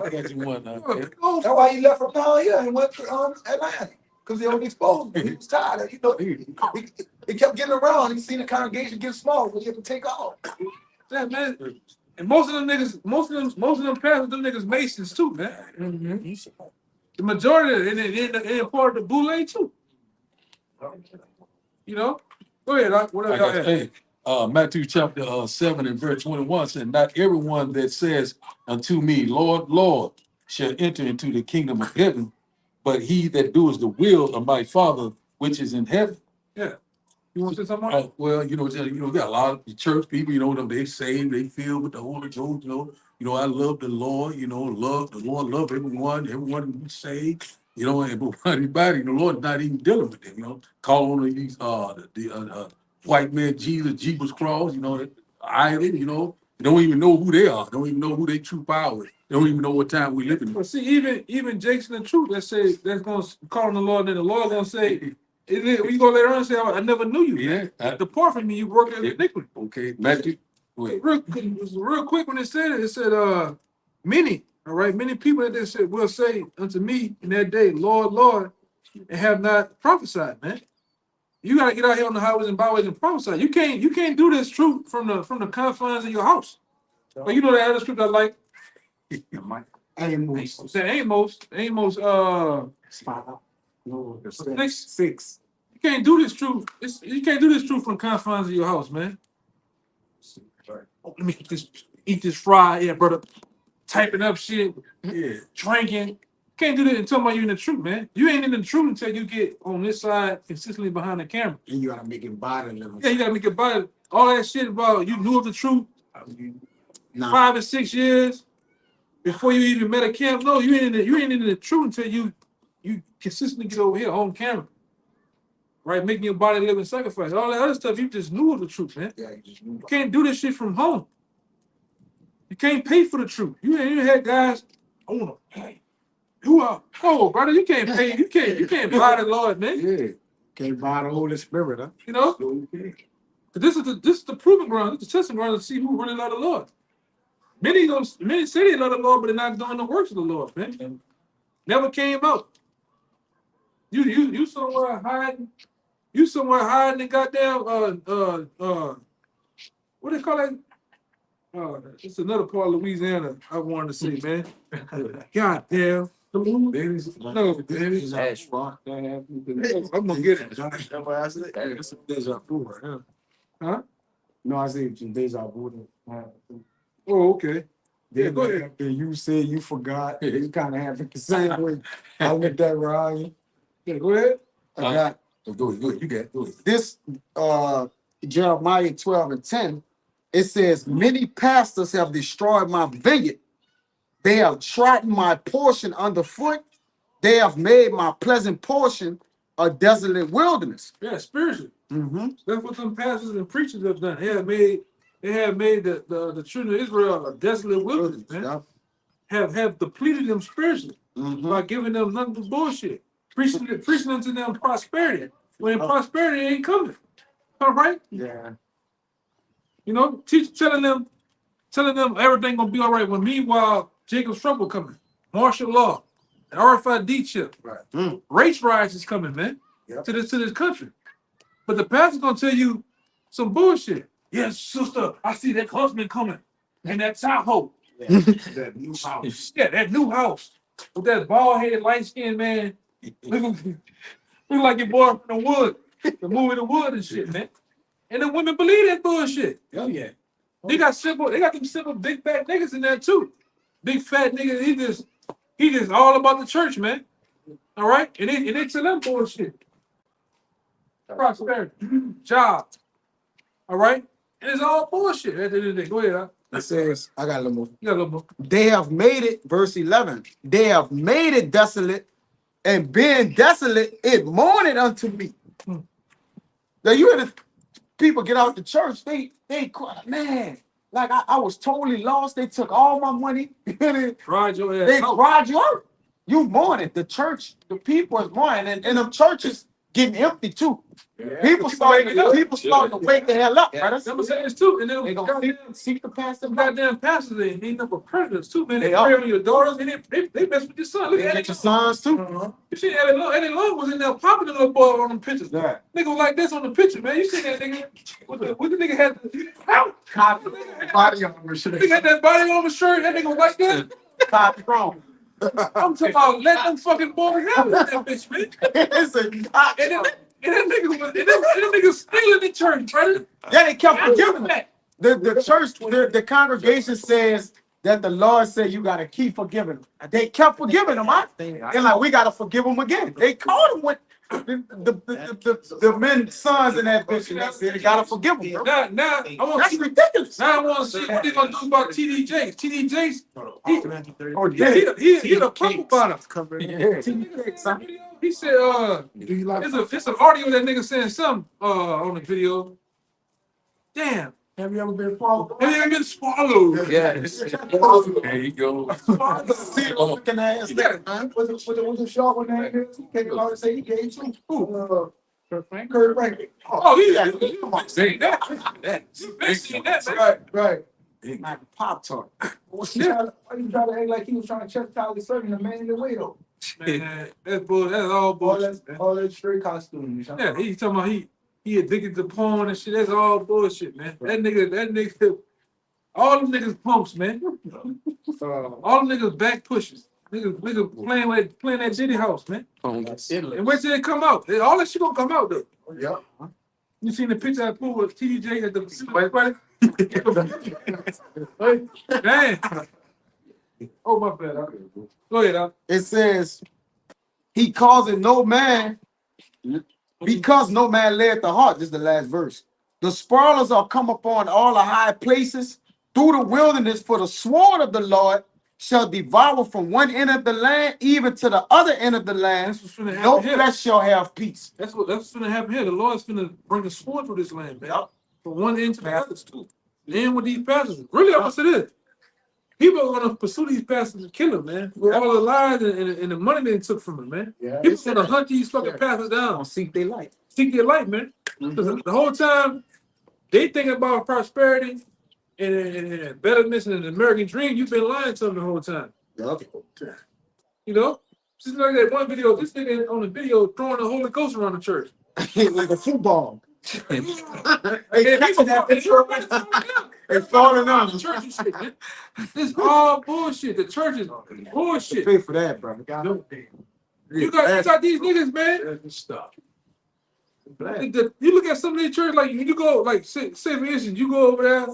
I got you one now. Big old That's why he left from down here and went to Atlanta. Because they only exposed him. He was tired of, he kept getting around. He seen the congregation get small, but he had to take off. Yeah, man. And most of them pastors, them niggas Masons too, man. The majority, and they're part of the boule too. Go ahead, whatever I y'all got, have. hey, Matthew chapter 7 and verse 21 said, not everyone that says unto me, Lord, Lord, shall enter into the kingdom of heaven, but he that doeth the will of my Father which is in heaven. Yeah. You want to say something? Mark? Well, we got a lot of church people, they saved, they filled with the Holy Ghost, I love the Lord, love the Lord, love everyone be saved, and but everybody, the Lord not even dealing with them, call on these the white man Jesus cross, idol, don't even know who they are, don't even know who they true power is, don't even know what time we live in. Well, see, even Jason and Truth that say that's gonna call on the Lord, and the Lord gonna say, you go later on and say, I never knew you. Yeah. Depart from me, you work in iniquity. Okay, Matthew, wait. Real quick when it said many, all right, many people that they said will say unto me in that day, Lord, Lord, and have not prophesied, man. You gotta get out here on the highways and byways and prophesy. You can't do this truth from the confines of your house. But you know that other scripture I like. Amos. Said Amos 6. You can't do this truth. You can't do this truth from the confines of your house, man. Oh, let me eat this fry, yeah, brother. Typing up shit, Yeah. drinking. Can't do that until you're in the truth, man. You ain't in the truth until you get on this side consistently behind the camera. And you gotta make it body level. Yeah, you gotta make it body. All that shit about you knew of the truth Nah. 5 or 6 years before you even met a camp. No, you ain't in the truth until you consistently get over here on camera. Right, making your body living sacrifice. All that other stuff, you just knew of the truth, man. Yeah, you just knew. You can't do this shit from home. You can't pay for the truth. You had guys, I wanna pay. You are, oh brother, you can't pay. You can't buy the Lord, man. Yeah. Can't buy the Holy Spirit, huh? You know, but this is the proving ground. This is the testing ground to see who really love the Lord. Many say they love the Lord, but they're not doing the works of the Lord, man. Never came out. You somewhere hiding. You somewhere hiding and goddamn what they call that? It's another part of Louisiana I wanted to say, man. Goddamn. No, I'm gonna get it. That's some deja vu right now. Huh? No, I said some deja vu. Oh, okay. Yeah, Then go ahead. after you said you forgot, you kind of have the same way. I looked at Ryan. Yeah, go ahead. I got Go ahead. You got it. Go ahead. this Jeremiah 12:10. It says, many pastors have destroyed my vineyard. They have trodden my portion underfoot. They have made my pleasant portion a desolate wilderness. Yeah, spiritually. Mm-hmm. That's what some pastors and preachers have done. They have made the children of Israel a desolate wilderness, man. Have depleted them spiritually by giving them nothing but bullshit. Preaching unto them prosperity. When prosperity ain't coming. All right? Yeah. You know, telling them everything gonna be all right. When meanwhile, Jacob's trouble coming, martial law, the RFID chip, Right. race riots is coming, man, Yep. to this country. But the pastor's gonna tell you some bullshit. Yes, sister, I see that husband coming in that Tahoe. That new house. Yeah, that new house with that bald headed, light skinned man. Look like your boy from the wood, the movie The Wood and shit, man. And the women believe that bullshit. Oh yeah. They got them simple big fat niggas in there too. Big fat niggas, he just all about the church, man. All right? And they tell them bullshit. Prosperity, job. All right? And it's all bullshit at the end of the day. Go ahead, huh? It says, I got a little more. You got a little more. They have made it, verse 11. They have made it desolate, and being desolate, it mourned unto me. Now you hear the people get out the church, they cry, man. Like I was totally lost. They took all my money. They Ride your ass out. cried you out. You mourning. The church, the people is mourning, and them churches getting empty too. People starting to wake the hell up, brother. I'm saying this too. And then They gonna seek the pastor. them goddamn pastors, they ain't number predators too, man. They They are. prey on your daughters and they mess with your son. Look They at get your it. sons too. You see Eddie Long was in there popping the little boy on them pictures. Yeah. Nigga was like this on the picture, man. You see that nigga? What the nigga had? Body armor should Nigga had that body on his shirt. That nigga was like that. have wrong. I'm talking about let them fucking boys have it, that bitch, man. It's a cock. And that nigga stealing the church, brother. Yeah, they kept forgiving that. The church, the congregation says that the Lord said you gotta keep forgiving them. They kept forgiving them. They're like, we gotta forgive them again. They called them with the men's sons in that bitch, and they said they gotta forgive them. Bro. Now I want to That's see. ridiculous. Now I want to see what they gonna do about TD Jakes. TD Jakes, Oh, he the purple bottom. Yeah. He said, it's an audio that nigga saying something on the video. Damn. Have you ever been followed? Have you ever been swallowed? Yes. There you go. Looking ass there, man. Was the sharp one name? He came out and say he gave two. Kurt Franklin. Oh, he seen that. You been seeing that, man. Right. Like a Pop-Tart. Why you try to act like he was trying to chastise the servant the man in the window? Man, that's bull. That's all bullshit. man. All that straight costume. Yeah, he talking about he addicted to porn and shit. That's all bullshit, man. That nigga, all them niggas pumps, man. All them niggas back pushes. Niggas playing that Diddy house, man. And wait till it come out. All that shit gonna come out though. Yeah. You seen the picture I put with TJ at the Man. Oh my bad. Go ahead, Al. It says, he causing no man, because no man led the heart. This is the last verse. The spoilers are come upon all the high places through the wilderness, for the sword of the Lord shall devour from one end of the land even to the other end of the land. That's what's finna happen No here. flesh shall have peace. That's what's finna happen here. The Lord's finna bring a sword through this land, man. From one end to the others too. And with these pastors, really, I'm gonna say this. People are gonna pursue these pastors and kill them, man. With all the lies and the money they took from them, man. Yeah. People gonna hunt these fucking pastors down. Seek their light. Seek their light, man. 'Cause the whole time they think about prosperity and betterment and the American dream. You've been lying to them the whole time. You know, just like that one video. This nigga on the video throwing the Holy Ghost around the church. Like a football. And people It's falling down. the church is shit, man. This all bullshit. The church is bullshit. Pay for that, brother. You got these niggas, man. Stop. You look at some of these churches, like you go, like say for instance, you go over there,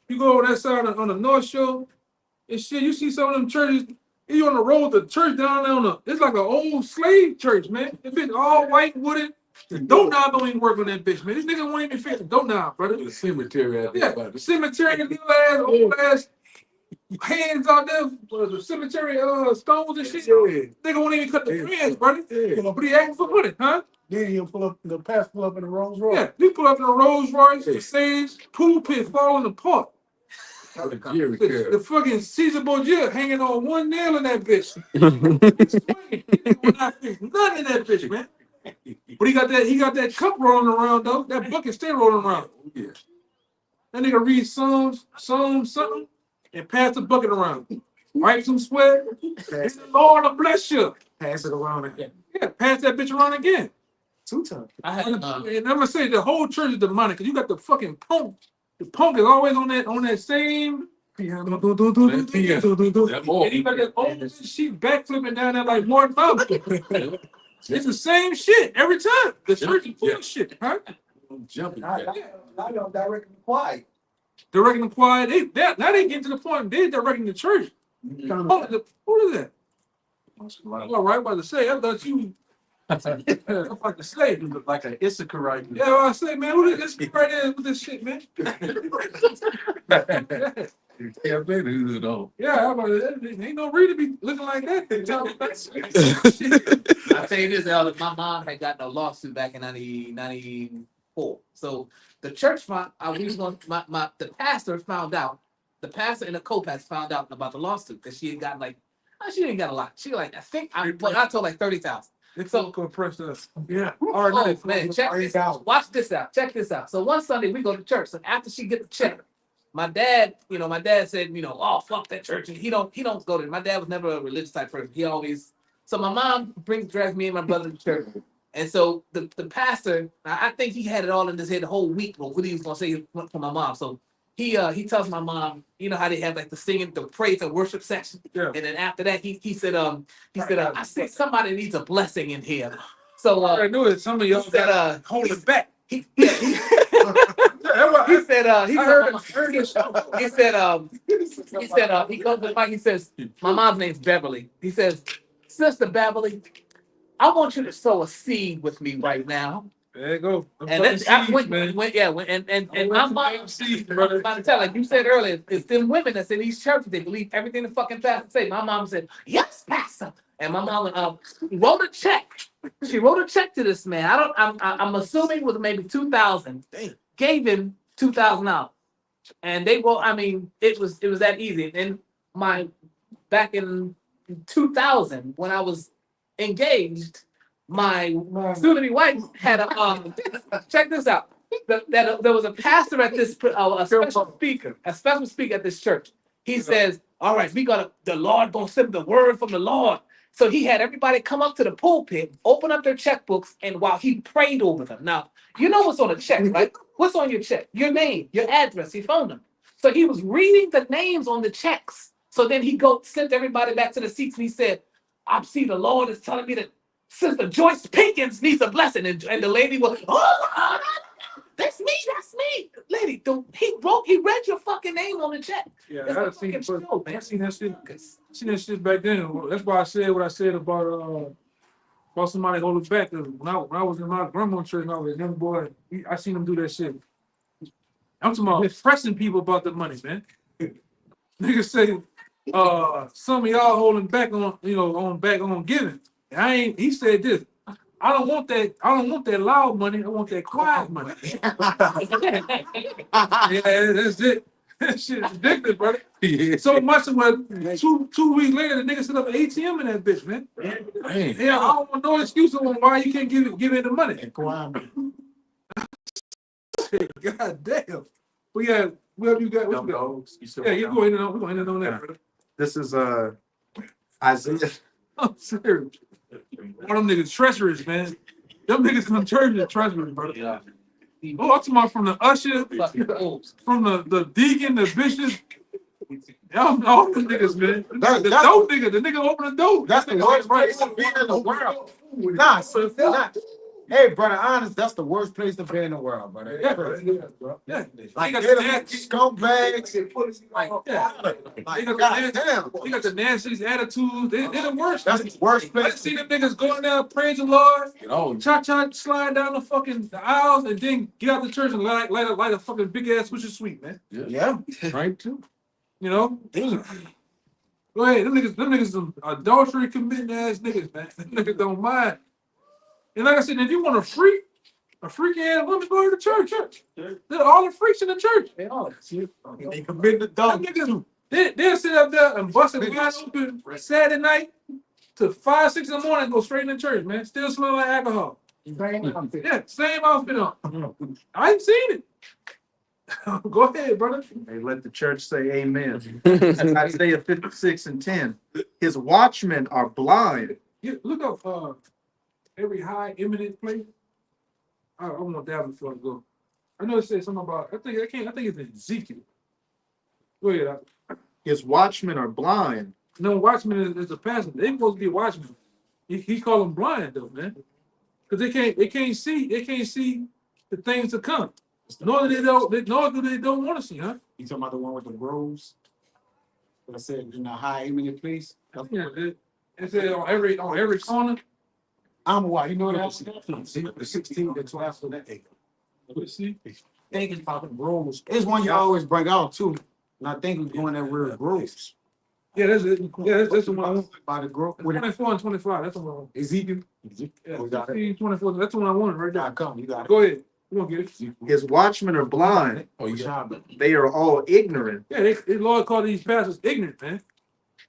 you go over that side on the North Shore, and shit. You see some of them churches. You on the road, the church down there it's like an old slave church, man. It been all white wooden. The doorknob don't even work on that bitch, man. This nigga won't even fix the doorknob, brother. The cemetery. Yeah, the cemetery, little ass, old ass hands out there, the cemetery stones and shit. Nigga won't even cut the fence, brother. But he asking for money, huh? Then he'll pull up in the Rolls Royce. Yeah, he pull up in a Rolls Royce, the sage, pool pit falling apart. The fucking Caesar Borgia hanging on one nail in that bitch. We're not fixing nothing in that bitch, man. But he got that cup rolling around though. That bucket stay rolling around. Yeah. That nigga read Psalms something, and pass the bucket around. Wipe some sweat. It's the Lord will bless you. Pass it around again. Yeah, pass that bitch around again. 2 times. And I'm gonna say the whole church is demonic because you got the fucking punk. The punk is always on that same piano. And he got that old shit backflipping down there like Martin Luther. It's the same shit every time. The church is full of shit, huh? Jumping. Now you're directing the choir. Directing the choir. Now they get to the point they're directing the church. Who is that? All right, about to say. I thought you. I'm about to say. You look like an Issachar right now. Yeah, I say, man, who this right there with this shit, man? Yeah, baby, you know. Yeah, I'm about to, ain't no reason to be looking like that. I tell you this, Elder, my mom had gotten a lawsuit back in 1994. So the church found, the pastor found out, the pastor and the co-pastor found out about the lawsuit because she had gotten she didn't get a lot. She I told like 30,000. It's so compressed us. Yeah. All right, man, check this out. Watch this out. Check this out. So one Sunday we go to church. So after she get the check, my dad said, oh, fuck that church. And he don't go there. My dad was never a religious type person. He always, so my mom drags me and my brother to church. And so the pastor, I think he had it all in his head the whole week, but what he was gonna say for my mom. So he tells my mom, you know how they have like the singing, the praise and worship section. Yeah. And then after that, he said, I see somebody needs a blessing in here. So I knew it. Some of y'all said, hold it back. He goes to Mike, he says, my mom's name's Beverly. He says, Sister Beverly, I want you to sow a seed with me right now. There you go. And my mom, I'm about to tell, like you said earlier, it's them women that's in these churches, they believe everything the fucking pastor say. My mom said, yes, pastor. And my mom wrote a check. She wrote a check to this man. I'm assuming it was maybe 2,000. Gave him $2,000. And it was that easy. And back in 2000, when I was engaged, my soon-to-be wife had check this out. There was a pastor at this, a special speaker at this church. He says, all right, the Lord gonna send the word from the Lord. So he had everybody come up to the pulpit, open up their checkbooks, and while he prayed over them. Now, you know what's on a check, right? What's on your check? Your name, your address, your phone number. So he was reading the names on the checks. So then he sent everybody back to the seats and he said, I see the Lord is telling me that Sister Joyce Pinkins needs a blessing. And the lady was, oh, that's me. Lady, he read your fucking name on the check. Yeah, It's I a seen, fucking show, man. I seen that shit back then. That's why I said what I said about somebody holding back. 'Cause when I was in my grandma's church and I was a young boy, I seen them do that shit. I'm talking about pressing people about the money, man. Niggas say, some of y'all holding back on, on giving. And he said this. I don't want that loud money. I want that quiet money. Yeah, that's it. That shit is ridiculous, brother. So much of what 2 weeks later, the nigga set up an ATM in that bitch, man. Yeah, I don't want no excuse on why you can't give in the money. God damn. But yeah, whatever you got, what you got? Dogs, you still Yeah, want you them? go ahead and we're going to end it on that, brother. This is Isaiah. I'm serious. One of them niggas treacherous, man. Them niggas from church are treacherous, brother. Yeah. Oh, I'm talking about from the usher, Fucking fools. from the deacon, the bishop. Y'all all them niggas, man. That's- The that's- dope nigga, the nigga open the door. That's the worst place to be in the world. Nah, hey, brother, honest, that's the worst place to be in the world, brother. Yeah, bro. Yeah. Like, They got they're the the nasty, scumbags. yeah. They got the nastiest attitudes. They're the worst. That's the worst I place. see them niggas going down, praise the Lord, Oh, cha-cha, slide down the aisles, and then get out the church and light a fucking big ass Swisher Sweet, man. Yeah. right too. You know? Go ahead, them niggas some adultery committing ass niggas, man. Them niggas don't mind. And like I said, if you want a freaky ass woman, go to the church. They're all the freaks in the church. They all They commit the Them dumb. niggas, they'll sit up there and bust it wide open Saturday night to 5, 6 in the morning and go straight in the church, man. Still smell like alcohol. Yeah, same outfit on. I ain't seen it. Go ahead, brother. Hey, let the church say amen. Isaiah 56:10. His watchmen are blind. Look up every high eminent place. I want that before I go. I know it says something about. I think it's Ezekiel. Go ahead. His watchmen are blind. No, watchman is a pastor. They supposed to be watchmen. He call them blind though, man, because they can't see the things to come. Nor do they don't want to see, huh? You talking about the one with the groves? That I said in a high eminent place? Yeah, it said on every corner. I'm why you know that the 16 to 12 for that acre. Let's see. Thinking about the groves. It's one you always bring out too. And I think we're going there where groves. Yeah, that's it. Yeah, that's the one I want. By the grove. 24 and 25. That's the one I want. Ezekiel. Yeah, We got it. 16, 24. That's the one I wanted right there. Gotta come. You got it. Go ahead. We're gonna get it. His watchmen are blind. Oh, yeah. They are all ignorant. Yeah, the Lord called these pastors ignorant, man.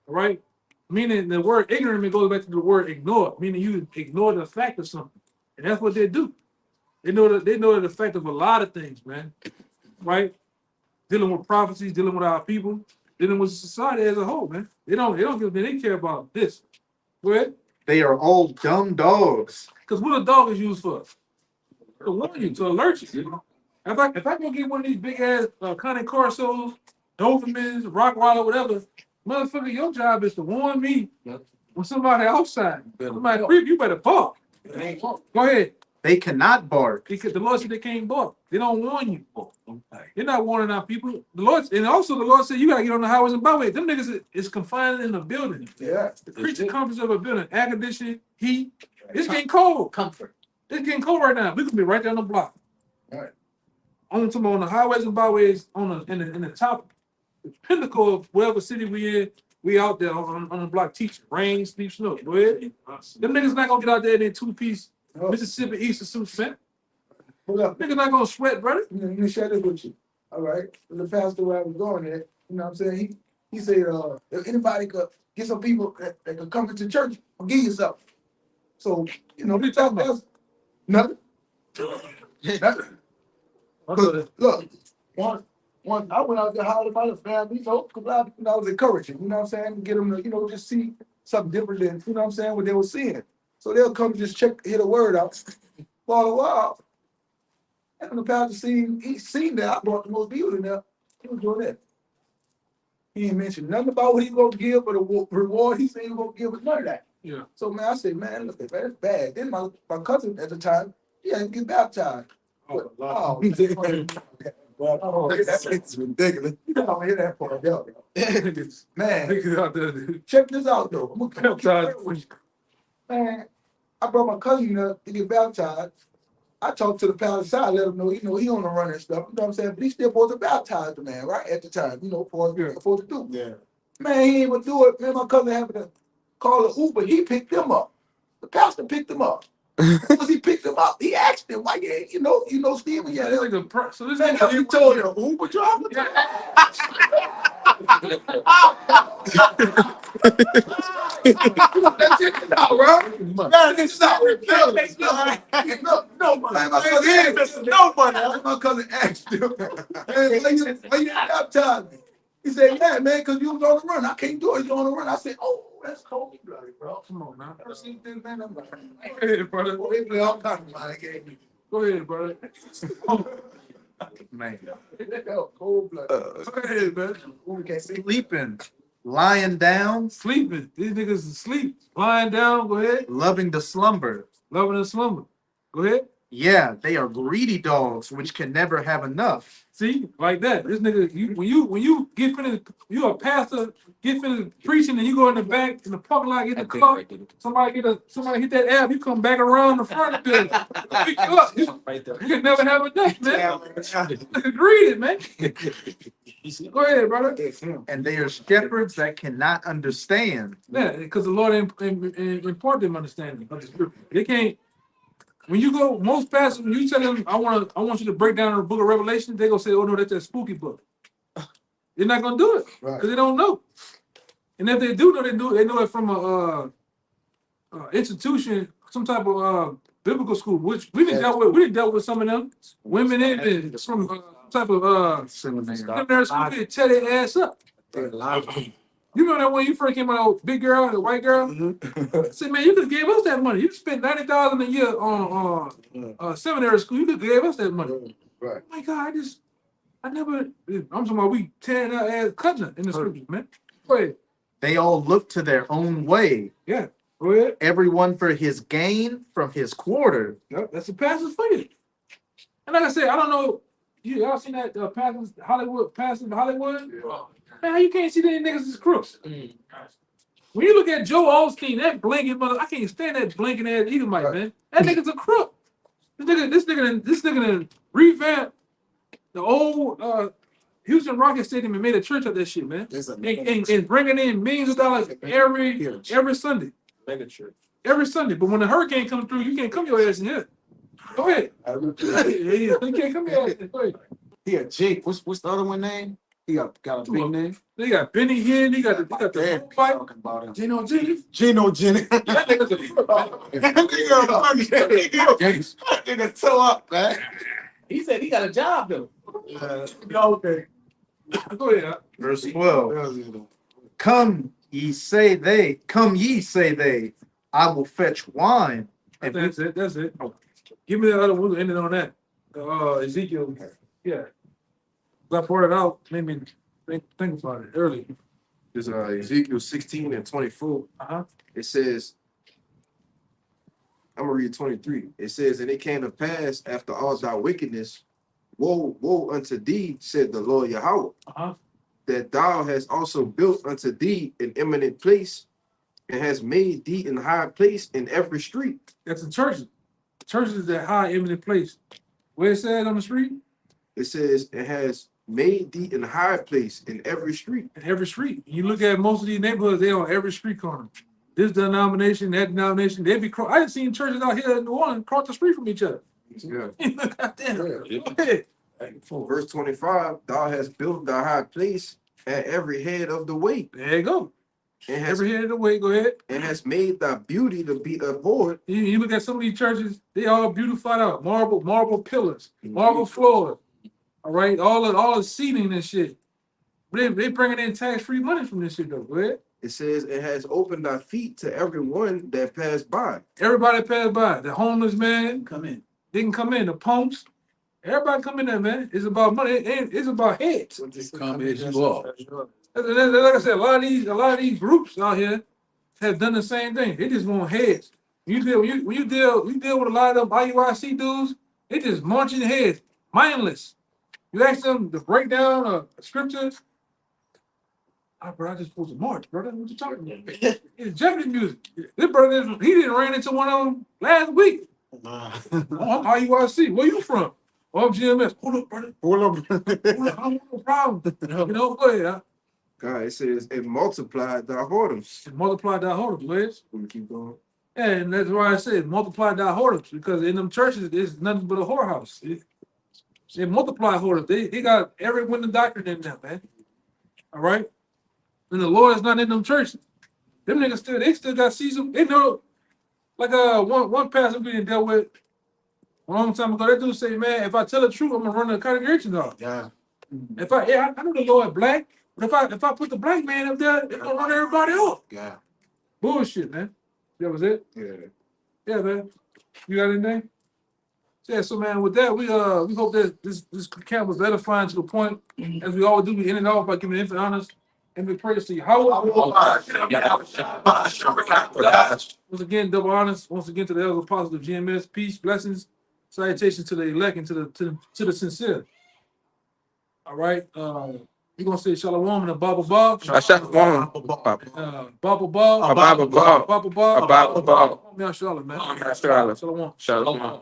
All right? Meaning the word ignorant goes back to the word ignore, meaning you ignore the fact of something. And that's what they do. They know the fact of a lot of things, man. Right? Dealing with prophecies, dealing with our people, dealing with society as a whole, man. They care about this. Go ahead. They are all dumb dogs. Because what a dog is used for? To warn you, to alert you. If I go get one of these big ass Connie Corsos, Dobermans, Rottweiler, whatever, motherfucker, your job is to warn me when somebody outside, somebody creep, you better bark. Go ahead. They cannot bark. Because the Lord said they can't bark. They don't warn you. They're not warning our people. The Lord said you gotta get on the highways and byways. Them niggas is confined in a building. Yeah. The creature comforts of a building, air conditioning, heat. It's getting cold. comfort. It's getting cold right now. We could be right down the block. All right. On the highways and byways, in the top pinnacle of whatever city we out there on the block teaching. Rain, sleep, snow. Go ahead. Them niggas not gonna get out there in their 2-piece Mississippi Eastern suits, man. Hold up. Niggas not gonna sweat, brother. Let me share this with you. All right. The pastor where I was going at, you know what I'm saying? He said, if anybody could get some people that could come into church, I'll give you something. So, you know, What are you talking about? Nothing. Nothing. Look, one I went out there hollering about the family, so because I was encouraging, you know what I'm saying, get them to, just see something different than, you know what I'm saying, what they were seeing. So they'll come just check, hit a word out for a while. And when the pastor he seen that I brought the most people in there, he was doing that. He ain't mentioned nothing about what he gonna give or the reward he said he was gonna give us, none of that. Yeah. So man, I said, man, look, that's bad. Then my cousin at the time, he had to get baptized. Oh, It's ridiculous. you don't hear that part, yo. Man, Niggas out there, dude. check this out though. I'm gonna Baptized. Man, I brought my cousin up to get baptized. I talked to the pastor side, let him know, you know, he on the run and stuff, you know what I'm saying? But he still supposed to baptize the man, right? At the time, you know, for supposed to do. Yeah. Man, he ain't even do it. Man, my cousin happened to call an Uber. He picked him up. The pastor picked him up. Because he picked him up, he asked him, why you know, Stephen, Yeah, yeah, this nigga so this man, nigga he told him, Uber driver? That's it now, bro. Man, this is out. No, man, my cousin asked him. My cousin asked him, man, why you baptized me? He said, yeah, man, because you was on the run. I can't do it. You on the run. I said, oh, that's cold blooded, bro. Come on now. I seen this man. I'm like, Go ahead, brother. boy, they play all kinds of mind games. Go ahead, brother. Man. Cold blooded. Go ahead, man. We can't see. Sleeping, lying down, Sleeping. These niggas is asleep. Lying down. Go ahead. loving the slumber. Loving and slumber. Go ahead. Yeah, they are greedy dogs which can never have enough. See, like that. This nigga, when you get finished, you a pastor, get finished preaching, and you go in the back in the parking lot, get the car. Somebody hit that app. You come back around the front of the building, pick you up. You can never have enough, man. Nigga greedy, man. Go ahead, brother. And they are shepherds that cannot understand. Yeah, because the Lord impart them understanding of the scripture. They can't. When you go, most pastors, when you tell them, I want you to break down the book of Revelation, they gonna say, oh no, that's that spooky book. They're not gonna do it because they don't know. And if they do know, they know it from a institution, some type of biblical school, which we didn't dealt with some of them women in from type of seminary school. They tear their ass up. You remember that when you first came out, big girl, the white girl? I said, man, you could have gave us that money. You spent $90,000 a year on seminary school. You could have gave us that money. Right. Oh my God, I'm talking about we tearing that ass, cutting it in the scriptures, man. Go ahead. They all look to their own way. Yeah, go ahead. Everyone for his gain from his quarter. Yep, that's the pastor's for you. And like I said, I don't know, y'all seen that pastor in Hollywood? Yeah. Man, how you can't see that niggas is crooks? When you look at Joe Osteen, that blinking mother, I can't stand that blinking ass Edomite, man. That nigga's a crook. This nigga revamped the old Houston Rockets Stadium and made a church of that shit, man. And bringing in millions of dollars every Sunday. Mega church. Every Sunday. But when the hurricane comes through, you can't come your ass in here. Go ahead. You can't come your ass in. Go ahead. Yeah, Jake. What's the other one name? He got a big name. They got Benny Hinn. They got the fight. Talking about him. Gino Jennings. That nigga's a nigga toe up, man. He said he got a job though. Okay. Go ahead. Verse 12. Come ye say they, I will fetch wine. And That's it. Oh, give me the other one. Ended on that. Ezekiel. Yeah. I poured it out. Made me think about it early. This Ezekiel 16 and 24. It says, I'm gonna read 23. It says, and it came to pass after all thy wickedness, woe unto thee, said the Lord Yahweh, that thou hast also built unto thee an eminent place, and has made thee an high place in every street. That's the churches. Churches is that high eminent place. Where it says on the street? It says it has made thee an high place in every street. In every street. You look at most of these neighborhoods, they on every street corner. This denomination, that denomination, they be. I have seen churches out here in New Orleans cross the street from each other. Yeah. Goddamn. Go ahead. Verse 25, thou hast built thy high place at every head of the way. There you go. And has, Every head of the way. Go ahead. and has made thy beauty to be abhorred. You look at some of these churches, they all beautified out. Marble pillars, marble floors. All right, all the seating and shit. They bringing in tax-free money from this shit though. Go ahead. It says it has opened our feet to everyone that passed by. Everybody passed by. The homeless man Come in. didn't come in. The punks, everybody come in there, man. It's about money. It's about heads. Come as you are. Like I said, a lot of these groups out here have done the same thing. They just want heads. You deal with a lot of them IUIC dudes. They just marching heads, mindless. You ask them to break down a scripture. Bro, I just supposed to march, brother. What you talking about? It's Jeopardy music. This brother, he didn't ran into one of them last week. Oh, I'm IUIC. Where you from? Oh, I'm GMS. Hold up, brother. Hold up. I don't want no problem. You know, go ahead. Huh? God, it says it multiplied thy whoredoms. Multiply thy whoredoms, Liz. We keep going. Yeah, and that's why I said multiply thy whoredoms, because in them churches, there's nothing but a whorehouse. They multiply whoredoms. They got every window doctrine in there, man. All right? And the Lord is not in them churches. Them niggas they still got season. They know, like one pastor we didn't deal with a long time ago. That dude say, man, if I tell the truth, I'm gonna run the congregation off. Yeah. I know the Lord black, but if I put the black man up there, they're gonna run everybody off. Yeah. Bullshit, man. That was it. Yeah, man. You got anything? Yeah, so man, with that, we hope that this camp was edifying to the point, as we always do, we end it off by giving infinite honors and we praise to you. Once again, double honors. Once again to the elders apostles of GMS. Peace, blessings, salutations to the elect and to the sincere. All right. We're gonna say shalom and a Bible Bob. Shalom. Bible Bob. Bible Bob. Bible Bob. Bible Bob. Charlotte, man. Shalom. Shalom. Shalom.